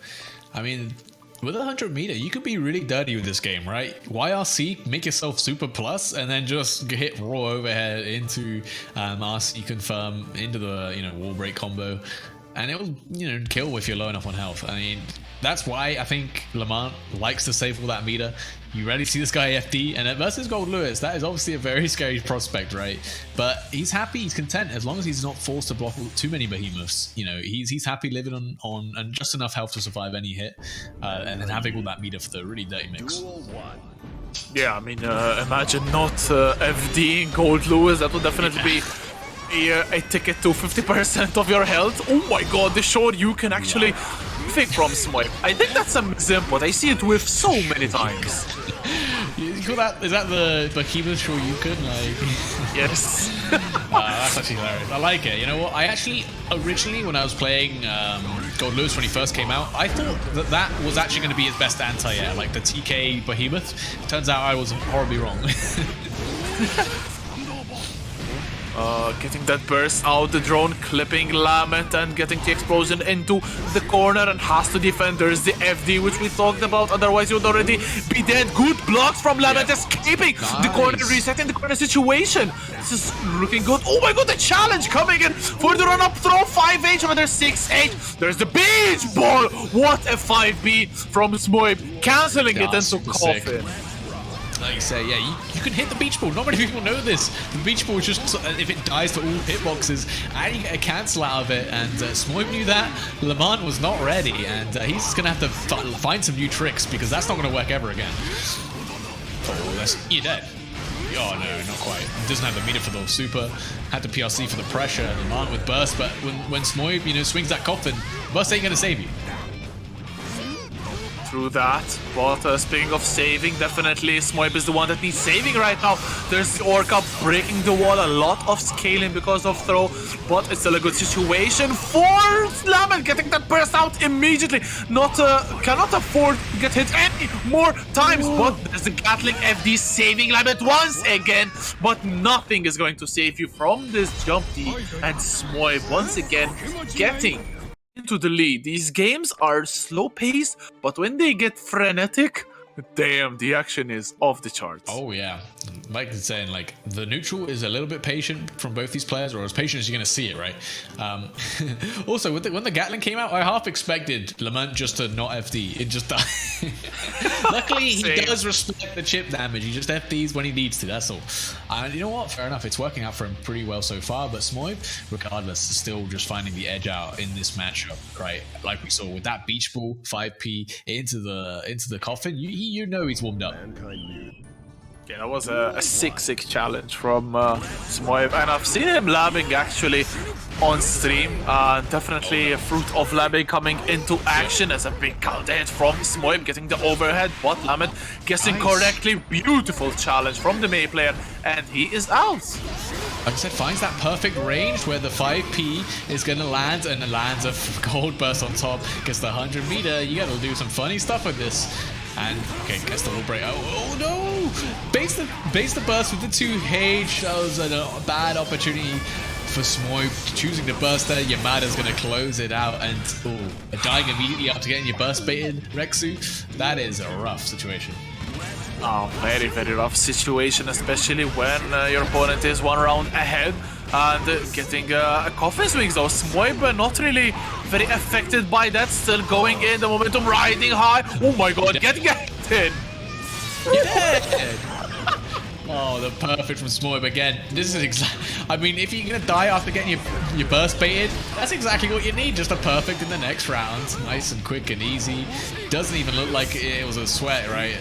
I mean, with 100 meter, you could be really dirty with this game, right? YRC, make yourself super plus, and then just hit raw overhead into RC confirm into the wall break combo, and it will kill if you're low enough on health. I mean, that's why I think Lament likes to save all that meter. You rarely see this guy FD, and versus Goldlewis, that is obviously a very scary prospect, right? But he's happy, he's content, as long as he's not forced to block too many behemoths. He's happy living on just enough health to survive any hit, and then having all that meter for the really dirty mix. Yeah, I mean, imagine not FDing Goldlewis. That would definitely be a ticket to 50% of your health. Oh my god, the short you can actually pick from Smoib. I think that's a Zim, but I see it with so many times. You call that? Is that the behemoth sure you could like? Yes. That's actually hilarious. I like it. You know what? I actually originally, when I was playing Goldlewis when he first came out, I thought that was actually going to be his best anti-air, like the TK behemoth. Turns out I was horribly wrong. Getting that burst out, the drone clipping Lament and getting the explosion into the corner and has to defend. There's the FD which we talked about, otherwise you would already be dead. Good blocks from Lament, escaping the corner, resetting the corner situation. This is looking good. Oh my god, the challenge coming in for the run-up throw. 5H over there, 6H. There's the beach ball. What a 5B from Smoib, cancelling it into Coffin. Like you say, yeah, you can hit the beach ball. Not many people know this. The beach ball is just, if it dies to all hitboxes, and you get a cancel out of it. And Smoib knew that. Lament was not ready, and he's going to have to find some new tricks, because that's not going to work ever again. Oh, you're dead. Oh no, not quite. He doesn't have the meter for the super. Had the PRC for the pressure. Lament with burst, but when Smoib, swings that coffin, burst ain't going to save you. Through that, but speaking of saving, definitely Smoib is the one that needs saving right now. There's the Orca breaking the wall, a lot of scaling because of throw, but it's still a good situation for Lament, getting that burst out immediately. Cannot afford to get hit any more times, but there's the Gatling FD saving Lament once again, but nothing is going to save you from this jump D, and Smoib once again getting into the lead. These games are slow paced, but when they get frenetic, damn, the action is off the charts. Oh yeah, Mike is saying like the neutral is a little bit patient from both these players, or as patient as you're going to see it, right? Also, when the Gatling came out, I half expected Lament just to not FD. It just died. Luckily, he does respect the chip damage. He just FDs when he needs to. That's all. And you know what? Fair enough. It's working out for him pretty well so far. But Smoib, regardless, is still just finding the edge out in this matchup, right? Like we saw with that beach ball 5P into the coffin. You know he's warmed up. Yeah, that was a 6-6 challenge from Smoib, and I've seen him labbing actually on stream. Definitely a fruit of labbing coming into action as a big counter hit from Smoib, getting the overhead, but Lament guessing correctly. Beautiful challenge from the May player, and he is out. Like I said, finds that perfect range where the 5P is going to land, and lands a gold burst on top. Gets the 100 meter. You got to do some funny stuff with this. And okay, gets the wall break. Oh no! Base the burst with the 2H. That was a bad opportunity for Smoib choosing to burst there. Yamada's going to close it out, and dying immediately after getting your burst baited, Rexu. That is a rough situation. Oh, very, very rough situation, especially when your opponent is 1 round ahead. And getting a coffin swings though. Smoib not really very affected by that. Still going in, the momentum riding high. Oh my god, getting a hit in. Oh, the perfect from Smoib again. This is I mean, if you're gonna die after getting your burst baited, that's exactly what you need. Just a perfect in the next round. Nice and quick and easy. Doesn't even look like it was a sweat, right?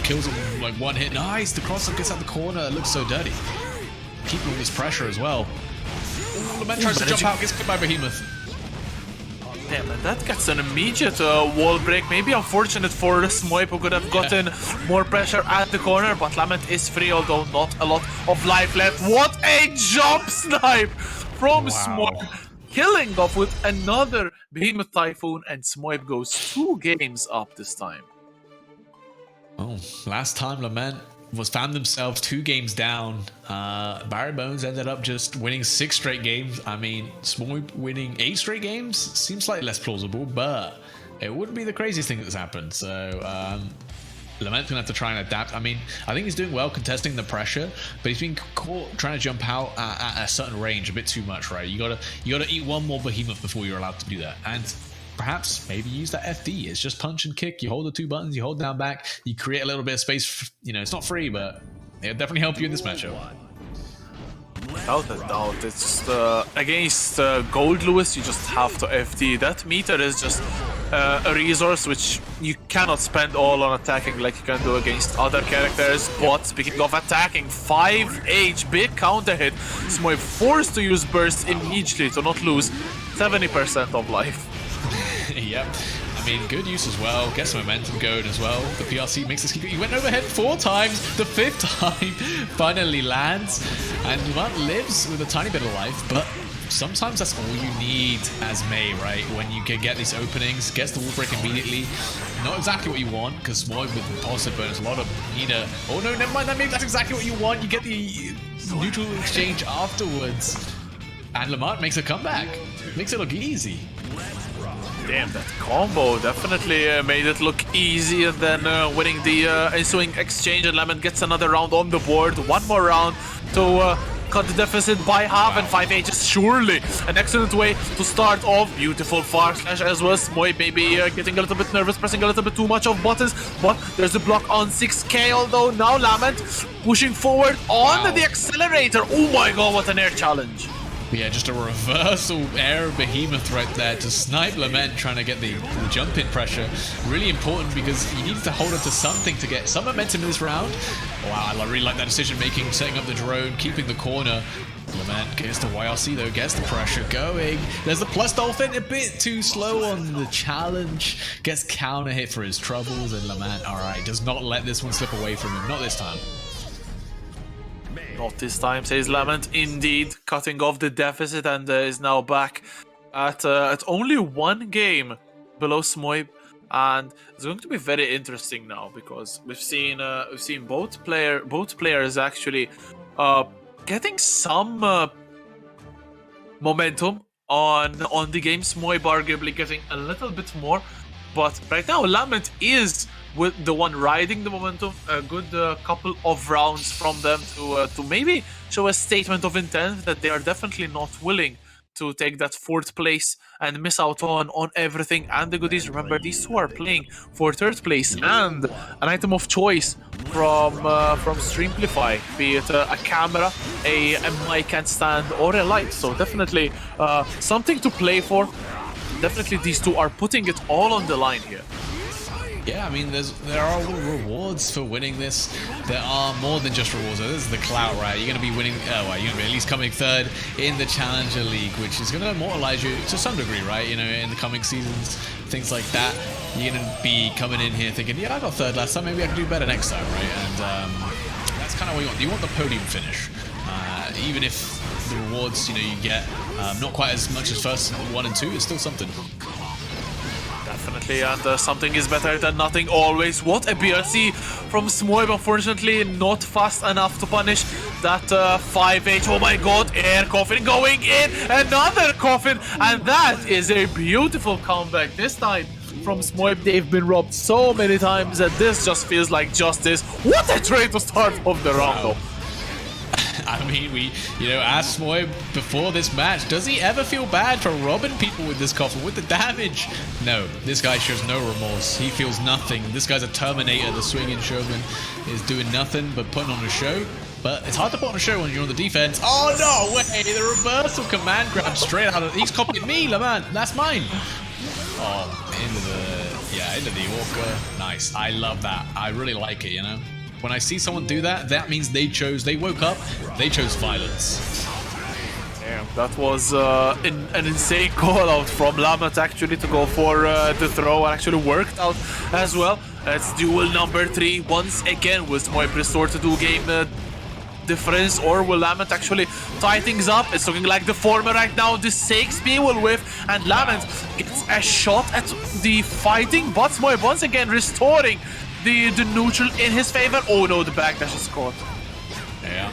Kills him like 1 hit. Nice. The cross up gets out the corner. It looks so dirty. Keeping all this pressure as well. Lament tries to jump out, gets hit by Behemoth. Damn, and that gets an immediate wall break. Maybe unfortunate for Smoib, who could have gotten more pressure at the corner, but Lament is free, although not a lot of life left. What a jump snipe from Smoib. killing off with another Behemoth Typhoon, and Smoib goes 2 games up this time. Oh, last time Lament found themselves 2 games down. Barrybones ended up just winning 6 straight games. I mean, Smoib winning 8 straight games seems slightly less plausible, but it wouldn't be the craziest thing that's happened. So Lament's gonna have to try and adapt. I mean, I think he's doing well contesting the pressure, but he's been caught trying to jump out at a certain range a bit too much, right? You gotta eat one more behemoth before you're allowed to do that, and perhaps maybe use that FD. It's just punch and kick. You hold the 2 buttons, you hold down back, you create a little bit of space. You know, it's not free, but it'll definitely help you in this matchup. Without a doubt, it's just against Goldlewis, you just have to FD. That meter is just a resource which you cannot spend all on attacking like you can do against other characters. But speaking of attacking, 5H, big counter hit. Smoib forced to use burst immediately to not lose 70% of life. Yep. I mean, good use as well. Gets some momentum going as well. The PRC makes this keep. He went overhead 4 times. The 5th time finally lands. And Lament lives with a tiny bit of life, but sometimes that's all you need as Mei, right? When you can get these openings, gets the wall break immediately. Not exactly what you want, because Smoib with impulsive bonus, a lot of meter. Oh no, never mind. That's exactly what you want. You get the neutral exchange afterwards. And Lament makes a comeback. Makes it look easy. Damn, that combo definitely made it look easy, and then winning the ensuing exchange, and Lament gets another round on the board. 1 more round to cut the deficit by half, and 5H is surely an excellent way to start off. Beautiful far slash as well. Smoib maybe getting a little bit nervous, pressing a little bit too much of buttons, but there's a block on 6k, although now Lament pushing forward on the accelerator. Oh my god, what an air challenge. Yeah, just a reversal air behemoth right there to snipe Lament, trying to get the jump in pressure. Really important because you need to hold on to something to get some momentum in this round. Wow, I really like that decision making, setting up the drone, keeping the corner. Lament gets the YRC though, gets the pressure going. There's the plus dolphin, a bit too slow on the challenge. Gets counter hit for his troubles, and Lament, alright, does not let this one slip away from him, not this time. Not this time, says Lament, indeed, cutting off the deficit, and is now back at only 1 game below Smoib, and it's going to be very interesting now because we've seen both players actually getting some momentum on the game. Smoib arguably getting a little bit more, but right now Lament is with the one riding the momentum. A good couple of rounds from them to maybe show a statement of intent that they are definitely not willing to take that 4th place and miss out on everything and the goodies. Remember, these 2 are playing for 3rd place and an item of choice from Streamplify, be it a camera, a mic and stand, or a light. So definitely something to play for. Definitely these 2 are putting it all on the line here. Yeah, I mean, there are rewards for winning this. There are more than just rewards. This is the clout, right? You're going to be winning, you're going to be at least coming 3rd in the Challenger League, which is going to immortalize you to some degree, right? You know, in the coming seasons, things like that. You're going to be coming in here thinking, yeah, I got 3rd last time, maybe I can do better next time, right? And that's kind of what you want. You want the podium finish. Even if the rewards, you get not quite as much as first 1 and 2, it's still something. Definitely, and something is better than nothing always. What a BRC from Smoib, unfortunately not fast enough to punish that 5H. Oh my god, air coffin going in, another coffin, and that is a beautiful comeback. This time from Smoib, they've been robbed so many times that this just feels like justice. What a trade to start off the round though. I mean, we asked Smoib before this match, does he ever feel bad for robbing people with this coffin, with the damage? No, this guy shows no remorse. He feels nothing. This guy's a Terminator. The swinging showman is doing nothing but putting on a show. But it's hard to put on a show when you're on the defense. Oh, no way! The reversal command grab straight out of... He's copying me, Lament. That's mine. Oh, into the Orca. Nice. I love that. I really like it, When I see someone do that, that means they woke up, they chose violence. Damn, that was an insane call out from Lament actually to go for the throw, and actually worked out as well. It's duel number 3 once again with Smoib restored to 2 game difference, or will Lament actually tie things up? It's looking like the former right now. The 6P will whiff, and Lament gets a shot at the fighting, but Smoib once again restoring the neutral in his favor. Oh no, the backdash is caught. Yeah.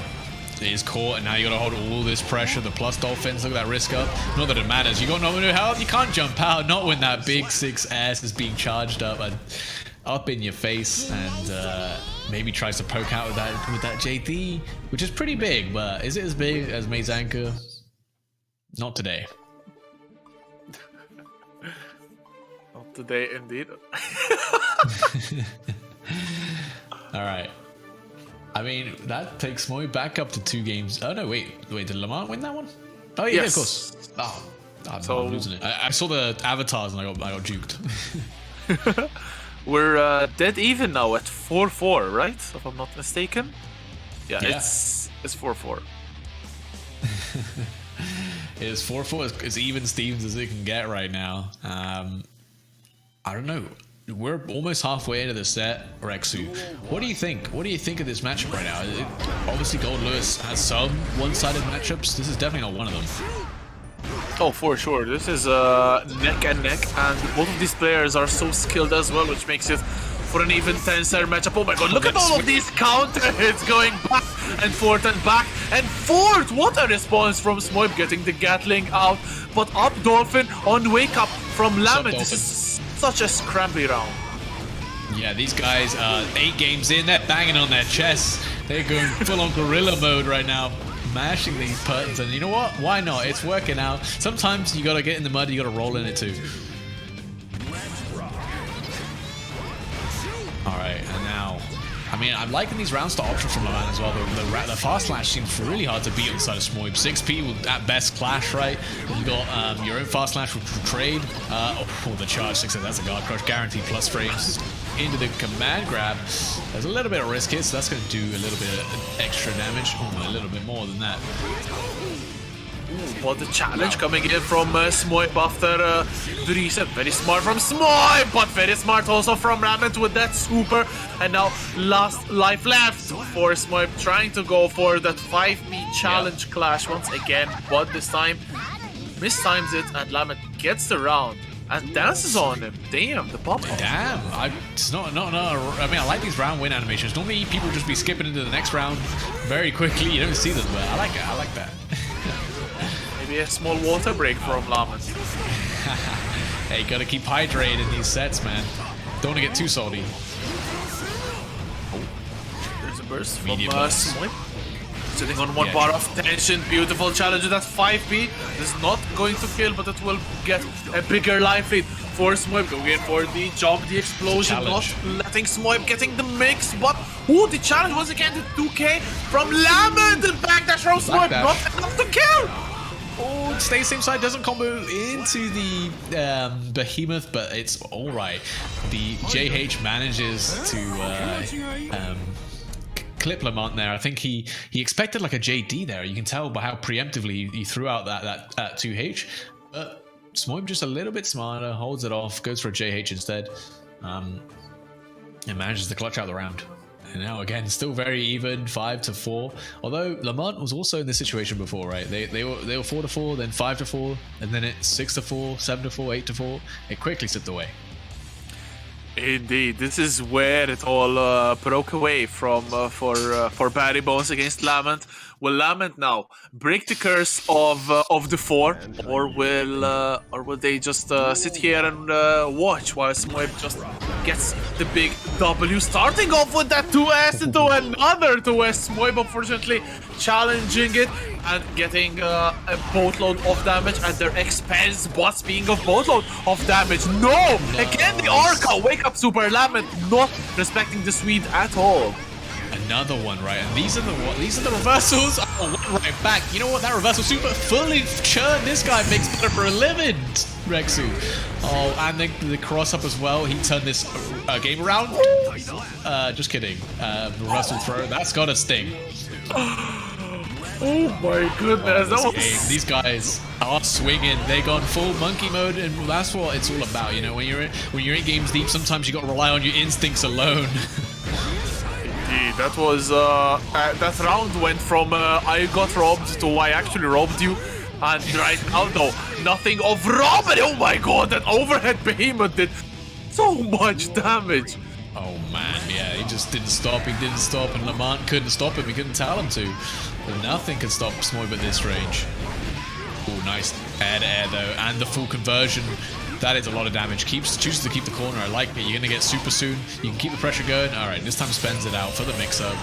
It is caught, and now you gotta hold all this pressure. The plus dolphins, look at that risk up. Not that it matters. You got no health, you can't jump out. Not when that big 6S is being charged up in your face, and maybe tries to poke out with that JD, which is pretty big. But is it as big as Mezanka? Not today. Not today, indeed. All right. I mean, that takes Smoib back up to 2 games. Oh no, wait, did Lamont win that one? Oh yeah, Yes. of course. Oh, I'm losing it. I saw the avatars and I got juked. We're dead even now at 4-4, right? If I'm not mistaken. Yeah. It's 4-4. It is 4-4. It's even Stevens as it can get right now. I don't know. We're almost halfway into the set, Rexu. What do you think? What do you think of this matchup right now? Obviously, Goldlewis has some one-sided matchups. This is definitely not one of them. Oh, for sure. This is neck and neck, and both of these players are so skilled as well, which makes it for an even tenser matchup. Oh my god, look at all of these counter hits going back and forth and back and forth. What a response from Smoib, getting the Gatling out, but up Dolphin on wake up from Lament. This is such a scrappy round. Yeah, these guys, 8 games in, they're banging on their chests. They're going full-on gorilla mode right now, mashing these buttons, and you know what? Why not? It's working out. Sometimes you gotta get in the mud, you gotta roll in it too. Alright, and now, I mean, I'm liking these round start options from Lament as well. The fast slash seems really hard to beat on the side of Smoib. 6P will at best clash, right? You got your own fast slash with trade. The charge 6, that's a guard crush, guaranteed plus frames into the command grab. There's a little bit of risk here, so that's going to do a little bit of extra damage. Oh, a little bit more than that. What the challenge coming in from Smoib after the reset. Very smart from Smoib, but very smart also from Lament with that super. And now last life left for Smoib, trying to go for that 5P challenge clash once again, but this time mistimes it, and Lament gets the round and dances on him. Damn, the pop. Damn, it's not. I mean, I like these round win animations. Normally, people just be skipping into the next round very quickly. You don't see them, but I like it. I like that. Maybe a small water break from Lament. Hey, gotta keep hydrated in these sets, man. Don't want to get too salty. There's a burst from Medium burst. Smoib. Sitting on 1 bar of tension. Beautiful challenge with that 5P. This is not going to kill, but it will get a bigger life lead for Smoib. Going in for the jump, the explosion, not letting Smoib getting the mix. But the challenge once again to 2K from Lament, and backdash from Smoib, not enough to kill. Oh, it stays same side, doesn't combo into the behemoth, but it's all right. The JH manages to clip Lament there. I think he expected like a JD there. You can tell by how preemptively he threw out that 2H. But Smoib just a little bit smarter, holds it off, goes for a JH instead, and manages to clutch out the round. And now again, still very even, 5-4. Although Lament was also in this situation before, right? They were 4-4, then 5-4, and then it's 6-4, 7-4, 8-4. It quickly slipped away. Indeed, this is where it all broke away from for Barrybones against Lament. Will Lament now break the curse of the 4, or will they just sit here and watch while Smoib just gets the big W, starting off with that 2S into another 2S. Smoib unfortunately challenging it and getting a boatload of damage at their expense. But speaking of boatload of damage, no! Again the Orca, wake up super. Lament not respecting the Swede at all. Another one, right? And these are the reversals. Oh, one right back. You know what? That reversal super fully churned. This guy makes better for a living, Rexu. Oh, and the cross up as well. He turned this game around. Just kidding. Reversal throw. That's gotta sting. Oh my goodness! Oh, these guys are swinging. They gone full monkey mode, and that's what it's all about. You know, when you're in games deep, sometimes you got to rely on your instincts alone. Indeed, that was that round went from I got robbed to I actually robbed you, and right now though nothing of robbery. Oh my god, that overhead behemoth did so much damage. Oh man, yeah, he just didn't stop. He didn't stop, and Lament couldn't stop him. He couldn't tell him to. But nothing can stop Smoib at this range. Oh, nice air though, and the full conversion. That is a lot of damage. Chooses to keep the corner. I like it. You're gonna get super soon. You can keep the pressure going. All right, this time spends it out for the mix-up.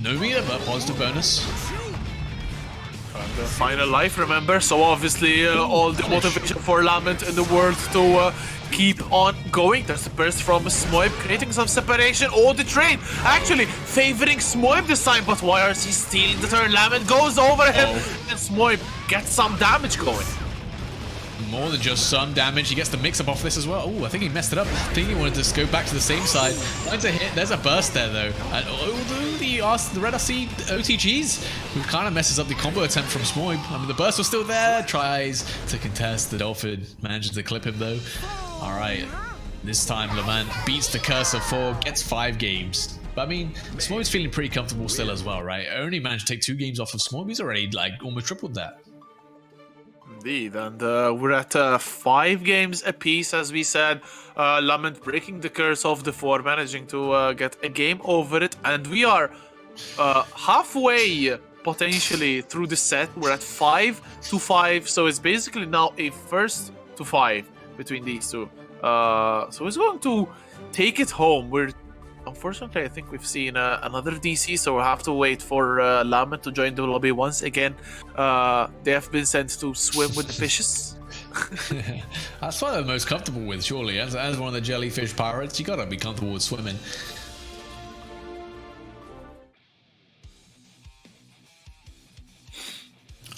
No meter, but positive bonus. And the final life, remember? So obviously all the motivation for Lament in the world to keep on going. There's a burst from Smoib, creating some separation. Oh, the trade actually favoring Smoib this time, but YRC stealing the turn. Lament goes over him, and Smoib gets some damage going. More than just some damage. He gets the mix-up off this as well. Oh, I think he messed it up. I think he wanted to go back to the same side. Finds a hit. There's a burst there, though. And the Red RC OTGs, who kind of messes up the combo attempt from Smoib. I mean, the burst was still there. Tries to contest. The Dolphin manages to clip him, though. All right. This time, Lament beats the curse of 4, gets 5 games. But I mean, Smoib's feeling pretty comfortable still as well, right? Only managed to take 2 games off of Smoib. He's already, like, almost tripled that. Indeed, and we're at 5 games apiece, as we said. Lament breaking the curse of the 4, managing to get a game over it, and we are halfway potentially through the set. We're at 5-5, so it's basically now a 1st to 5 between these two. So he's going to take it home. Unfortunately, I think we've seen another DC, so we'll have to wait for Lament to join the lobby once again. They have been sent to swim with the fishes. That's what they're most comfortable with, surely. As one of the jellyfish pirates, you gotta be comfortable with swimming.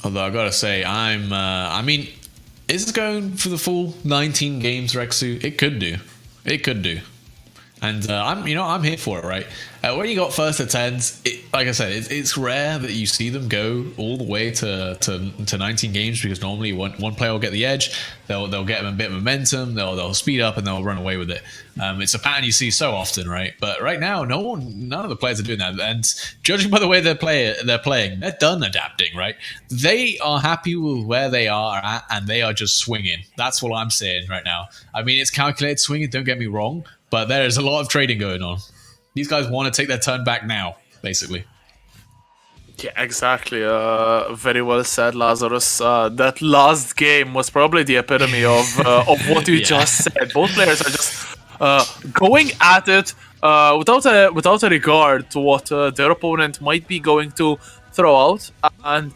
Although I gotta say, I mean, is it going for the full 19 games, Rexu? It could do. It could do. And I'm here for it, right? When you got first to 10s, like I said, it's rare that you see them go all the way to 19 games, because normally one player will get the edge, they'll get a bit of momentum, they'll speed up, and they'll run away with it. It's a pattern you see so often, right? But right now, none of the players are doing that. And judging by the way they're playing, they're done adapting, right? They are happy with where they are at, and they are just swinging. That's what I'm saying right now. I mean, it's calculated swinging, don't get me wrong, but there's a lot of trading going on. These guys want to take their turn back now, basically. Yeah, exactly. Very well said, Lazarus. That last game was probably the epitome of what you just said. Both players are just going at it without a regard to what their opponent might be going to throw out, and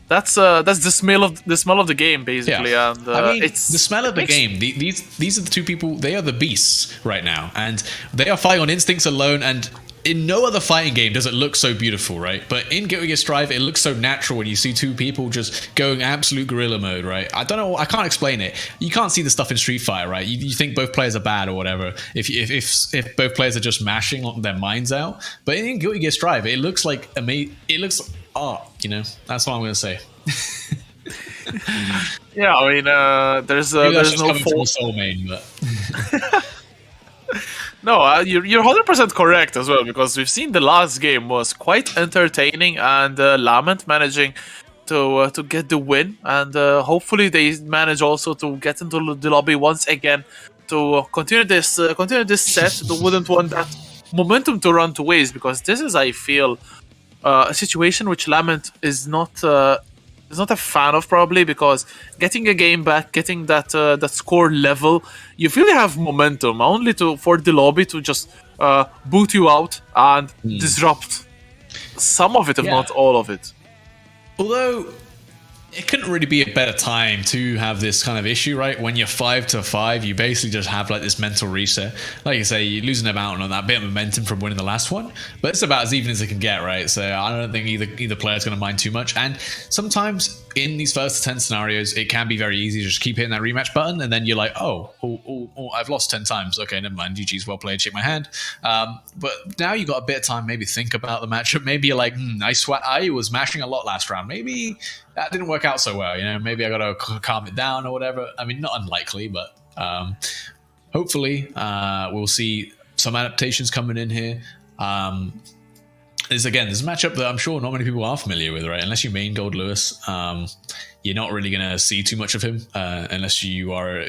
that's the smell of the game, basically. Yeah. And I mean, it's the smell of the game. These are the two people. They are the beasts right now, and they are fighting on instincts alone. And in no other fighting game does it look so beautiful, right? But in Guilty Gear Strive, it looks so natural when you see two people just going absolute guerrilla mode, right? I don't know. I can't explain it. You can't see the stuff in Street Fighter, right? You think both players are bad or whatever. If both players are just mashing their minds out. But in Guilty Gear Strive, it looks like it looks art. You know, that's what I'm going to say. Yeah, I mean, there's no fault. Soul main, but No, you're 100% correct as well, because we've seen the last game was quite entertaining, and Lament managing to get the win, and hopefully they manage also to get into the lobby once again to continue this set. They wouldn't want that momentum to run to waste, because this is, I feel, a situation which Lament is not a fan of, probably, because getting a game back, getting that score level, you feel you have momentum, only for the lobby to just boot you out and disrupt some of it, if not all of it. although it couldn't really be a better time to have this kind of issue, right? When you're 5-5, you basically just have like this mental reset. Like you say, you're losing out on that bit of momentum from winning the last one, but it's about as even as it can get, right? So I don't think either player's going to mind too much. And sometimes in these first 10 scenarios, it can be very easy to just keep hitting that rematch button, and then you're like, oh, I've lost 10 times. Okay, never mind. GG's, well played. Shake my hand. But now you got a bit of time, maybe think about the matchup. Maybe you're like, I was mashing a lot last round. Maybe that didn't work out so well, you know. Maybe I got to calm it down or whatever. I mean, not unlikely, but hopefully we'll see some adaptations coming in here. There's a matchup that I'm sure not many people are familiar with, right? Unless you main Goldlewis, you're not really going to see too much of him unless you are,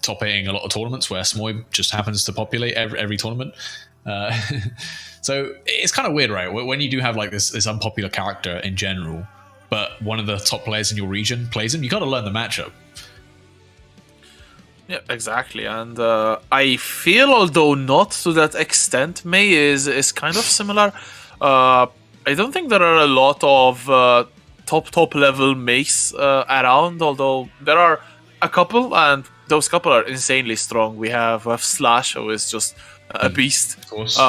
top 8ing a lot of tournaments where Smoib just happens to populate every tournament. So it's kind of weird, right? When you do have like this unpopular character in general, but one of the top players in your region plays him, you got to learn the matchup. Yeah, exactly. And I feel, although not to that extent, May is kind of similar. I don't think there are a lot of top level Mays around, although there are a couple, and those couple are insanely strong. We have Slash, who is just a beast. Of course.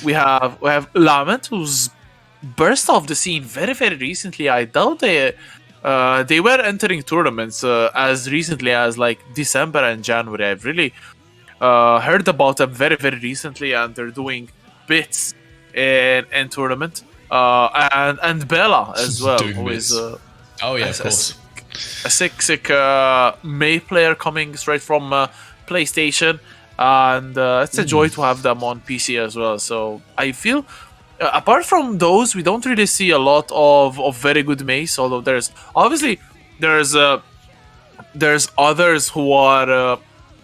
We have Lament, who's burst off the scene very, very recently. I doubt they were entering tournaments as recently as like December and January. I've really heard about them very, very recently, and they're doing bits in tournament. And Bella as well, who is of course, a sick May player coming straight from PlayStation, and it's a joy to have them on PC as well. So I feel, apart from those, we don't really see a lot of very good Mays. Although there's others who are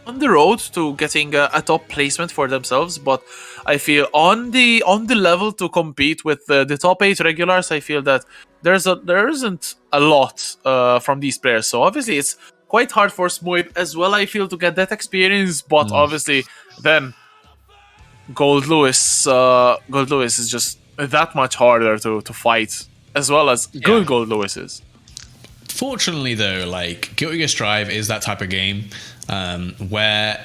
on the road to getting a top placement for themselves. But I feel on the level to compete with the top 8 regulars, I feel that there isn't a lot from these players. So obviously it's quite hard for Smoib as well, I feel, to get that experience. But obviously then Goldlewis is just that much harder to fight, as well as good Goldlewis is. Fortunately, though, like Guilty Gear Strive is that type of game where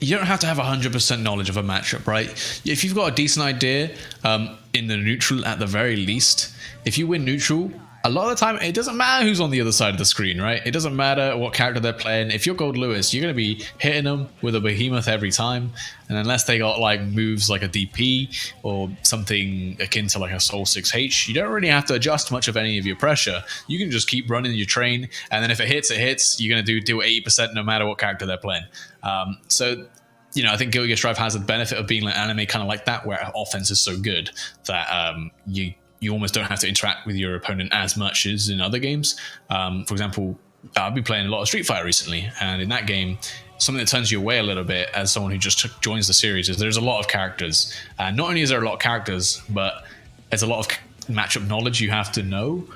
you don't have to have 100% knowledge of a matchup, right? If you've got a decent idea in the neutral at the very least, if you win neutral, a lot of the time, it doesn't matter who's on the other side of the screen, right? It doesn't matter what character they're playing. If you're Goldlewis, you're going to be hitting them with a behemoth every time. And unless they got like moves like a DP or something akin to like a Soul 6H, you don't really have to adjust much of any of your pressure. You can just keep running your train. And then if it hits, it hits. You're going to do 80% no matter what character they're playing. So I think Guilty Gear Strive has the benefit of being like anime kind of like that, where offense is so good that you almost don't have to interact with your opponent as much as in other games. For example, I've been playing a lot of Street Fighter recently, and in that game, something that turns you away a little bit as someone who just joins the series is there's a lot of characters. And not only is there a lot of characters, but there's a lot of matchup knowledge you have to know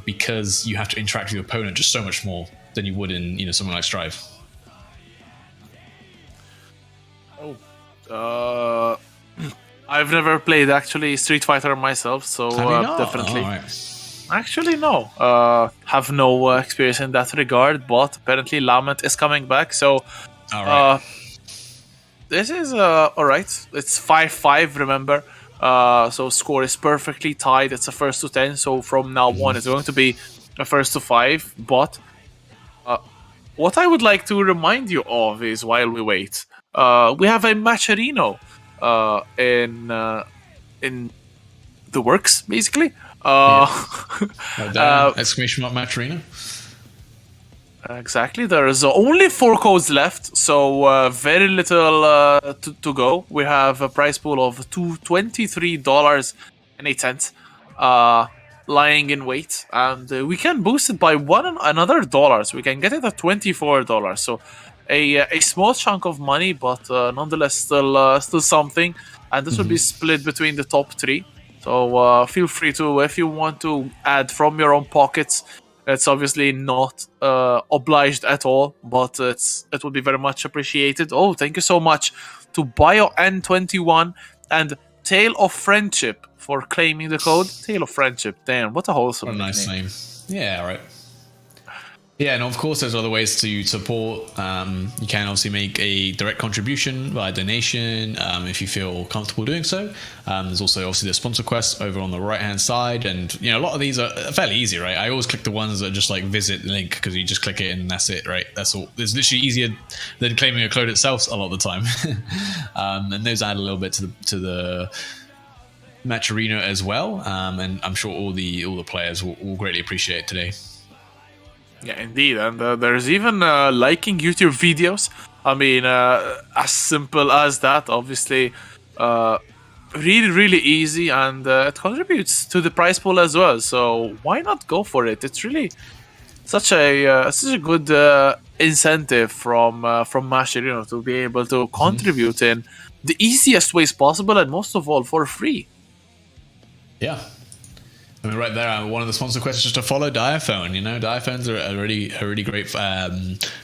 because you have to interact with your opponent just so much more than you would in something like Strive. I've never played actually Street Fighter myself, so definitely. Oh, right. Actually, no. Have no experience in that regard, but apparently Lament is coming back, so this is alright. It's 5-5, remember. So score is perfectly tied. It's a first to 10, so from now on it's going to be a first to 5. But what I would like to remind you of is, while we wait, we have a Matcherino in the works, basically. Exclamation mark Matcherino. Exactly. There's only 4 codes left, so very little to go. We have a prize pool of $23.08 lying in wait, and we can boost it by another $1. So we can get it at $24. So a small chunk of money, but nonetheless still something. And this will be split between the top 3. So feel free to, if you want to add from your own pockets. It's obviously not obliged at all, but it would be very much appreciated. Oh, thank you so much to BioN21 and Tale of Friendship for claiming the code. Tale of Friendship. Damn, what a wholesome What a nice name. name. Yeah, right. Yeah, and of course, there's other ways to support. You can obviously make a direct contribution via donation if you feel comfortable doing so. There's also obviously the sponsor quests over on the right-hand side, and a lot of these are fairly easy, right? I always click the ones that just like visit link because you just click it and that's it, right? That's all. It's literally easier than claiming a code itself a lot of the time, and those add a little bit to the Matcherino as well, and I'm sure all the players will greatly appreciate it today. Yeah, indeed, and there's even liking YouTube videos. I mean, as simple as that. Obviously, really easy, and it contributes to the prize pool as well. So why not go for it? It's really such a good incentive from Masher, to be able to contribute in the easiest ways possible, and most of all for free. Yeah. I mean, right there, one of the sponsor questions is to follow Diaphone. Diaphone's are a really great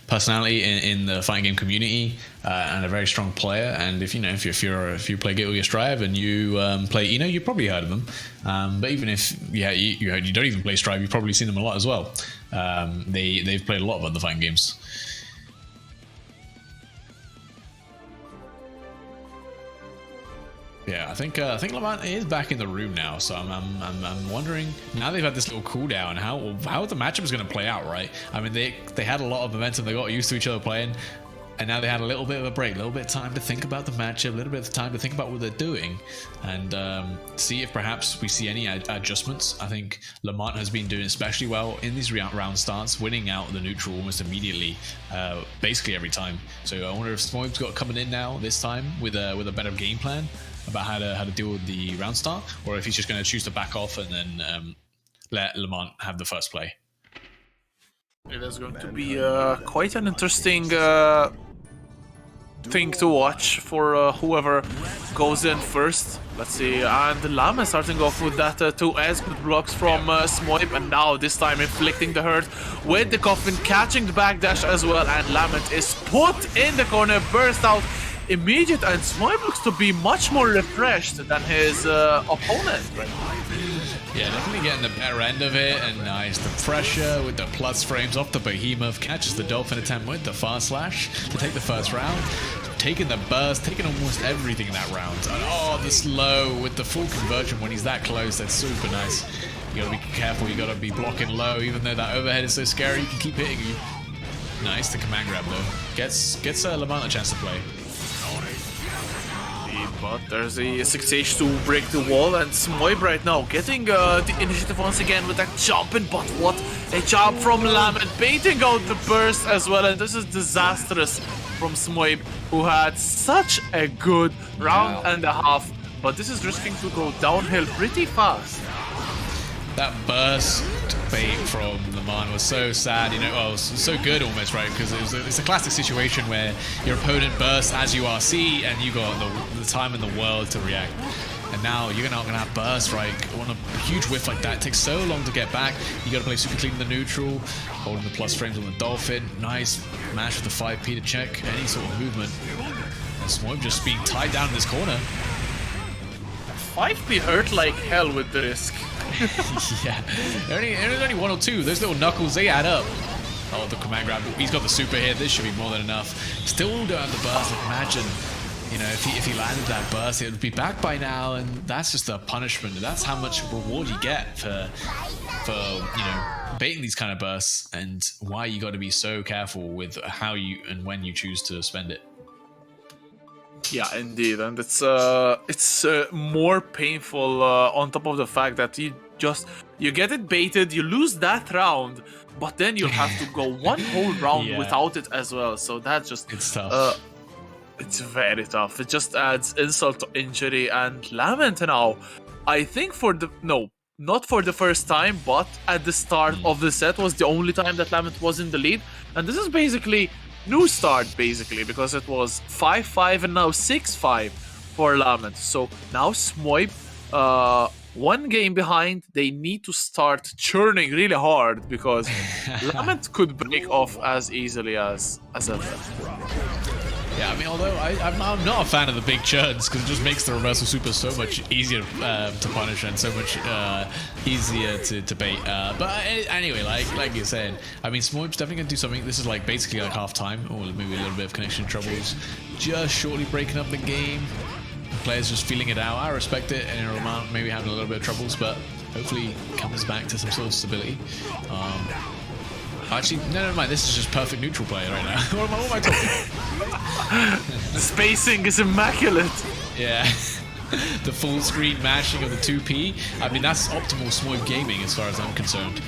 personality in the fighting game community, and a very strong player. And if you play Guilty Gear Strive and you play, you probably heard of them. But even if you don't even play Strive, you've probably seen them a lot as well. They've played a lot of other fighting games. Yeah, I think Lament is back in the room now, so I'm wondering, now they've had this little cooldown, how the matchup is going to play out, right? I mean, they had a lot of momentum, they got used to each other playing, and now they had a little bit of a break, a little bit of time to think about the matchup, a little bit of time to think about what they're doing, and see if perhaps we see any adjustments. I think Lament has been doing especially well in these round starts, winning out the neutral almost immediately, basically every time. So I wonder if Smoib's got coming in now this time with a better game plan about how to deal with the round start, or if he's just going to choose to back off and then let Lament have the first play. It is going to be quite an interesting thing to watch for whoever goes in first. Let's see, and Lament starting off with that 2S good blocks from Smoib, and now this time inflicting the hurt with the coffin, catching the backdash as well, and Lament is put in the corner, burst out immediate, and Smoib looks to be much more refreshed than his opponent right now. Yeah, definitely getting the better end of it, and nice. The pressure with the plus frames off the Behemoth, catches the Dolphin attempt with the fast slash to take the first round. Taking the burst, taking almost everything in that round. And the slow with the full conversion when he's that close, that's super nice. You gotta be careful, you gotta be blocking low, even though that overhead is so scary, you can keep hitting you. Nice, the command grab though. Gets Lament a chance to play. But there's a 6H to break the wall, and Smoib right now getting the initiative once again with that jumping, but what a job from Lament, baiting out the burst as well, and this is disastrous from Smoib, who had such a good round and a half, but this is risking to go downhill pretty fast. That burst bait from Lament was so sad, it was so good almost, right? Because it's a classic situation where your opponent bursts as you RC and you got the time in the world to react. And now you're not going to have burst, right? On a huge whiff like that, it takes so long to get back. You got to play super clean in the neutral, holding the plus frames on the Dolphin. Nice mash with the 5P to check any sort of movement. And Smoib just being tied down in this corner. 5P hurt like hell with the risk. Yeah, there's only one or two. Those little knuckles, they add up. Oh, the command grab. He's got the super here. This should be more than enough. Still don't have the burst. Imagine, if he landed that burst, it would be back by now, and that's just a punishment. That's how much reward you get for baiting these kind of bursts, and why you got to be so careful with how you and when you choose to spend it. Yeah, indeed, and it's more painful on top of the fact that you get it baited, you lose that round, but then you'll have to go one whole round without it as well. So that's just it's tough. It's very tough. It just adds insult to injury. And Lament now, I think not for the first time, but at the start of the set was the only time that Lament was in the lead, and this is basically new start, because it was 5-5 and now 6-5 for Lament. So now Smoib, one game behind, they need to start churning really hard, because Lament could break off as easily as ever. Yeah, I mean, although I'm not a fan of the big churns, because it just makes the reversal super so much easier to punish and so much easier to bait. But anyway, like you're saying, I mean, Smoib's definitely going to do something. This is basically like half time, or maybe a little bit of connection troubles. Just shortly breaking up the game. The players just feeling it out. I respect it, and Lament maybe having a little bit of troubles, but hopefully comes back to some sort of stability. Actually, no, never mind. This is just perfect neutral play right now. What am I talking? The spacing is immaculate. Yeah. The full screen mashing of the 2P. I mean, that's optimal Smoib gaming as far as I'm concerned.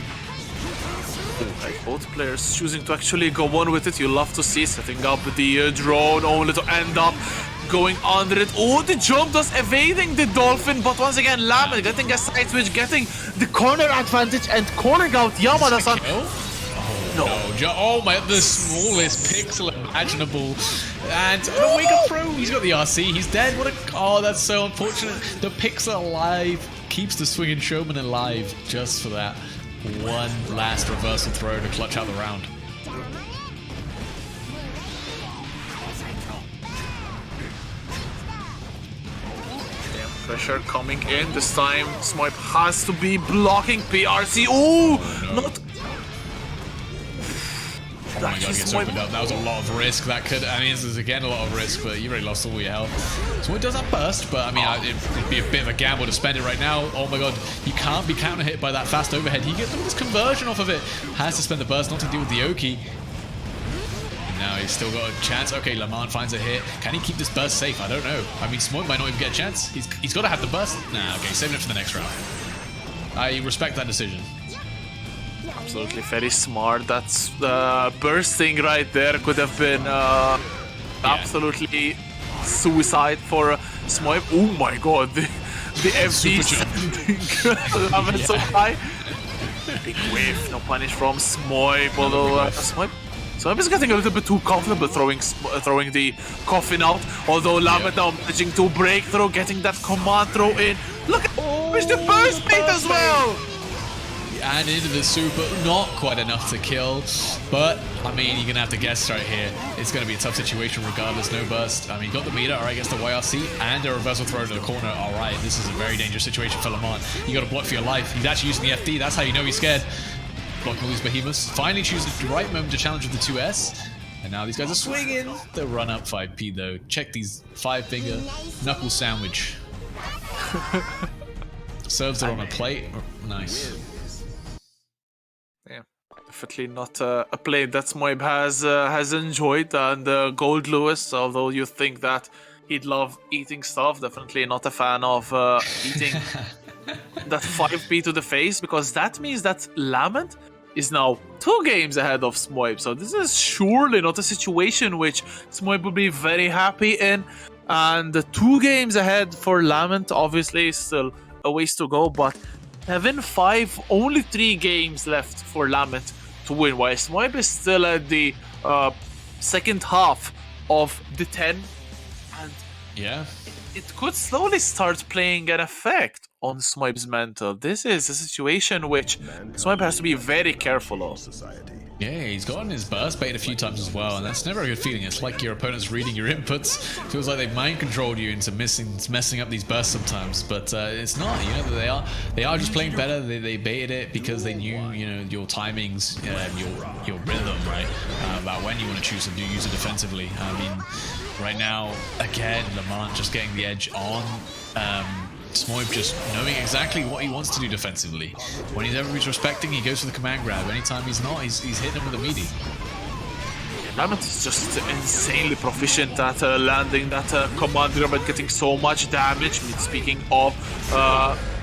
Like both players choosing to actually go on with it. You love to see setting up the drone only to end up going under it. Oh, the jump does evading the Dolphin, but once again, Lament getting a side switch, getting the corner advantage and cornering out Yamada-san. No. Oh my, the smallest pixel imaginable. And the wake up throw, he's got the RC, he's dead. What a, oh, that's so unfortunate. The pixel alive keeps the swinging showman alive just for that one last reversal throw to clutch out the round. Pressure coming in. This time, Smoib has to be blocking PRC. Oh, no. not. Oh my god, gets opened up. That was a lot of risk. That could, I mean, this is again a lot of risk, but you already lost all your health. So it does have burst, but I mean, it'd be a bit of a gamble to spend it right now. Oh my god, you can't be counter hit by that fast overhead. He gets this conversion off of it. Has to spend the burst, not to deal with the Oki. And now he's still got a chance. Okay, Lament finds a hit. Can he keep this burst safe? I don't know. I mean, Smoib might not even get a chance. He's got to have the burst. Nah, okay, saving it for the next round. I respect that decision. Absolutely very smart. That's bursting right there. Could have been absolutely suicide for Smoib. Oh my god, the FD sending Lament so high. Big whiff, no punish from Smoib. Although Smoib is getting a little bit too comfortable throwing the coffin out. Although Lament now managing to break through, getting that command throw in. Look at the burst bait as well. And into the super, not quite enough to kill, but I mean, you're gonna have to guess right here. It's gonna be a tough situation regardless. No burst. I mean, got the meter, alright, gets the YRC and a reversal throw to the corner. Alright, this is a very dangerous situation for Lament. You gotta block for your life. He's actually using the FD, that's how you know he's scared. Blocking all these behemoths. Finally chooses the right moment to challenge with the 2S. And now these guys are swinging. The run up 5P though. Check these 5-finger knuckle sandwich. Serves it on a plate. Nice. Yeah, definitely not a play that Smoib has enjoyed. And Goldlewis, although you think that he'd love eating stuff, definitely not a fan of eating that 5P to the face, because that means that Lament is now 2 games ahead of Smoib. So this is surely not a situation which Smoib would be very happy in. And the 2 games ahead for Lament, obviously, still a ways to go, but 7-5, only 3 games left for Lament to win, while Smoib is still at the second half of the 10, and yeah, it could slowly start playing an effect on Smoib's mental. This is a situation which Smoib has to be very careful of. Yeah, he's gotten his burst bait a few times as well, and that's never a good feeling. It's like your opponent's reading your inputs. Feels like they've mind controlled you into messing up these bursts sometimes, but it's not. You know, they are just playing better. They baited it because they knew, you know, your timings, your rhythm, right, about when you want to choose to use it defensively. I mean, right now, again, Lament just getting the edge on. Smoib just knowing exactly what he wants to do defensively. When he's ever respecting, he goes for the command grab. Anytime he's not, he's hitting him with a meaty. Lament is just insanely proficient at landing that command grab and getting so much damage. Speaking of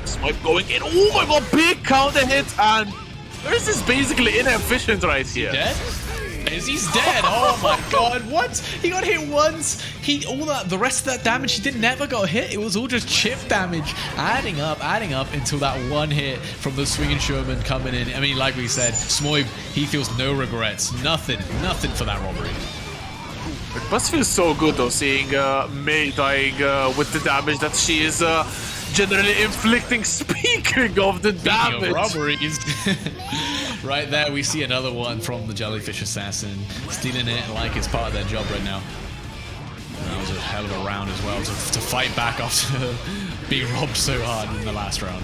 Smoib going in, oh my god, big counter hit, and this is basically inefficient right here. Dead? He's dead. Oh my god, what? He got hit once. The rest of that damage, he never got hit. It was all just chip damage, adding up until that one hit from the swinging showman coming in. I mean, like we said, Smoib, he feels no regrets. Nothing for that robbery. It must feel so good though, seeing Mei dying with the damage that she is generally inflicting. Speaking of the damage. Of robberies. Right there, we see another one from the Jellyfish Assassin, stealing it like it's part of their job right now. And that was a hell of a round as well, to fight back after being robbed so hard in the last round.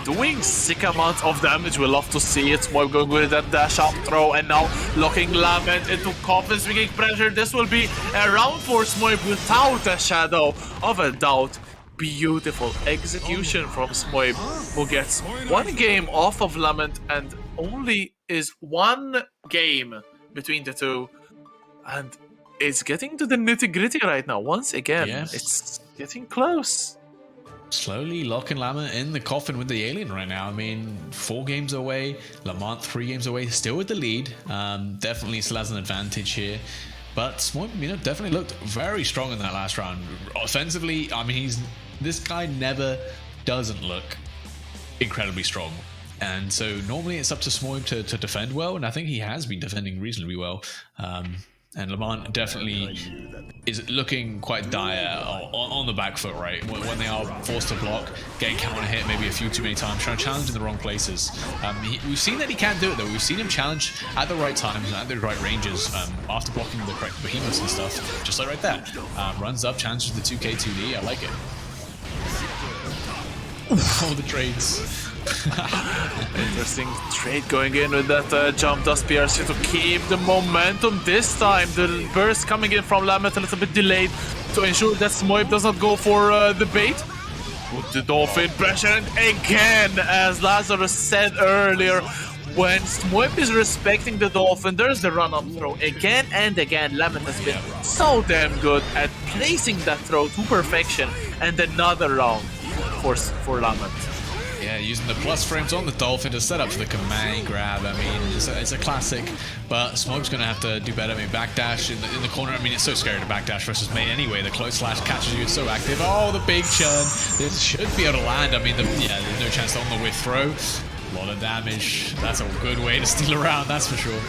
Doing sick amounts of damage, we'll love to see it. Smoib going with that dash up throw, and now locking Lament into coffin, swinging pressure. This will be a round for Smoib without a shadow of a doubt. Beautiful execution from Smoib, who gets 1 game off of Lament and only is 1 game between the 2. And it's getting to the nitty-gritty right now. Once again, yes. It's getting close. Slowly locking Lament in the coffin with the alien right now. I mean, 4 games away, Lament 3 games away, still with the lead. Definitely still has an advantage here. But Smoib, you know, definitely looked very strong in that last round. Offensively, I mean, this guy never doesn't look incredibly strong. And so normally it's up to Smoib to defend well, and I think he has been defending reasonably well. And Lament definitely is looking quite dire on the back foot, right? When they are forced to block, getting counter hit maybe a few too many times, trying to challenge in the wrong places. We've seen that he can do it though. We've seen him challenge at the right times and at the right ranges after blocking the correct behemoths and stuff, just like right there. Runs up, challenges the 2K 2D. I like it. All the trades. Interesting trade going in with that jump dust PRC to keep the momentum. This time the burst coming in from Lament a little bit delayed to ensure that Smoib does not go for the bait. Put the Dolphin pressure, and again, as Lazarus said earlier, when Smoib is respecting the Dolphin, there's the run-up throw. Again and again, Lament has been so damn good at placing that throw to perfection, and another round for Lament. Yeah, using the plus frames on the Dolphin to set up for the command grab. I mean, it's a classic, but Smoib's going to have to do better. I mean, backdash in the corner. I mean, it's so scary to backdash versus Mate anyway. The close slash catches you. It's so active. Oh, the big churn. This should be able to land. I mean, there's no chance on the whiff throw. A lot of damage. That's a good way to steal around, that's for sure.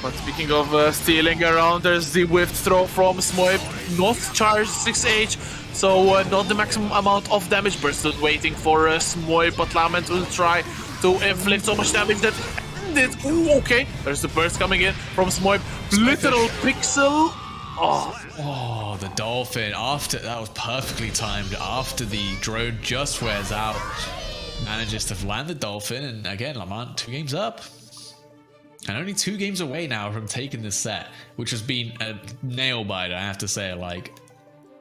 But speaking of stealing around, there's the whiff throw from Smoib. Not charged 6H. So not the maximum amount of damage, but still waiting for Smoib, but Lament will try to inflict so much damage that ended. Ooh, okay. There's the burst coming in from Smoib. Literal pixel. Oh, the Dolphin. That was perfectly timed. After the drone just wears out, manages to land the Dolphin, and again, Lament 2 games up. And only 2 games away now from taking this set, which has been a nail biter, I have to say. Like,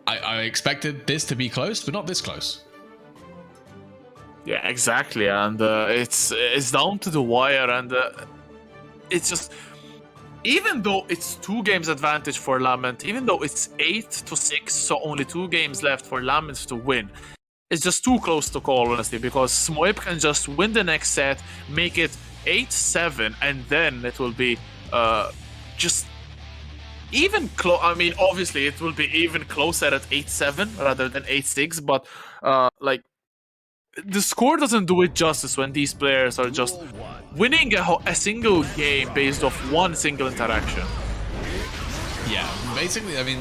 I expected this to be close, but not this close. Yeah, exactly, and it's down to the wire, and it's just, even though it's 2 games advantage for Lament, even though it's 8-6, so only 2 games left for Lament to win, it's just too close to call, honestly, because Smoib can just win the next set, make it 8-7, and then it will be just even close. I mean, obviously it will be even closer at 8-7 rather than 8-6, but like, the score doesn't do it justice when these players are just winning a single game based off one single interaction. Yeah, basically, I mean,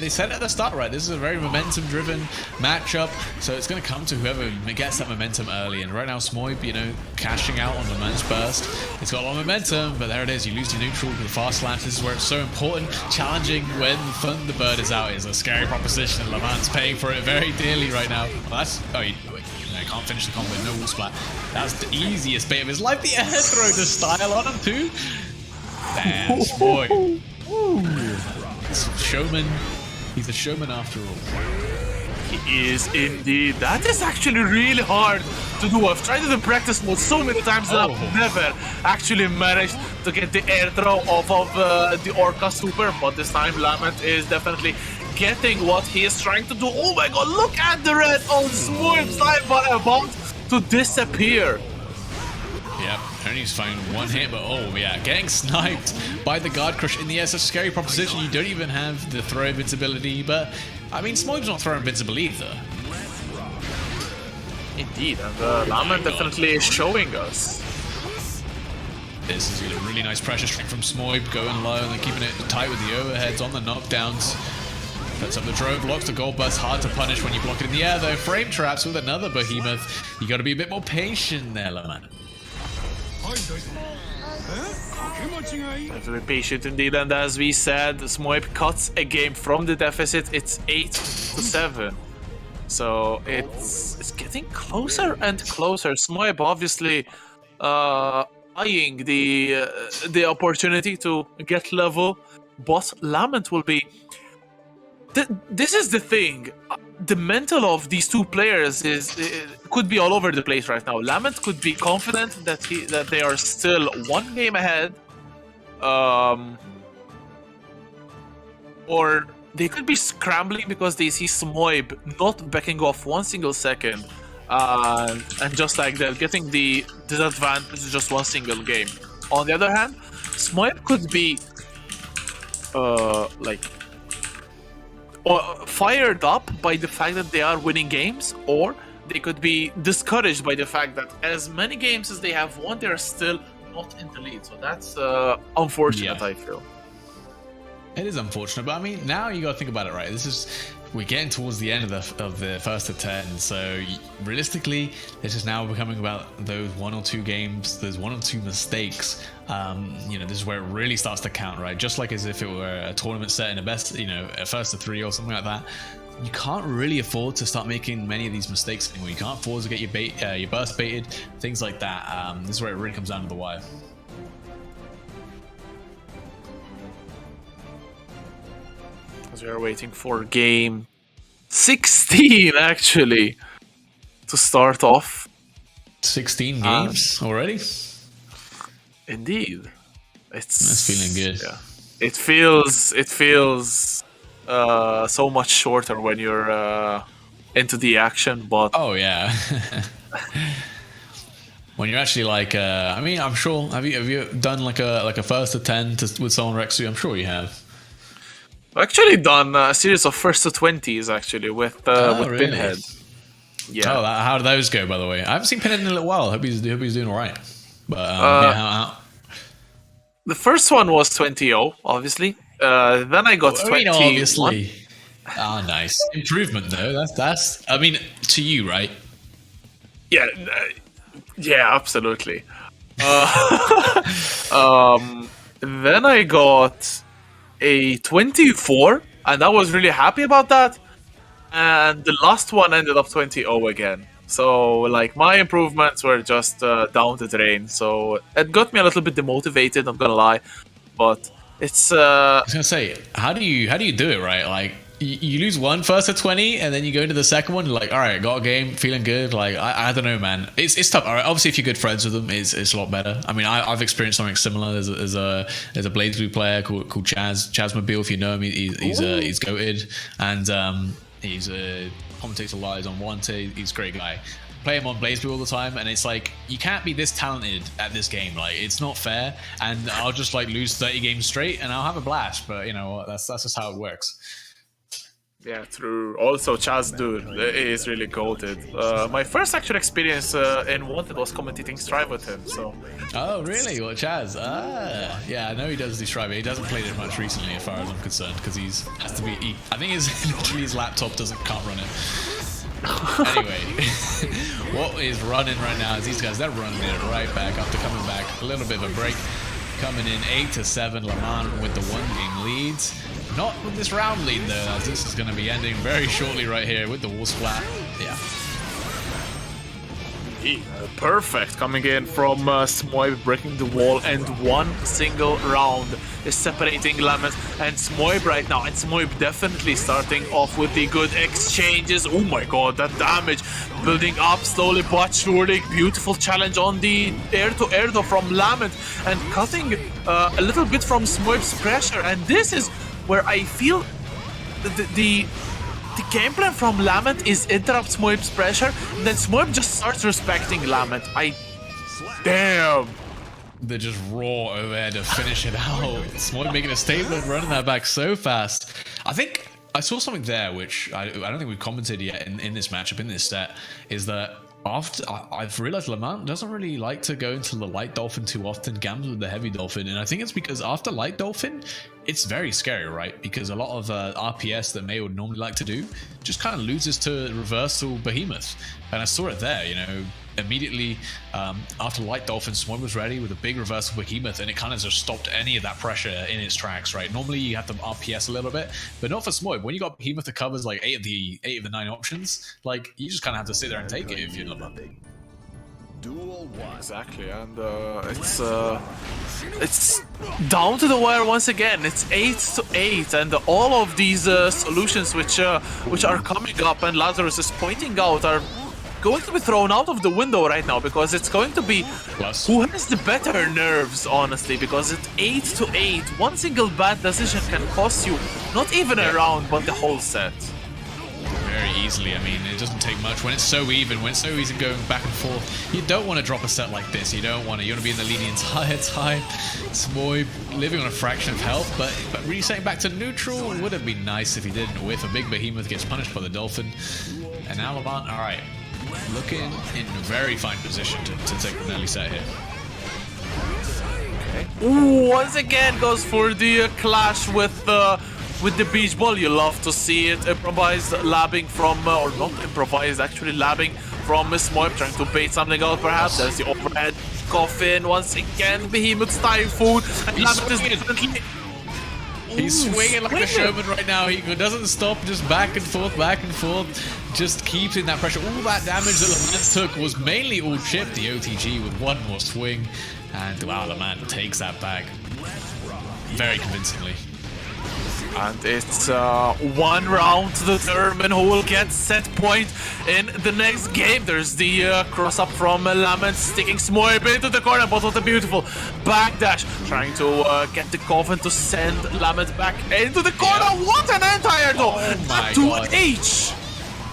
they said at the start, right, this is a very momentum-driven matchup, so it's going to come to whoever gets that momentum early, and right now Smoib, you know, cashing out on Lament's burst. It's got a lot of momentum, but there it is, you lose your neutral with the fast slash. This is where it's so important. Challenging when Thunderbird is out is a scary proposition, and Lament's paying for it very dearly right now. Well, that's, he can't finish the combo, no wall splat. That's the easiest bait of his life. The air throw to style on him too. Damn, Smoib. Showman. He's a showman after all. He is indeed. That is actually really hard to do. I've tried it in practice mode so many times and I've never actually managed to get the air throw off of the Orca Super, but this time Lament is definitely getting what he is trying to do. Oh my god, look at the red on Smoib's life, but about to disappear. Yep, only's found 1 hit, but oh yeah, getting sniped by the guard crush in the air. Such a scary proposition. You don't even have the throw invincibility, but I mean, Smoib's not throw invincible either. Indeed, and Lament definitely is showing us. This is a really nice pressure string from Smoib, going low and then keeping it tight with the overheads on the knockdowns. Sets up the drone blocks, the gold burst hard to punish when you block it in the air though. Frame traps with another behemoth. You gotta be a bit more patient there, Lament. Have to be patient indeed, and as we said, Smoib cuts a game from the deficit. It's 8-7, so it's getting closer and closer. Smoib obviously eyeing the opportunity to get level, but Lament will be. This is the thing. The mental of these 2 players could be all over the place right now. Lament could be confident that they are still 1 game ahead, or they could be scrambling because they see Smoib not backing off 1 single second, and just like that, getting the disadvantage just 1 single game. On the other hand, Smoib could be like fired up by the fact that they are winning games, or they could be discouraged by the fact that as many games as they have won, they're still not in the lead. So that's unfortunate, Yeah. I feel. It is unfortunate, but I mean, now you got to think about it, right? We're getting towards the end of the first of 10, so realistically, this is now becoming about those 1 or 2 games, those 1 or 2 mistakes. This is where it really starts to count, right? Just like as if it were a tournament set in a first of 3 or something like that. You can't really afford to start making many of these mistakes anymore. You can't afford to get your burst baited, things like that. This is where it really comes down to the wire. As we are waiting for game 16, actually, to start off. 16 games already? Indeed. That's feeling good. Yeah. It feels so much shorter when you're into the action, but Oh yeah. When you're actually like, I'm sure. Have you done like a first to 10 with someone Rexu? I'm sure you have. I've actually done a series of first to 20s actually with really? Pinhead. Yeah. Oh, how do those go? By the way, I haven't seen Pinhead in a little while. Hope he's doing all right. But how? The first one was 20-0, obviously. Then I got 21. Obviously. Oh, nice improvement though. That's. I mean, to you, right? Yeah, yeah, absolutely. Then I got a 24, and I was really happy about that. And the last one ended up 20-0 again. So, like, my improvements were just down the drain. So it got me a little bit demotivated. I'm gonna lie, but it's. I was gonna say, how do you do it right? Like, you lose one first to 20, and then you go into the second one. Like, all right, got a game, feeling good. Like, I don't know, man. It's tough. All right, obviously, if you're good friends with them, it's a lot better. I mean, I've experienced something similar. There's a Blades Blue player called Chaz Mobile. If you know him, he's goated, and he's a commentator lives on one. He's a great guy. Play him on Blaze Blue all the time, and it's like, you can't be this talented at this game. Like, it's not fair, and I'll just like lose 30 games straight, and I'll have a blast. But you know, that's just how it works. Yeah, true. Also, Chaz, dude, is really goated. My first actual experience in Wanted was commentating Strive with him, so... Oh, really? Well, Chaz? Yeah, I know he does do Strive. He hasn't played it much recently, as far as I'm concerned, because I think his laptop can't run it. Anyway, what is running right now is these guys, they're running it right back after coming back. A little bit of a break. Coming in 8-7, Lament with the 1-game leads. Not with this round lead though, as this is going to be ending very shortly right here with the wall splat. Yeah. Perfect, coming in from Smoib, breaking the wall, and one single round is separating Lament and Smoib right now. And Smoib definitely starting off with the good exchanges. Oh my god, that damage building up slowly but surely. Beautiful challenge on the air-to-air though from Lament, and cutting a little bit from Smoib's pressure. And this is where I feel the game plan from Lament is interrupt Smoib's pressure, and then Smoib just starts respecting Lament. Damn! They're just raw overhead to finish it out. Smoib making a statement, running that back so fast. I think I saw something there, which I don't think we've commented yet in this matchup, in this set, is that I've realized Lament doesn't really like to go into the Light Dolphin too often, gambles with the Heavy Dolphin, and I think it's because after Light Dolphin, it's very scary, right? Because a lot of RPS that May would normally like to do just kind of loses to Reversal Behemoth. And I saw it there, you know, immediately after Light Dolphin, Smoib was ready with a big Reversal Behemoth, and it kind of just stopped any of that pressure in its tracks, right? Normally you have to RPS a little bit, but not for Smoib. When you got Behemoth that covers like 8 of the 9 options, like, you just kind of have to sit there and take it if you're not. Exactly, and it's down to the wire once again. It's 8-8, and all of these solutions which are coming up and Lazarus is pointing out are going to be thrown out of the window right now, because it's going to be who has the better nerves, honestly, because it's 8-8. One single bad decision can cost you not even a round but the whole set. very easily. I mean, it doesn't take much when it's so even, when it's so easy going back and forth. You don't want to drop a set like this. You don't want to. You want to be in the lead the entire time. Smoib living on a fraction of health, but resetting back to neutral would have been nice if he didn't whiff. A big behemoth gets punished by the dolphin, and now Lament, all right, looking in a very fine position to take an early set here. Ooh, once again goes for the clash with the beach ball. You love to see it. Improvised labbing from, or not improvised, actually labbing from Smoib, trying to bait something out perhaps. There's the overhead coffin once again. Behemoth's typhoon. And Lament is definitely... He's swinging like a showman right now. He doesn't stop, just back and forth, just keeps in that pressure. All that damage that Lament took was mainly all chipped. The OTG with one more swing. And wow, Lament takes that back very convincingly. And it's one round to determine who will get set point in the next game. There's the cross-up from Lament, sticking Smoib into the corner, but with a beautiful backdash, trying to get the coffin to send Lament back into the corner. Yep. What an anti-air though! Oh my To God. H!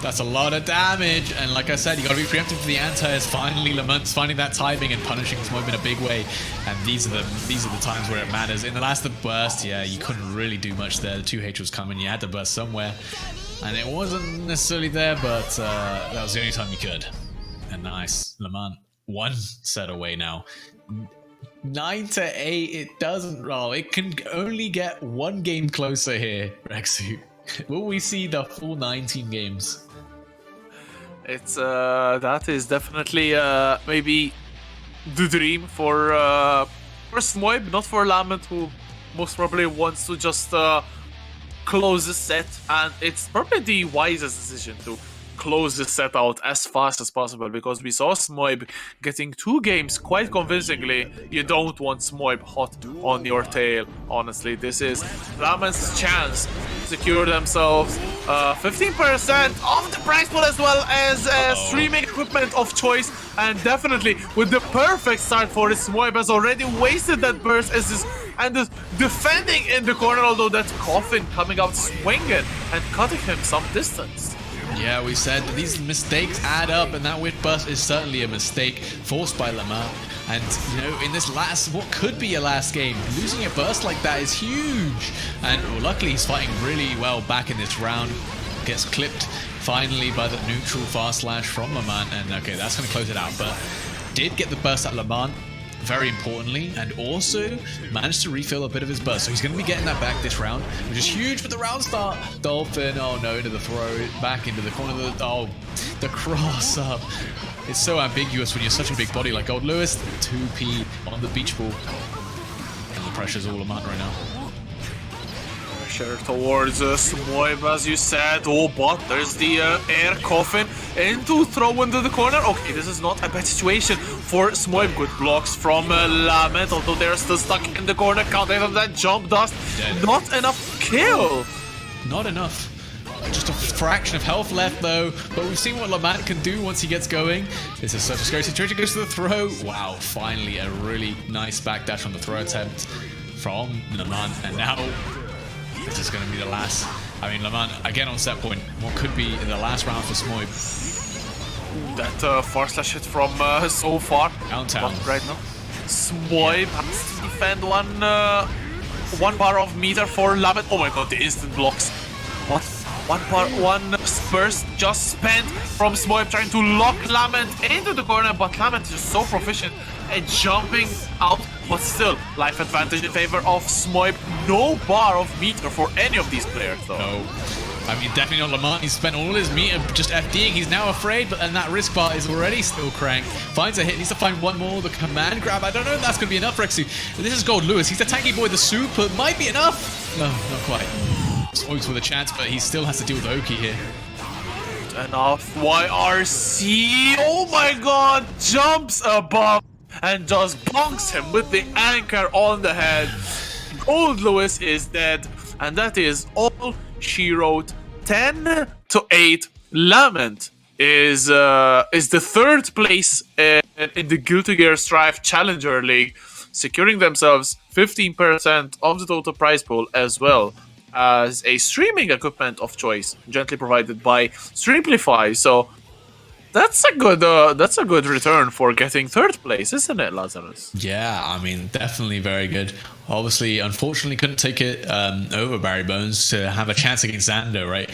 That's a lot of damage, and like I said, you gotta be preemptive for the anti-airs. Finally, Lament's finding that timing and punishing Smoib in a big way, and these are the times where it matters. In the last burst, yeah, you couldn't really do much there. The 2H was coming, you had to burst somewhere, and it wasn't necessarily there, but that was the only time you could. And nice, Lament, one set away now. 9-8, it doesn't roll. It can only get one game closer here, Rexu. Will we see the full 19 games? It's that is definitely maybe the dream for Smoib, not for Lament, who most probably wants to just close the set, and it's probably the wisest decision to close the set out as fast as possible, because we saw Smoib getting 2 games quite convincingly. You don't want Smoib hot on your tail. Honestly, this is Lament's chance to secure themselves 15% of the prize pool, as well as streaming equipment of choice, and definitely with the perfect start for it. Smoib has already wasted that burst as this, and is defending in the corner, although that coffin coming out swinging and cutting him some distance. Yeah, we said that these mistakes add up, and that whip burst is certainly a mistake forced by Lament. And, you know, in this what could be a last game, losing a burst like that is huge. And well, luckily he's fighting really well back in this round. Gets clipped finally by the neutral fast slash from Lament, and okay, that's going to close it out. But did get the burst at Lament, very importantly, and also managed to refill a bit of his burst. So he's going to be getting that back this round, which is huge for the round start. Dolphin, oh no, into the throw, back into the corner, the cross up. It's so ambiguous when you're such a big body like Goldlewis. 2P on the beach ball. And the pressure's all Lament right now. Pressure towards Smoib, as you said. Oh, but there's the air coffin into throw into the corner. Okay, this is not a bad situation for Smoib. Good blocks from Lament, although they're still stuck in the corner. Counter of that jump dust. Dead. Not enough kill. Not enough. Just a fraction of health left though, but we've seen what Lament can do once he gets going. This is such a scary situation. Goes to the throw. Wow, finally a really nice backdash on the throw attempt from Lament, and now this is going to be the last. I mean, Lament again on set point. What could be the last round for Smoib? That far slash hit from so far. Downtown. But right now, Smoib has to defend one bar of meter for Lament. Oh my god, the instant blocks. What? One burst just spent from Smoib, trying to lock Lament into the corner, but Lament is so proficient at jumping out, but still, life advantage in favor of Smoib. No bar of meter for any of these players though. No. I mean, definitely not Lament. He's spent all his meter just FDing. He's now afraid, but and that risk bar is already still cranked. Finds a hit, needs to find one more. The command grab, I don't know if that's going to be enough, Rexu. This is Goldlewis. He's the tanky boy, the super. Might be enough. No, not quite. Smoib's with a chance, but he still has to deal with Oki here. Enough. YRC, oh my god, jumps above and just bonks him with the anchor on the head. Goldlewis is dead, and that is all she wrote. 10-8. Lament is the third place in the Guilty Gear Strive Challenger League, securing themselves 15% of the total prize pool as well as a streaming equipment of choice, gently provided by Streamplify. So that's a good return for getting third place, isn't it, Lazarus? Yeah, I mean, definitely very good. Obviously, unfortunately, couldn't take it over Barrybones to have a chance against Zando, right?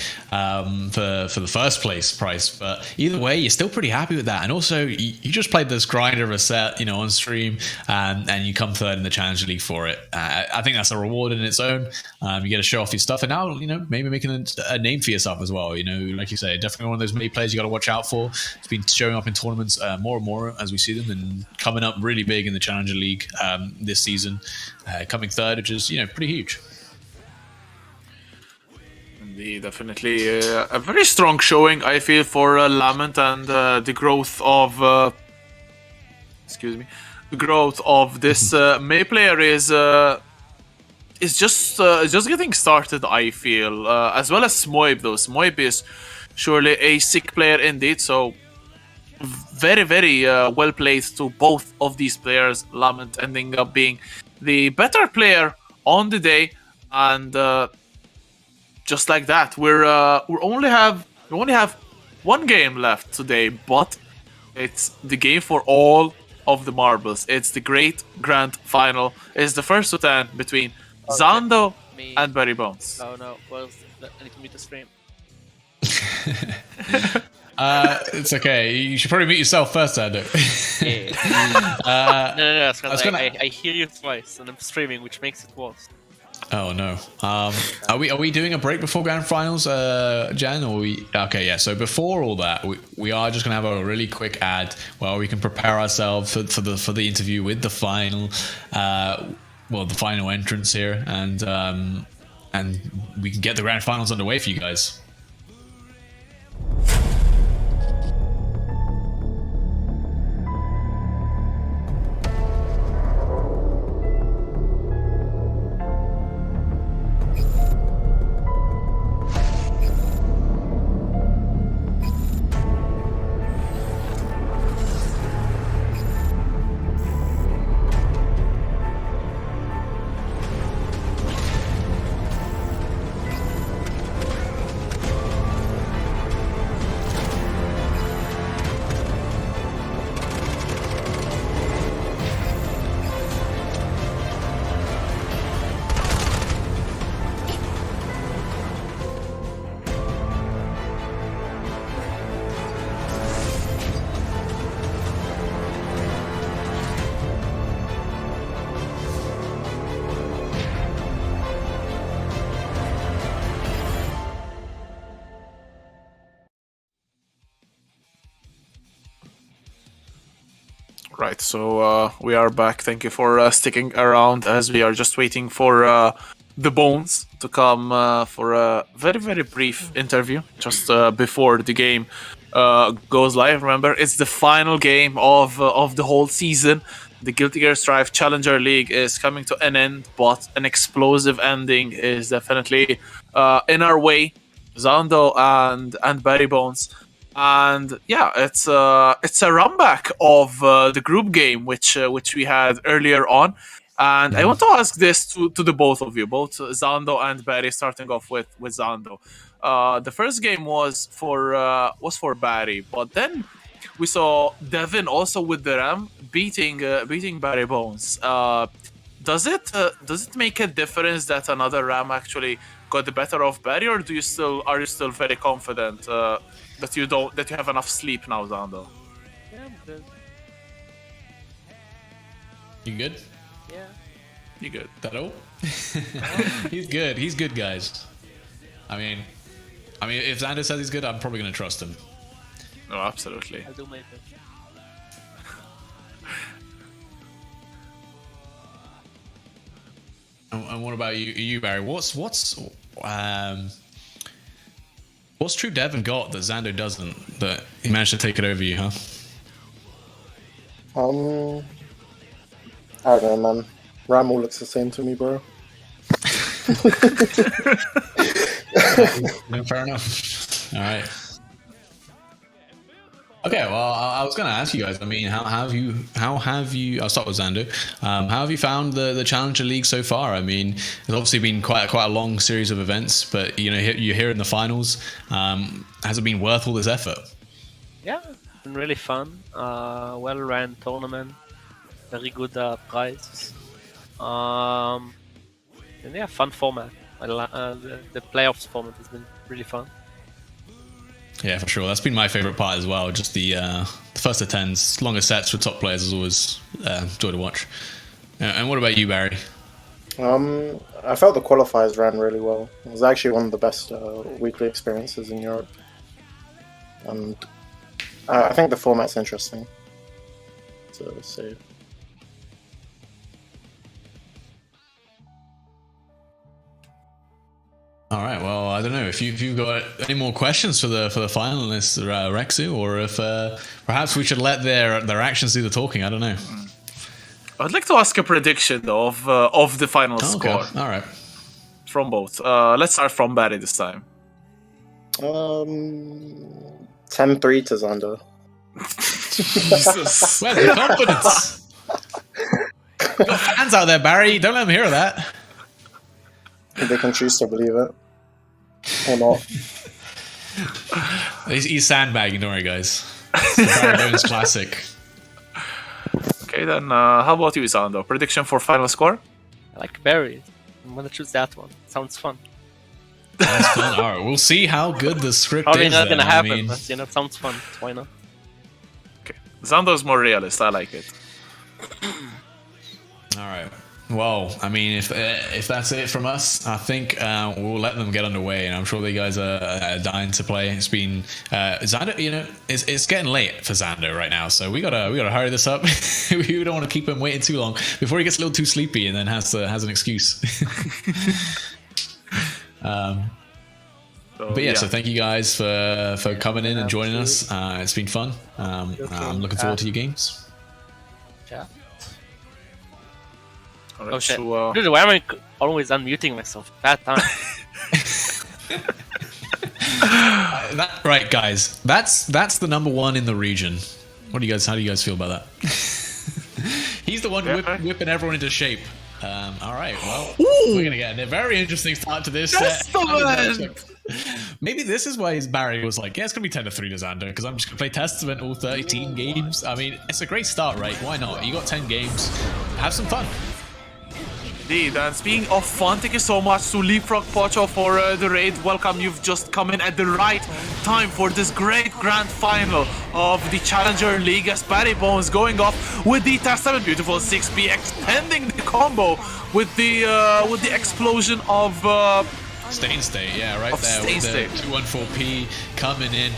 For the first place price. But either way, you're still pretty happy with that. And also, you just played this grinder of a set, on stream, and you come third in the Challenger League for it. I think that's a reward in its own. You get to show off your stuff, and now, maybe making a name for yourself as well. Like you say, definitely one of those many players you got to watch out for. It's been showing up in tournaments more and more as we see them, and coming up really big in the Challenger League this season. Coming third, which is pretty huge. Indeed, definitely a very strong showing, I feel, for Lament, and the growth of this May player is just getting started, I feel, as well as Smoib. Though Smoib is surely a sick player indeed, so very, very well placed to both of these players. Lament ending up being the better player on the day, and just like that, we only have one game left today, but it's the game for all of the marbles. It's the great grand final. It's the first to 10 between Zando and Barrybones. No. Well, I need to mute the stream. It's okay. You should probably meet yourself first, Zando. No. I hear you twice, and I'm streaming, which makes it worse. Oh no. Are we doing a break before grand finals, Jan? Or we? Okay, yeah. So before all that, we are just gonna have a really quick ad where we can prepare ourselves for the interview with the final, the final entrance here, and we can get the grand finals underway for you guys. Right, so we are back. Thank you for sticking around, as we are just waiting for the Bones to come for a very, very brief interview just before the game goes live. Remember, it's the final game of the whole season. The Guilty Gear Strive Challenger League is coming to an end, but an explosive ending is definitely in our way. Zando and Barrybones. And yeah, it's a runback of the group game which we had earlier on, and I want to ask this to the both of you, both Zando and Barry. Starting off with Zando, the first game was for Barry, but then we saw Devin also with the Ram beating Barrybones. Does it make a difference that another Ram actually got the better of Barry, or are you still very confident that you have enough sleep now, Zando? Yeah, I'm good. You good? Yeah. You good? Hello? He's good. He's good, guys. I mean, if Xander says he's good, I'm probably gonna trust him. No, absolutely. I'll do my best. And what about you, Barry? What's True Devin got that Xander doesn't? That he managed to take it over you, huh? I don't know, man. Ram all looks the same to me, bro. No, fair enough. All right. Okay, well, I was going to ask you guys. I mean, how have you? I'll start with Zando. How have you found the Challenger League so far? I mean, it's obviously been quite a long series of events, but you know, you're here in the finals. Has it been worth all this effort? Yeah, it's been really fun. Well-ran tournament, very good prizes. And yeah, fun format. The playoffs format has been really fun. Yeah, for sure. That's been my favorite part as well. Just the first attends, longer sets with top players is always joy to watch. And what about you, Barry? I felt the qualifiers ran really well. It was actually one of the best weekly experiences in Europe, and I think the format's interesting. So, All right. Well, I don't know if you've got any more questions for the finalists, Rexu, or if perhaps we should let their actions do the talking. I don't know. I'd like to ask a prediction of the final score. All right. From both. Let's start from Barry this time. 10-3 to Zando. Jesus. Where's the confidence? You've got fans out there, Barry. Don't let them hear that. They can choose to believe it or not. He's sandbagging, don't worry, guys. It's the Barrybones classic. Okay, then how about you, Zando? Prediction for final score? I like Barry. I'm gonna choose that one. Sounds fun. That's fun. All right, we'll see how good the script Probably is. not gonna then. happen, I mean, but you know, it sounds fun. Why not? Zando's more realist. I like it. all right. Well, I mean, if that's it from us, I think we'll let them get underway, and I'm sure the guys are dying to play. It's been Zando, you know, it's getting late for Zando right now, so we gotta hurry this up. We don't want to keep him waiting too long before he gets a little too sleepy and then has an excuse. But yeah, so thank you guys for coming in and joining us. It's been fun. I'm looking forward to your games. Yeah. Alright, Oh shit. so, Dude, why am I always unmuting myself? Bad time. Right, guys. That's the number one in the region. How do you guys feel about that? He's the one whipping everyone into shape. All right. Well, we're gonna get a very interesting start to this. Maybe this is why Barry was like, yeah, it's gonna be 10-3 to Zando because I'm just gonna play Testament all 13 games. I mean, it's a great start, right? Why not? You got 10 games. Have some fun. Indeed, and speaking of fun, thank you so much to Leapfrog Pocho for the raid. Welcome, you've just come in at the right time for this great grand final of the Challenger League as Barrybones going off with the Testament. Beautiful 6P extending the combo with the explosion of Stain State, yeah, right of there Stain with State. the 214P coming in.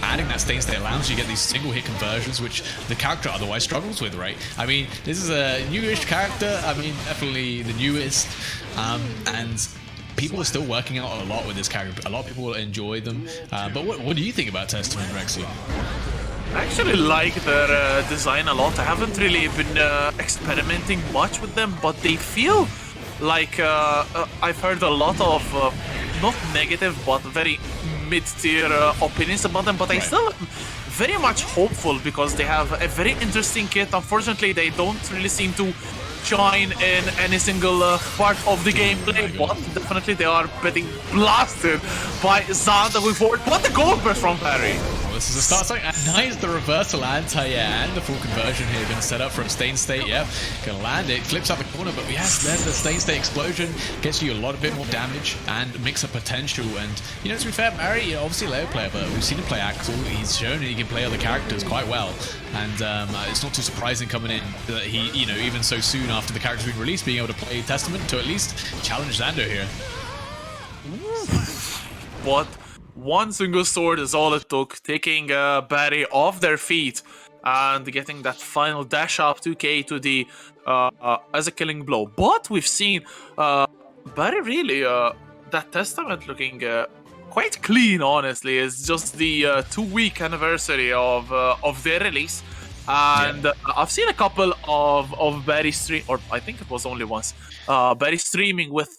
Adding that Stain State allows you to get these single hit conversions, which the character otherwise struggles with, right? I mean, this is a newish character. I mean, definitely the newest, and people are still working out a lot with this character. A lot of people enjoy them. But what do you think about Testament, Rexy? I actually like their design a lot. I haven't really been experimenting much with them, but they feel like I've heard a lot of not negative but very mid-tier opinions about them, but I still am very much hopeful because they have a very interesting kit. Unfortunately, they don't really seem to shine in any single part of the gameplay, but definitely they are getting blasted by Zanda with forward. What a gold burst from Barry! This is a start sign. Nice, the reversal anti-air and the full conversion here. Going to set up from Stain State. Yep, going to land it. Flips out the corner, but yes, then the Stain State explosion gets you a bit more damage and mix-up potential. And you know, to be fair, Barry, you know, obviously a layer player, but we've seen him play Axel. He's shown he can play other characters quite well, and it's not too surprising coming in that he, you know, even so soon after the character's been released, being able to play Testament to at least challenge Zando here. What? One single sword is all it took, taking Barry off their feet and getting that final dash up 2k to the as a killing blow. But we've seen Barry really that Testament looking quite clean. Honestly, it's just the 2-week anniversary of their release, and I've seen a couple of Barry stream, or I think it was only once, Barry streaming with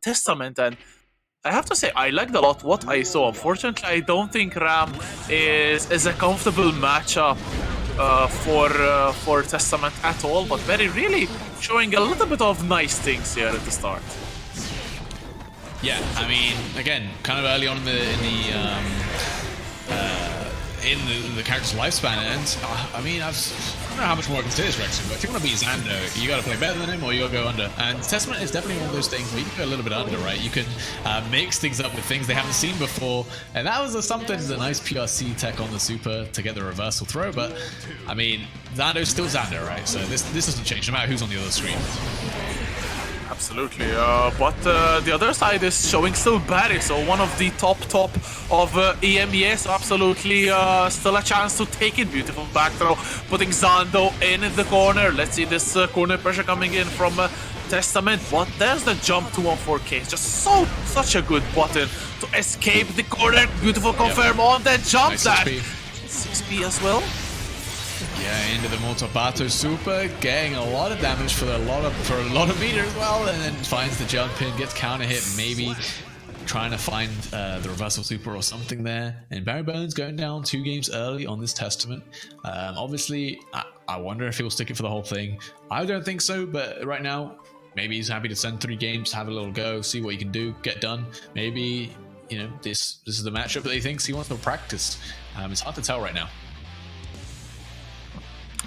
Testament, and I have to say, I liked a lot what I saw. Unfortunately, I don't think Ram is a comfortable matchup for Testament at all. But Barry really showing a little bit of nice things here at the start. Yeah, I mean, again, kind of early on in the character's lifespan, and I mean, I don't know how much more I can say this, Rexy, but if you want to beat Zando, you got to play better than him, or you got to go under. And Testament is definitely one of those things where you can go a little bit under, right? You can mix things up with things they haven't seen before, and that was something, a nice PRC tech on the super to get the reversal throw. But I mean, Zando's still Zando, right? So this doesn't change no matter who's on the other screen. Absolutely, but the other side is showing still Barry, so one of the top of EMEA, so absolutely still a chance to take it. Beautiful back throw, putting Zando in the corner. Let's see this corner pressure coming in from Testament, but there's the jump to 1-4K. It's just such a good button to escape the corner. Beautiful confirm on the jump Nice that 6P. 6P as well. Yeah, into the Multibato super, getting a lot of damage for a lot of meter as well, and then finds the jump in, gets counter hit, maybe trying to find the reversal super or something there. And Barrybones going down 2 games early on this Testament. Obviously, I wonder if he'll stick it for the whole thing. I don't think so, but right now, maybe he's happy to send 3 games, have a little go, see what he can do, get done. Maybe, you know, this is the matchup that he thinks he wants to practice. It's hard to tell right now.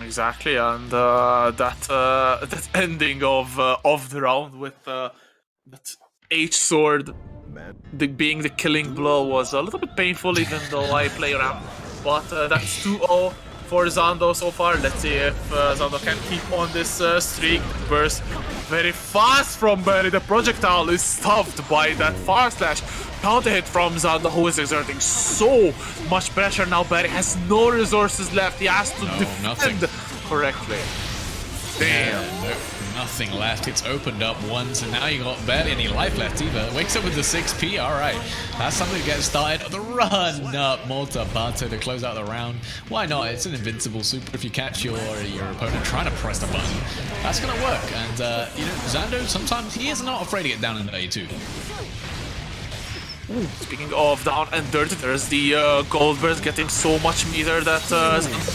Exactly, and that ending of the round with that H sword being the killing blow was a little bit painful, even though I play Ram. But that's 2-0 for Zando so far. Let's see if Zando can keep on this streak. Burst very fast from Barry. The projectile is stuffed by that far slash. Counter hit from Zando, who is exerting so much pressure now. Barry has no resources left. He has to defend correctly. Damn. Yeah, nothing left. It's opened up once, and now you got barely any life left either. Wakes up with the 6P. All right, that's something to get started. The run up Multibato to close out the round. Why not? It's an invincible super. If you catch your opponent trying to press the button, that's gonna work. And you know, Zando sometimes he is not afraid to get down in the A2. Speaking of down and dirty, there's the Goldlewis getting so much meter that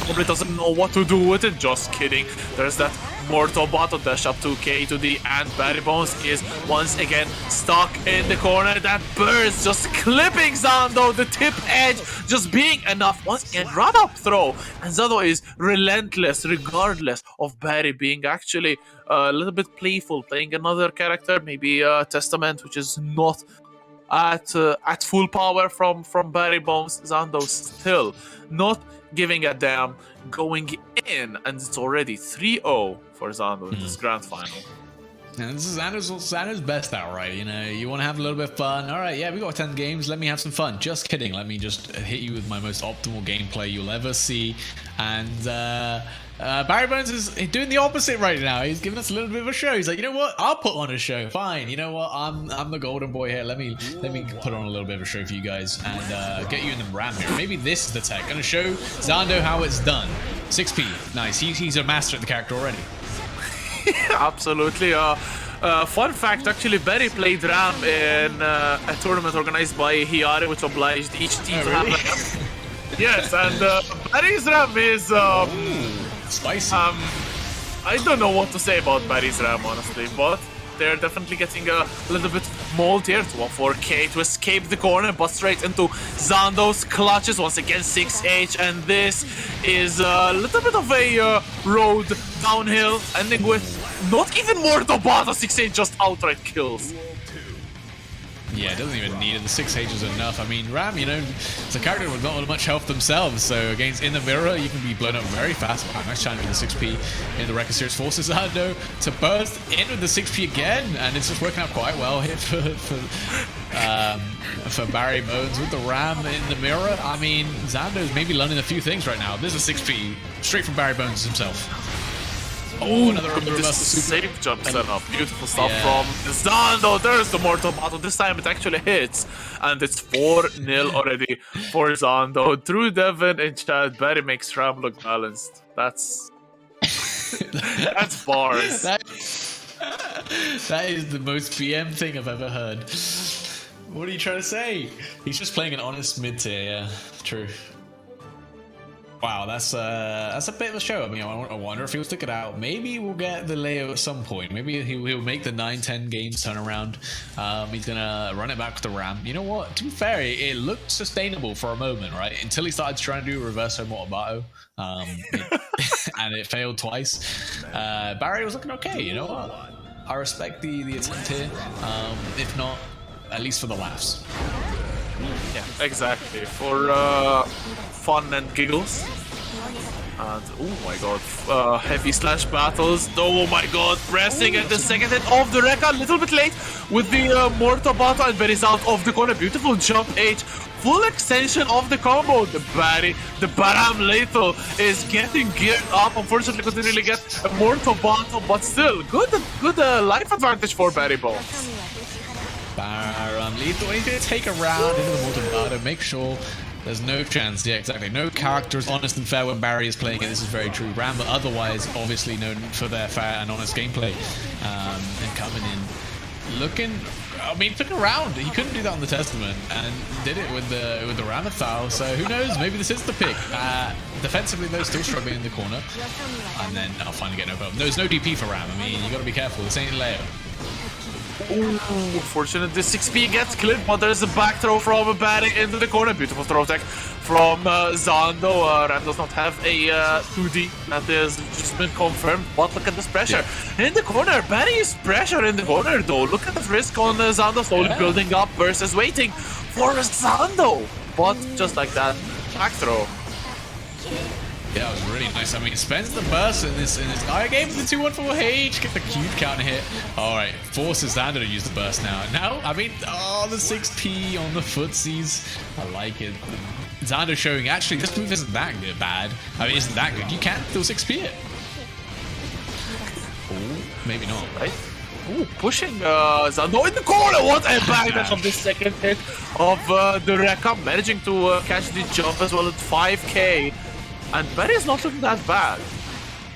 probably doesn't know what to do with it. Just kidding. There's that Mortal Bottle dash up to K to the, and Barrybones is once again stuck in the corner. That burst just clipping Zando, the tip edge just being enough. Once again, run up throw, and Zando is relentless regardless of Barry being actually a little bit playful, playing another character, maybe Testament, which is not at full power from Barrybones. Zando still not giving a damn, going in, and it's already 3-0 for Zando in this grand final. And this is Zando's best out, right? You know, you want to have a little bit of fun. All right, yeah, we got 10 games. Let me have some fun. Just kidding. Let me just hit you with my most optimal gameplay you'll ever see. And Barrybones is doing the opposite right now. He's giving us a little bit of a show. He's like, you know what? I'll put on a show. Fine. You know what? I'm the golden boy here. Let me put on a little bit of a show for you guys and get you in the ram here. Maybe this is the tech. Gonna show Zando how it's done. 6P. Nice. He's a master at the character already. Absolutely. Fun fact, actually, Barry played Ram in a tournament organized by Hiari, which obliged each team to have a Ram. Yes, and Barry's Ram is... spicy. I don't know what to say about Barry's Ram, honestly, but they're definitely getting a little bit mold here to 1-4K to escape the corner, but straight into Zando's clutches. Once again, 6H, and this is a little bit of a road downhill, ending with not even more Dobata. 6H just outright kills. Yeah, it doesn't even need it. The 6H is enough. I mean, Ram, you know, it's a character with not much health themselves, so against In the Mirror, you can be blown up very fast. Wow, nice challenge with the 6P in the Record Series. Forces Zando to burst in with the 6P again, and it's just working out quite well here for Barrybones with the Ram in the Mirror. I mean, Zando's maybe learning a few things right now. There's a 6P straight from Barrybones himself. Oh, another reverse super. Safe jump setup. Beautiful stuff from Zando. There's the Mortal Battle. This time it actually hits. And it's 4-0 already for Zando. Through Devin in chat, Barry makes Ram look balanced. That's bars. That is the most PM thing I've ever heard. What are you trying to say? He's just playing an honest mid tier. Yeah, true. Wow, that's a bit of a show. I mean, I wonder if he'll stick it out. Maybe we'll get the Leo at some point. Maybe he'll make the 9-10 games turn around. He's gonna run it back with the Ram. You know what? To be fair, it looked sustainable for a moment, right? Until he started trying to do reverse Motobato, and it failed twice. Barry was looking okay. You know what? I respect the attempt here. If not, at least for the laughs. Yeah, exactly. For fun and giggles. And oh my god, heavy slash battles. Oh my god, pressing at the second hit of the Rekka, a little bit late with the Mortal Battle, and Barry's out of the corner. Beautiful jump H. Full extension of the combo. The Ramlethal is getting geared up. Unfortunately, couldn't really get a Mortal Battle, but still, good life advantage for Barrybones. Ramlethal, he's going to take a round into the Mortal Battle, make sure there's no chance. Yeah, exactly. No character is honest and fair when Barry is playing it. This is very true. Ram, but otherwise, obviously known for their fair and honest gameplay. And coming in, looking. I mean, took a round. He couldn't do that on the Testament, and did it with the Ramlethal. So who knows? Maybe this is the pick. Defensively, though, still struggling in the corner, and then I'll finally get no help. No, there's no DP for Ram. I mean, you got to be careful. This ain't Leo. Ooh, fortunate the 6P gets clipped, but there's a back throw from Barry into the corner. Beautiful throw tech from Zando. Ram does not have a 2D. That has just been confirmed, but look at this pressure. In the corner, Barry is pressure in the corner though. Look at the risk on Zando, slowly building up versus waiting for Zando. But just like that, back throw. Yeah, that was really nice. I mean, spends the burst in this guy game for the 2-1-4H, get the cute counter hit. Alright, forces Zando to use the burst now. Now, I mean, the 6P on the footsies. I like it. Zando showing, actually, this move isn't that good, bad. I mean, isn't that good. You can still 6P it. Oh, maybe not. Right? Ooh, pushing Zando in the corner. What a backlash of the second hit of the Rekka, managing to catch the jump as well at 5k. And Barry's not looking that bad.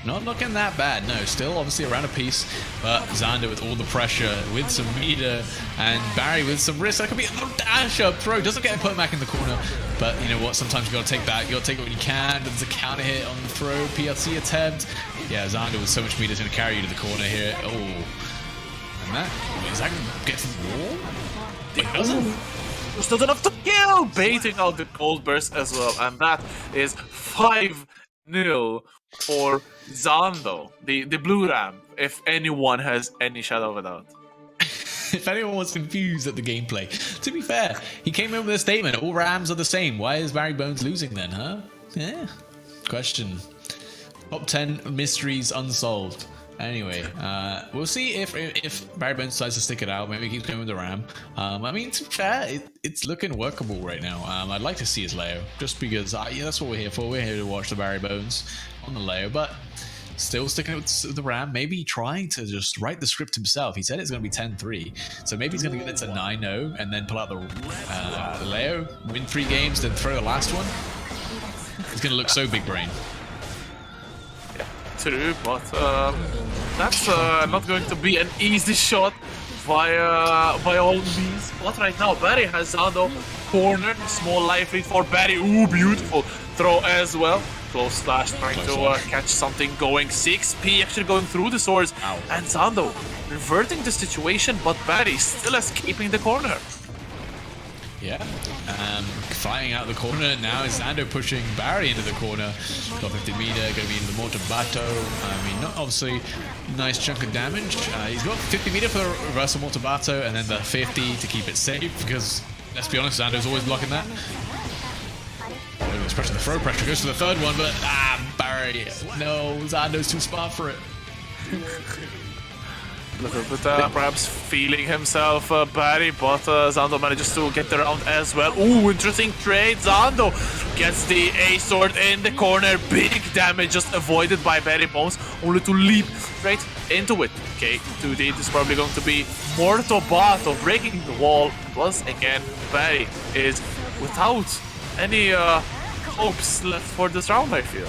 Not looking that bad, no. Still, obviously, around a piece. But Zando with all the pressure, with some meter, and Barry with some risk. That could be a little dash up throw. Doesn't get put back in the corner. But you know what? Sometimes you got to take back. You got to take it when you can. There's a counter hit on the throw. PLC attempt. Yeah, Zando with so much meter is going to carry you to the corner here. Oh. And that. Is that going to get from the wall? It doesn't. Still enough to kill, baiting out the cold burst as well, and that is 5-0 for Zando, the blue Ram, if anyone has any shadow of a doubt. If anyone was confused at the gameplay, to be fair, he came in with a statement, all Rams are the same. Why is Barrybones losing then, huh? Yeah, question. Top 10 mysteries unsolved. Anyway, we'll see if Barrybones decides to stick it out. Maybe he keeps going with the Ram. I mean, to be fair, it's looking workable right now. I'd like to see his Leo, just because that's what we're here for. We're here to watch the Barrybones on the Leo, but still sticking with the Ram. Maybe trying to just write the script himself. He said it's going to be 10-3, so maybe he's going to get it to 9-0 and then pull out the Leo, win 3 games, then throw the last one. He's going to look so big brain. True, but that's not going to be an easy shot by all means. But right now, Barry has Zando cornered. Small life lead for Barry. Ooh, beautiful throw as well. Close slash trying to catch something going. 6P actually going through the swords. Ow. And Zando reverting the situation, but Barry still escaping the corner. Yeah, flying out the corner now is Zando pushing Barry into the corner. Got 50 meter, going to be into the Mortal Battle. I mean, not obviously nice chunk of damage. He's got 50 meter for the reversal Mortal Battle, and then the 50 to keep it safe, because let's be honest, Zando's always blocking that. Oh, there's pressure, the throw pressure goes to the third one, but Barry, no, Zando's too smart for it. A little bit perhaps feeling himself, Barry, but Zando manages to get the round as well. Ooh, interesting trade. Zando gets the A-sword in the corner. Big damage just avoided by Barrybones, only to leap straight into it. Okay, 2D is probably going to be Mortal Battle, breaking the wall. Once again, Barry is without any hopes left for this round, I feel.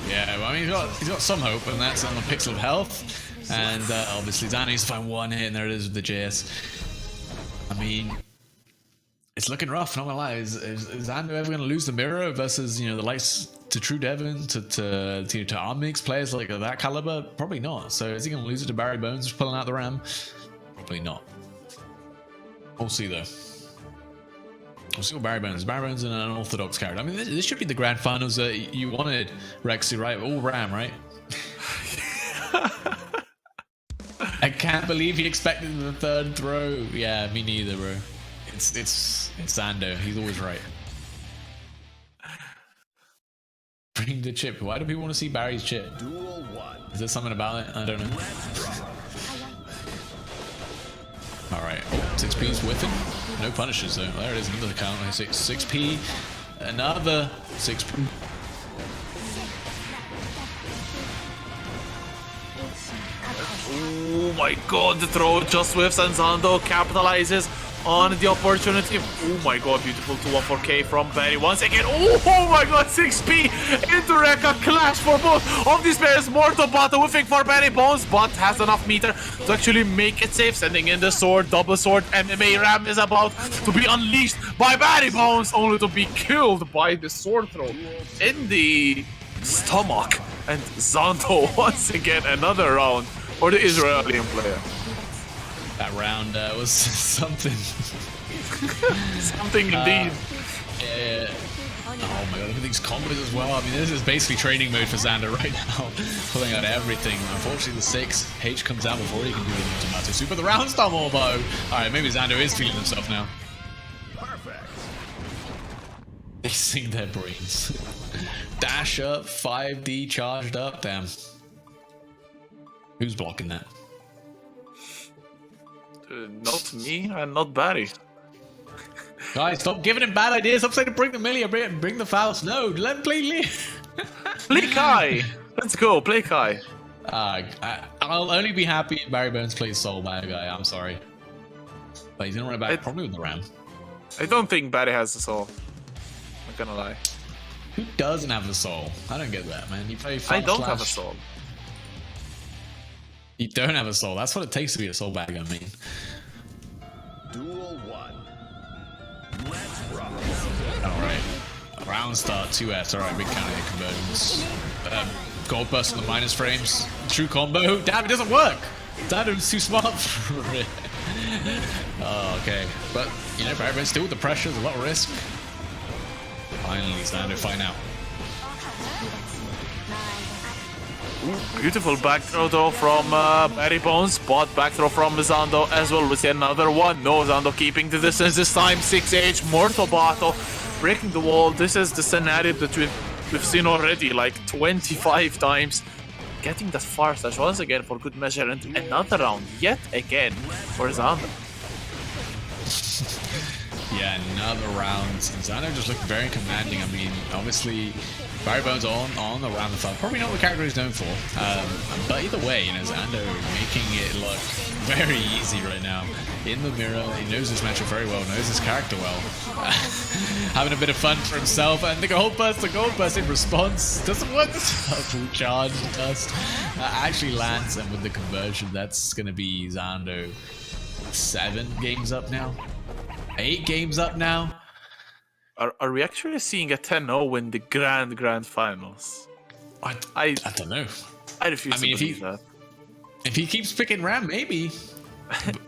Yeah, well, I mean, he's got some hope, and that's on the pixel of health. And obviously Zando needs to find one hit, and there it is with the JS. I mean, it's looking rough. Not gonna lie. Is Zando ever gonna lose the mirror versus the likes to True Devon to our mix players like that caliber? Probably not. So is he gonna lose it to Barrybones just pulling out the Ram? Probably not. We'll see though. We'll see what Barrybones. Barrybones in an unorthodox character. I mean, this should be the grand finals that you wanted, Rexy, right? All Ram, right? I can't believe he expected the third throw. Yeah, me neither, bro. It's Zando. He's always right. Bring the chip. Why do people want to see Barry's chip? Duel 1. Is there something about it? I don't know. Alright, 6P's whiffing. No punishes though. There it is, another count. 6P. Another 6P. Oh my god, the throw just whiffs and Zando capitalizes on the opportunity. Oh my god, beautiful 2-1-4K from Barry once again. Oh my god, 6P into Rekka, clash for both of these players. Mortal Bata whiffing for Barrybones, but has enough meter to actually make it safe, sending in the sword, double sword. MMA Ram is about to be unleashed by Barrybones, only to be killed by the sword throw in the stomach. And Zando once again, another round for the Israeli player. That round was something. Something indeed. Yeah. Oh my god, look at these combos as well. I mean, this is basically training mode for Xander right now. Pulling out everything. Unfortunately, the 6H comes out before he can do anything to Matter. Super the round star Morbo. Alright, maybe Xander is feeling himself now. Perfect. They sing their brains. Dash up, 5D charged up. Damn. Who's blocking that? Not me and not Barry. Guys, stop giving him bad ideas. Stop saying to bring the Millia, bring the Faust. No, let him play Lee. Play Kai. Let's go, play Kai. I'll only be happy if Barrybones plays Soul Bad Guy. I'm sorry. But he's gonna run it back probably with the Ram. I don't think Barry has the soul. Not gonna lie. Who doesn't have the soul? I don't get that, man. You play I don't have a soul. You don't have a soul. That's what it takes to be a soul bad guy, I mean. Duel 1. Let's rock. Alright. Round start, 2S. Alright, big counter hit conversions. Gold burst on the minus frames. True combo. Damn, it doesn't work! Zando's too smart for it. Oh, okay. But, Barrybones still with the pressure. There's a lot of risk. Finally, Zando find out. Beautiful back throw though from Barrybones, but back throw from Zando as well. We see another one. No, Zando keeping the distance this time. 6H, Mortal Battle, breaking the wall. This is the scenario that we've seen already like 25 times. Getting that far slash once again for good measure, and another round yet again for Zando. Yeah, another round. Zando just looked very commanding. I mean, obviously, Barrybones on the Ramlethal. Probably not the character he's known for. But either way, Zando making it look very easy right now. In the mirror, he knows this matchup very well, knows his character well. Having a bit of fun for himself. And the gold burst in response. Doesn't work. Full charge dust. Actually lands, and with the conversion, that's going to be Zando 7 games up now. 8 games up now. Are we actually seeing a 10-0 in the grand finals? I don't know. I refuse to believe that. If he keeps picking Ram, maybe.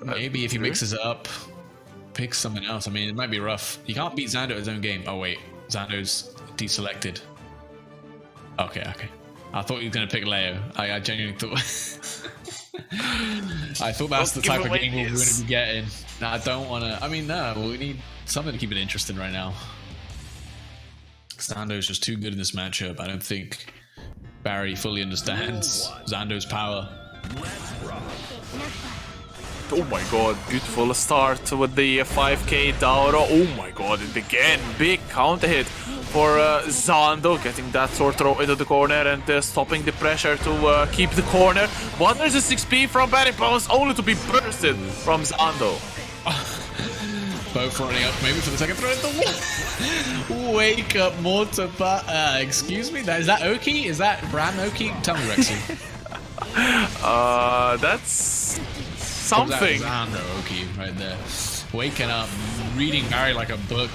Maybe if he mixes it up, picks something else. I mean, it might be rough. He can't beat Zando at his own game. Oh wait, Zando's deselected. Okay. I thought he was going to pick Leo. I genuinely thought... I thought that's the type of game we were going to be getting. No, I don't want to... I mean, no, we need something to keep it interesting right now. Zando's just too good in this matchup. I don't think Barry fully understands Zando's power. Oh my god, beautiful start with the 5k Daura. Oh my god, and again, big counter hit for Zando, getting that sword throw into the corner and stopping the pressure to keep the corner. But there's a 6p from Barrybones, only to be bursted from Zando. Both running up, maybe for the second throw at the wall. Wake up, Mortaba. Excuse me, is that Oki? Is that Ram Oki? Tell me, Rexy. That's something. Zando Oki right there. waking up, reading Barry like a book.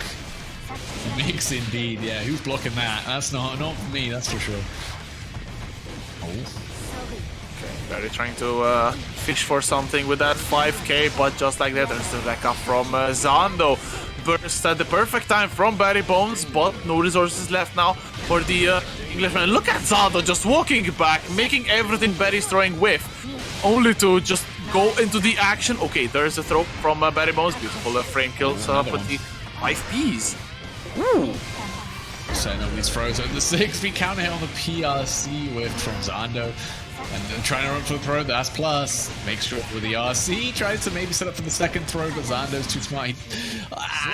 Mix indeed, yeah. Who's blocking that? That's not me, that's for sure. Oh. Barry trying to fish for something with that 5k, but just like that, there's the backup from Zando. Burst at the perfect time from Barrybones, but no resources left now for the Englishman. Look at Zando just walking back, making everything Barry's throwing with, only to just go into the action. Okay, there's a throw from Barrybones. Beautiful frame kill set up with the 5Ps. Ooh. Setting up these throws at the 6. We counter hit on the PRC whiff from Zando. And then trying to run for the throw, that's plus. Makes sure with the RC, tries to maybe set up for the second throw, but Zando's too smart.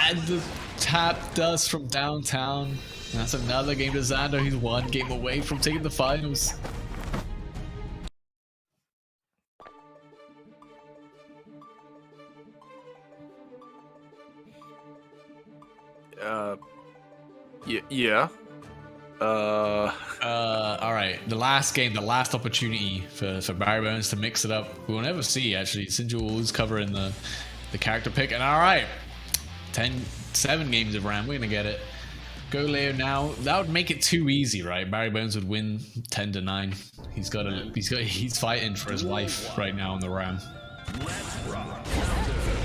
And the tap dust from downtown. That's another game to Zando. He's one game away from taking the finals. Yeah. All right. The last game, the last opportunity for Barrybones to mix it up. We will never see, actually. Sinju will always cover in the character pick. And all right, 7 games of Ram. We're gonna get it. Go Leo now. That would make it too easy, right? Barrybones would win 10-9. He's fighting for his life right now on the Ram.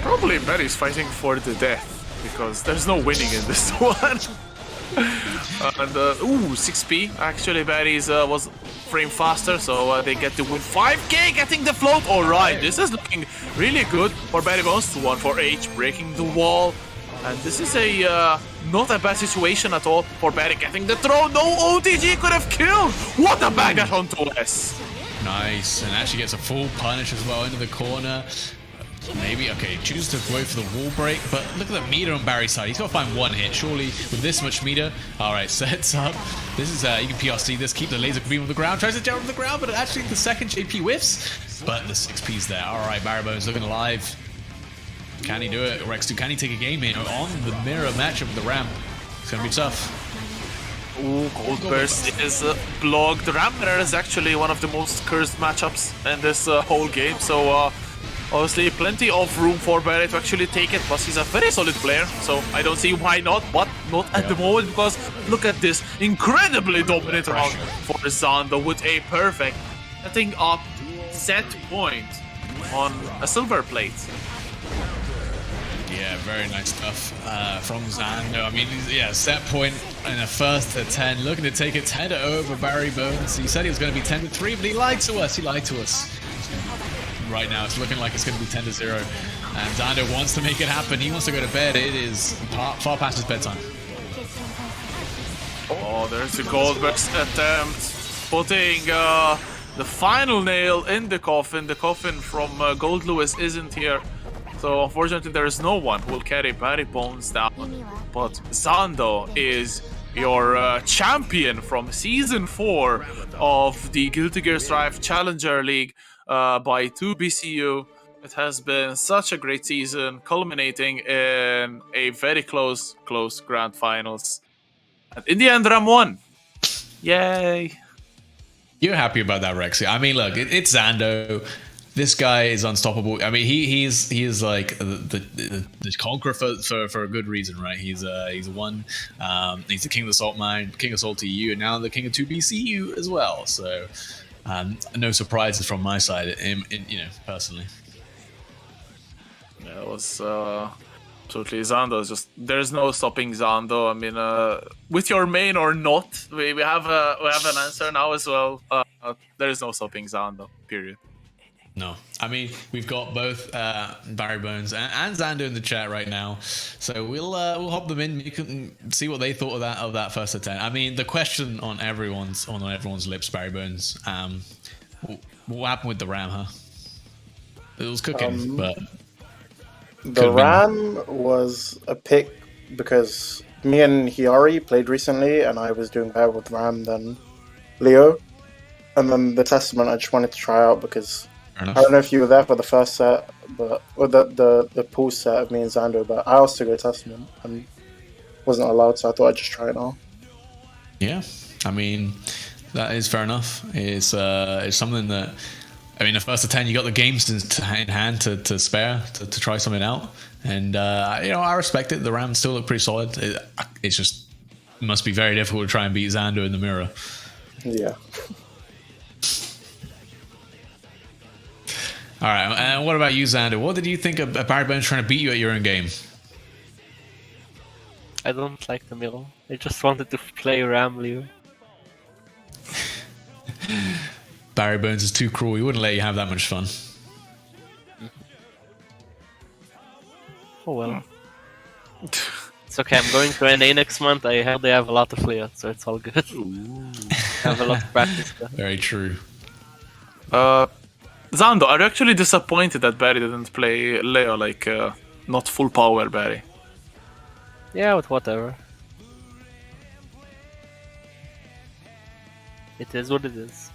Probably Barry's fighting for the death because there's no winning in this one. And 6p. Actually, Barry's was frame faster, so they get to win 5k, getting the float. All right, this is looking really good for Barrybones. 2-1 for H, breaking the wall, and this is a not a bad situation at all for Barry getting the throw. No OTG could have killed. What a bag that onto S. Nice, and actually gets a full punish as well into the corner. Maybe, okay, choose to go for the wall break, but look at the meter on Barry's side. He's got to find one hit, surely, with this much meter. All right, sets up. This is, you can PRC this, keep the laser beam on the ground, tries to jump on the ground, but actually the second JP whiffs, but the 6P's there. All right, Barrybones looking alive. Can he do it? Rex2, can he take a game here on the mirror matchup with the Ram? It's going to be tough. Ooh, Gold Burst is blocked. Ram Mirror is actually one of the most cursed matchups in this whole game, so obviously plenty of room for Barry to actually take it, plus he's a very solid player, so I don't see why not, but not at the moment, because look at this incredibly dominant round for Zando with a perfect setting up set point on a silver plate. Yeah, very nice stuff from Zando. I mean, yeah, set point in a first to 10, looking to take it 10-0 over Barrybones. He said he was going to be 10-3, but he lied to us. He lied to us. Right now, it's looking like it's going to be 10-0, and Zando wants to make it happen. He wants to go to bed. It is far past his bedtime. Oh, there's a Gold Burst attempt, putting the final nail in the coffin. The coffin from Goldlewis isn't here. So unfortunately there is no one who will carry Barrybones down, but Zando is your champion from Season 4 of the Guilty Gear Strive Challenger League by 2BCU. It has been such a great season, culminating in a very close grand finals. And in the end, Ram won. Yay! You're happy about that, Rexy. I mean, look, it's Zando. This guy is unstoppable. I mean, he is like the conqueror for a good reason, right? He's one. He's the king of the salt mine, king of salty EU, and now the king of 2BCU as well. So no surprises from my side, personally. Yeah, it was absolutely Zando. It's just there's no stopping Zando. I mean, with your main or not, we have an answer now as well. There is no stopping Zando. Period. No, I mean, we've got both Barrybones and Zando in the chat right now, so we'll hop them in. You can see what they thought of that first attempt. I mean, the question on everyone's lips, Barrybones. What happened with the Ram, huh? It was cooking, but the Ram was a pick because me and Hiyari played recently, and I was doing better with Ram than Leo. And then the Testament I just wanted to try out because I don't know if you were there for the first set, but or the pool set of me and Zando, but I also go Testament and wasn't allowed, so I thought I'd just try it out. Yeah, I mean that is fair enough. It's something that I mean, the first of 10, you got the games in hand to spare to try something out, and I respect it. The Rams still look pretty solid. It's just must be very difficult to try and beat Zando in the mirror. Yeah. All right, and what about you, Xander? What did you think of Barrybones trying to beat you at your own game? I don't like the mirror. I just wanted to play Ramlethal. Barrybones is too cruel. He wouldn't let you have that much fun. Oh well. It's okay, I'm going to NA next month. I heard they have a lot of players, so it's all good. I have a lot of practice there. Very true. Zando, are you actually disappointed that Barry didn't play Leo, like, not full power Barry? Yeah, but whatever. It is what it is.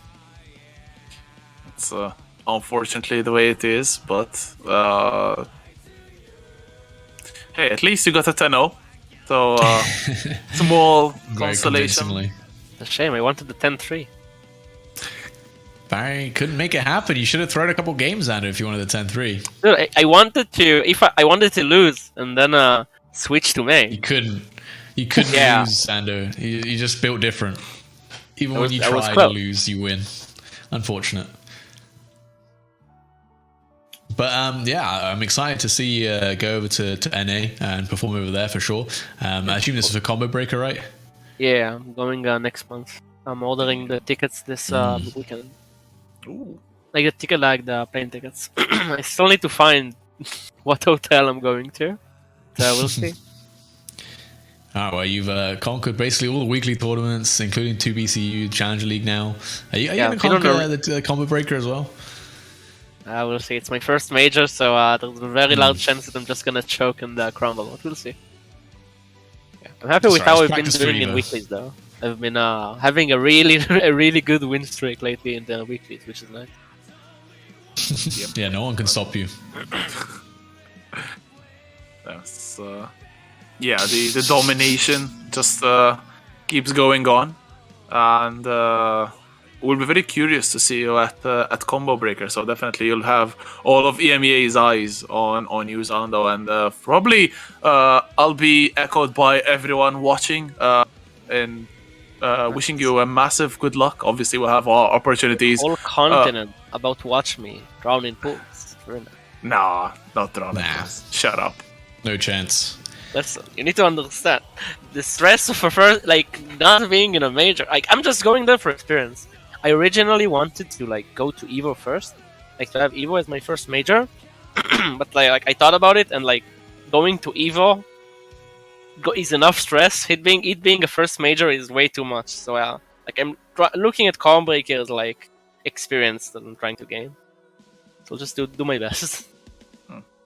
It's unfortunately the way it is, but hey, at least you got a 10-0. So, small Very consolation. convincingly. It's a shame, I wanted the 10-3. Barry couldn't make it happen. You should have thrown a couple games at it if you wanted the 10-3. Dude, I wanted to, if I wanted to lose and then switch to May. You couldn't. You couldn't Yeah. lose, Sando. You just built different. Even when you I was try to close. lose, you win. Unfortunate. But yeah, I'm excited to see you go over to NA and perform over there for sure. I assume this is a combo breaker, right? Yeah, I'm going next month. I'm ordering the tickets this weekend. Ooh. Like the ticket, like the plane tickets. I still need to find what hotel I'm going to. So we'll see. Alright, well, you've conquered basically all the weekly tournaments, including 2BCU Challenger League now. Are you going to conquer the combo breaker as well? We'll see. It's my first major, so there's a very large chance that I'm just gonna choke and crumble. But we'll see. Yeah. I'm happy with how I've been doing in weeklies, though. I've been having a really good win streak lately in the weeklies, which is nice. Yeah, no one can stop you. That's yeah, the domination just keeps going on, and we'll be very curious to see you at Combo Breaker. So definitely you'll have all of EMEA's eyes on you, Zando, and probably I'll be echoed by everyone watching and wishing you a massive good luck. Obviously, we'll have our opportunities. Whole continent about to watch me drown in pools. Very nice. Nah, not drowning. Nah. Shut up. No chance. Listen, you need to understand the stress of not being in a major. Like, I'm just going there for experience. I originally wanted to go to Evo first, to have Evo as my first major, but I thought about it and going to Evo is enough stress. It being a first major is way too much. So I'm looking at Calm Breaker as experience that I'm trying to gain. So just do my best.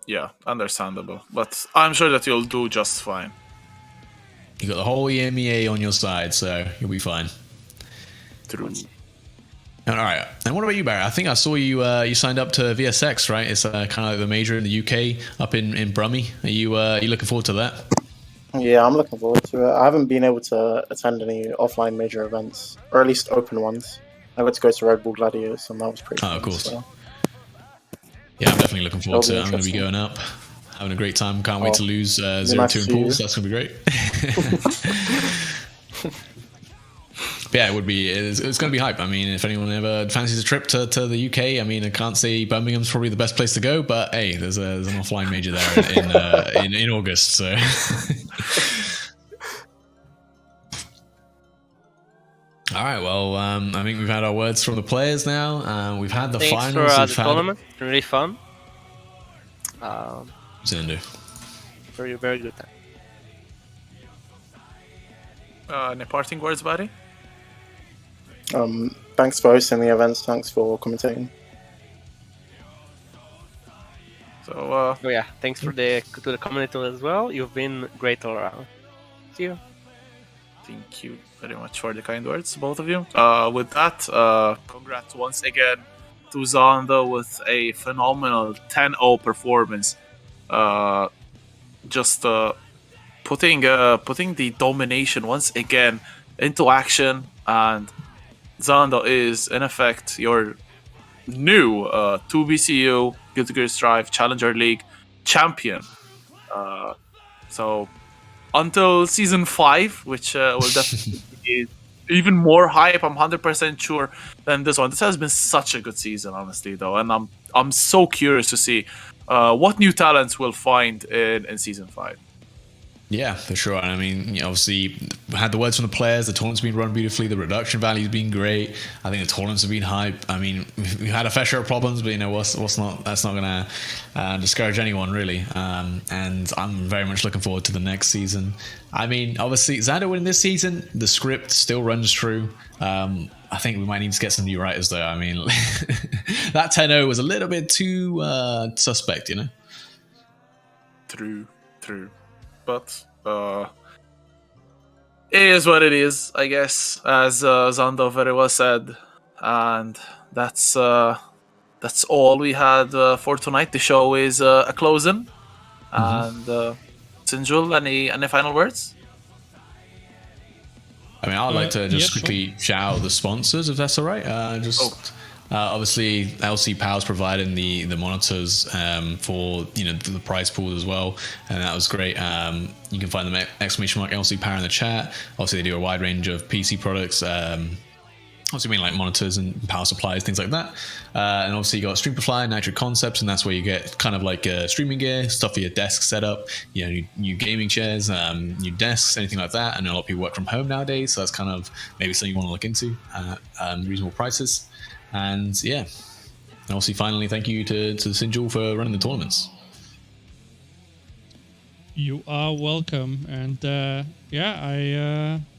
Yeah, understandable. But I'm sure that you'll do just fine. You got the whole EMEA on your side, so you'll be fine. True. All right. And what about you, Barry? I think I saw you you signed up to VSX, right? It's kind of like the major in the UK up in Brummie. Are you looking forward to that? Yeah, I'm looking forward to it. I haven't been able to attend any offline major events, or at least open ones. I got to go to Red Bull Gladiators, and that was pretty fun. Of course. So. Yeah, I'm definitely looking forward to it. That'll I'm be going to be going up, having a great time. Can't wait to lose nice 0-2 to in see pools. you. That's going to be great. Yeah, it would be. It's going to be hype. I mean, if anyone ever fancies a trip to the UK, I mean, I can't say Birmingham's probably the best place to go, but hey, there's an offline major there in August. So. All right. Well, I think we've had our words from the players now. We've had the Thanks finals. for We've the had tournament. It's been really fun. Zando. Very, very good time. Any parting words, Barry? Thanks for hosting the events. Thanks for commentating. So, Oh yeah, thanks to the commentators as well. You've been great all around. See you. thank you very much for the kind words, both of you. With that, congrats once again to Zando with a phenomenal 10-0 performance. Just putting the domination once again into action, and Zando is in effect your new 2BCU Guilty Gear Strive Challenger League champion. So until season 5, which will definitely be even more hype, I'm 100% sure, than this one. This has been such a good season, honestly, though, and I'm so curious to see what new talents we'll find in season 5. Yeah, for sure. And I mean, obviously, we had the words from the players. The tournament's been run beautifully. The reduction value's been great. I think the tournaments have been hype. I mean, we've had a fair share of problems, but what's not? That's not going to discourage anyone, really. And I'm very much looking forward to the next season. I mean, obviously, Zando winning this season, the script still runs true. I think we might need to get some new writers, though. I mean, that 10-0 was a little bit too suspect, True. But it is what it is, I guess, as Zando very well said. And that's all we had for tonight. The show is a closing. And Sinjul, any final words? I mean, I'd like to just yeah, quickly shout out the sponsors, if that's all right. Obviously, LC Power's providing the monitors for the prize pools as well, and that was great. You can find them !LC Power in the chat. Obviously, they do a wide range of PC products. Obviously, I mean, like monitors and power supplies, things like that. And obviously, you got Streamperfly, Nitro Concepts, and that's where you get kind of like streaming gear, stuff for your desk setup, new gaming chairs, new desks, anything like that. And a lot of people work from home nowadays, so that's kind of maybe something you want to look into. Reasonable prices. And yeah, and obviously, finally, thank you to Sinjul for running the tournaments. You are welcome, and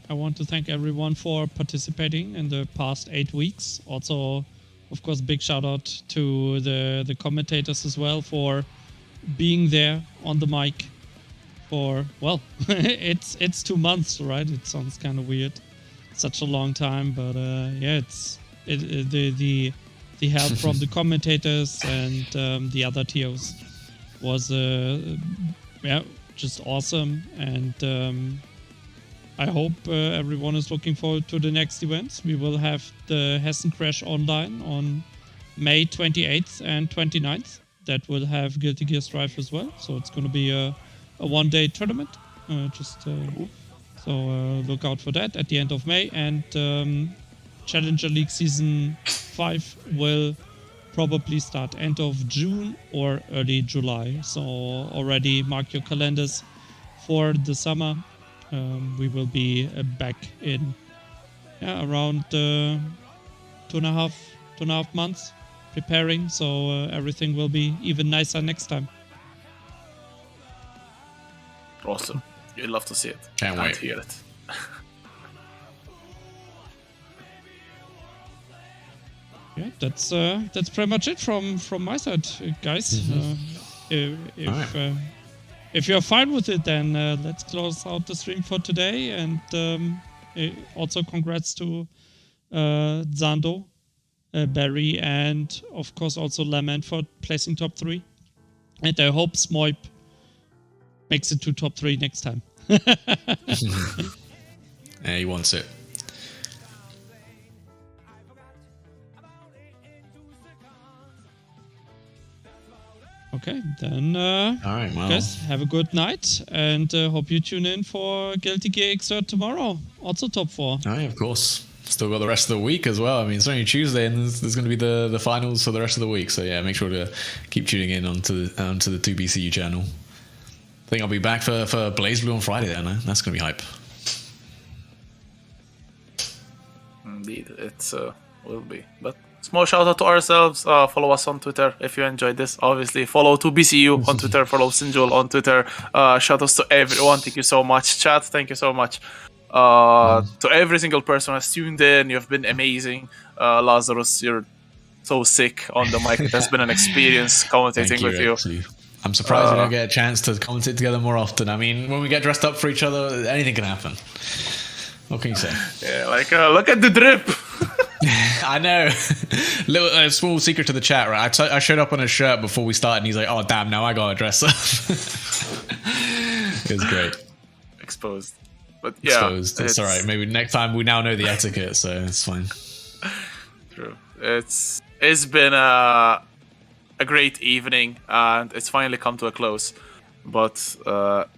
I want to thank everyone for participating in the past 8 weeks. Also, of course, big shout out to the commentators as well for being there on the mic for it's 2 months, right? It sounds kind of weird, such a long time, but the help from the commentators and the other TOs was just awesome, and I hope everyone is looking forward to the next events. We will have the Hessen Crash online on May 28th and 29th. That will have Guilty Gear Strive as well, so it's going to be a one-day tournament. So look out for that at the end of May, and Challenger League Season 5 will probably start end of June or early July. So already mark your calendars for the summer. We will be back in around 2.5 months preparing. So everything will be even nicer next time. Awesome. You'd love to see it. Can't wait. Hear it. Yeah, that's pretty much it from my side, guys. If you're fine with it, then let's close out the stream for today. And also congrats to Zando, Barry, and of course also Lament for placing top 3. And I hope Smoib makes it to top 3 next time. Yeah, he wants it. Okay, then all right, well, guys, have a good night, and hope you tune in for Guilty Gear Xrd tomorrow, also top 4. Oh, yeah, of course. Still got the rest of the week as well. I mean, it's only Tuesday, and there's going to be the finals for the rest of the week. So yeah, make sure to keep tuning in onto the 2BCU channel. I think I'll be back for Blaze Blue on Friday then. That's going to be hype. Indeed, it's will be. But small shout out to ourselves. Follow us on Twitter if you enjoyed this. Obviously, follow 2BCU on Twitter. Follow Sinjul on Twitter. Shout outs to everyone. Thank you so much, chat. Thank you so much to every single person who has tuned in. You have been amazing. Lazarus, you're so sick on the mic. It has been an experience commentating with you. Actually. I'm surprised we don't get a chance to commentate together more often. I mean, when we get dressed up for each other, anything can happen. What can you say? Yeah, like look at the drip. I know. Little small secret to the chat, right? I showed up on his shirt before we started, and he's like, "Oh damn, now I gotta dress up." It was great. Exposed, but yeah, exposed. It's all right. Maybe next time we now know the etiquette, so it's fine. True. It's it's been a great evening, and it's finally come to a close. But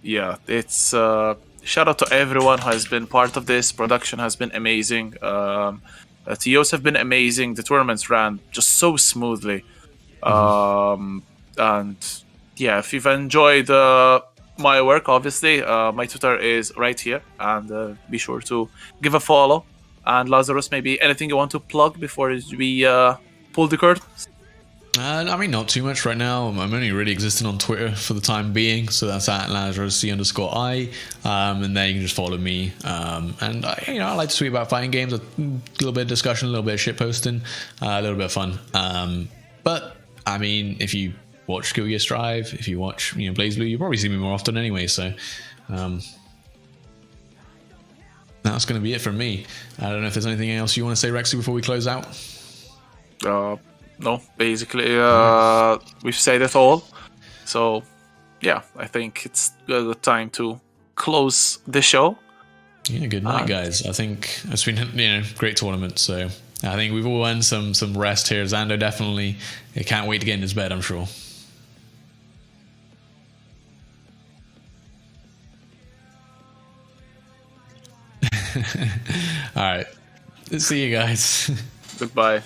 yeah, it's shout out to everyone who has been part of this. Production has been amazing. TOs have been amazing. The tournaments ran just so smoothly. And yeah, if you've enjoyed my work, obviously, my Twitter is right here, and be sure to give a follow. And Lazarus, maybe anything you want to plug before we pull the curtain? I mean, not too much right now. I'm only really existing on Twitter for the time being, so that's at LazarusC_I, and there you can just follow me. And I like to tweet about fighting games, a little bit of discussion, a little bit of shit posting, a little bit of fun. But I mean, if you watch Skill Gear Strive, if you watch Blaze Blue, you probably see me more often anyway. So that's going to be it from me. I don't know if there's anything else you want to say, Rexy, before we close out. No, basically, we've said it all. So, yeah, I think it's a good time to close the show. Yeah, good night, guys. I think it's been great tournament. So I think we've all earned some rest here. Zando definitely can't wait to get in his bed, I'm sure. All right. See you guys. Goodbye.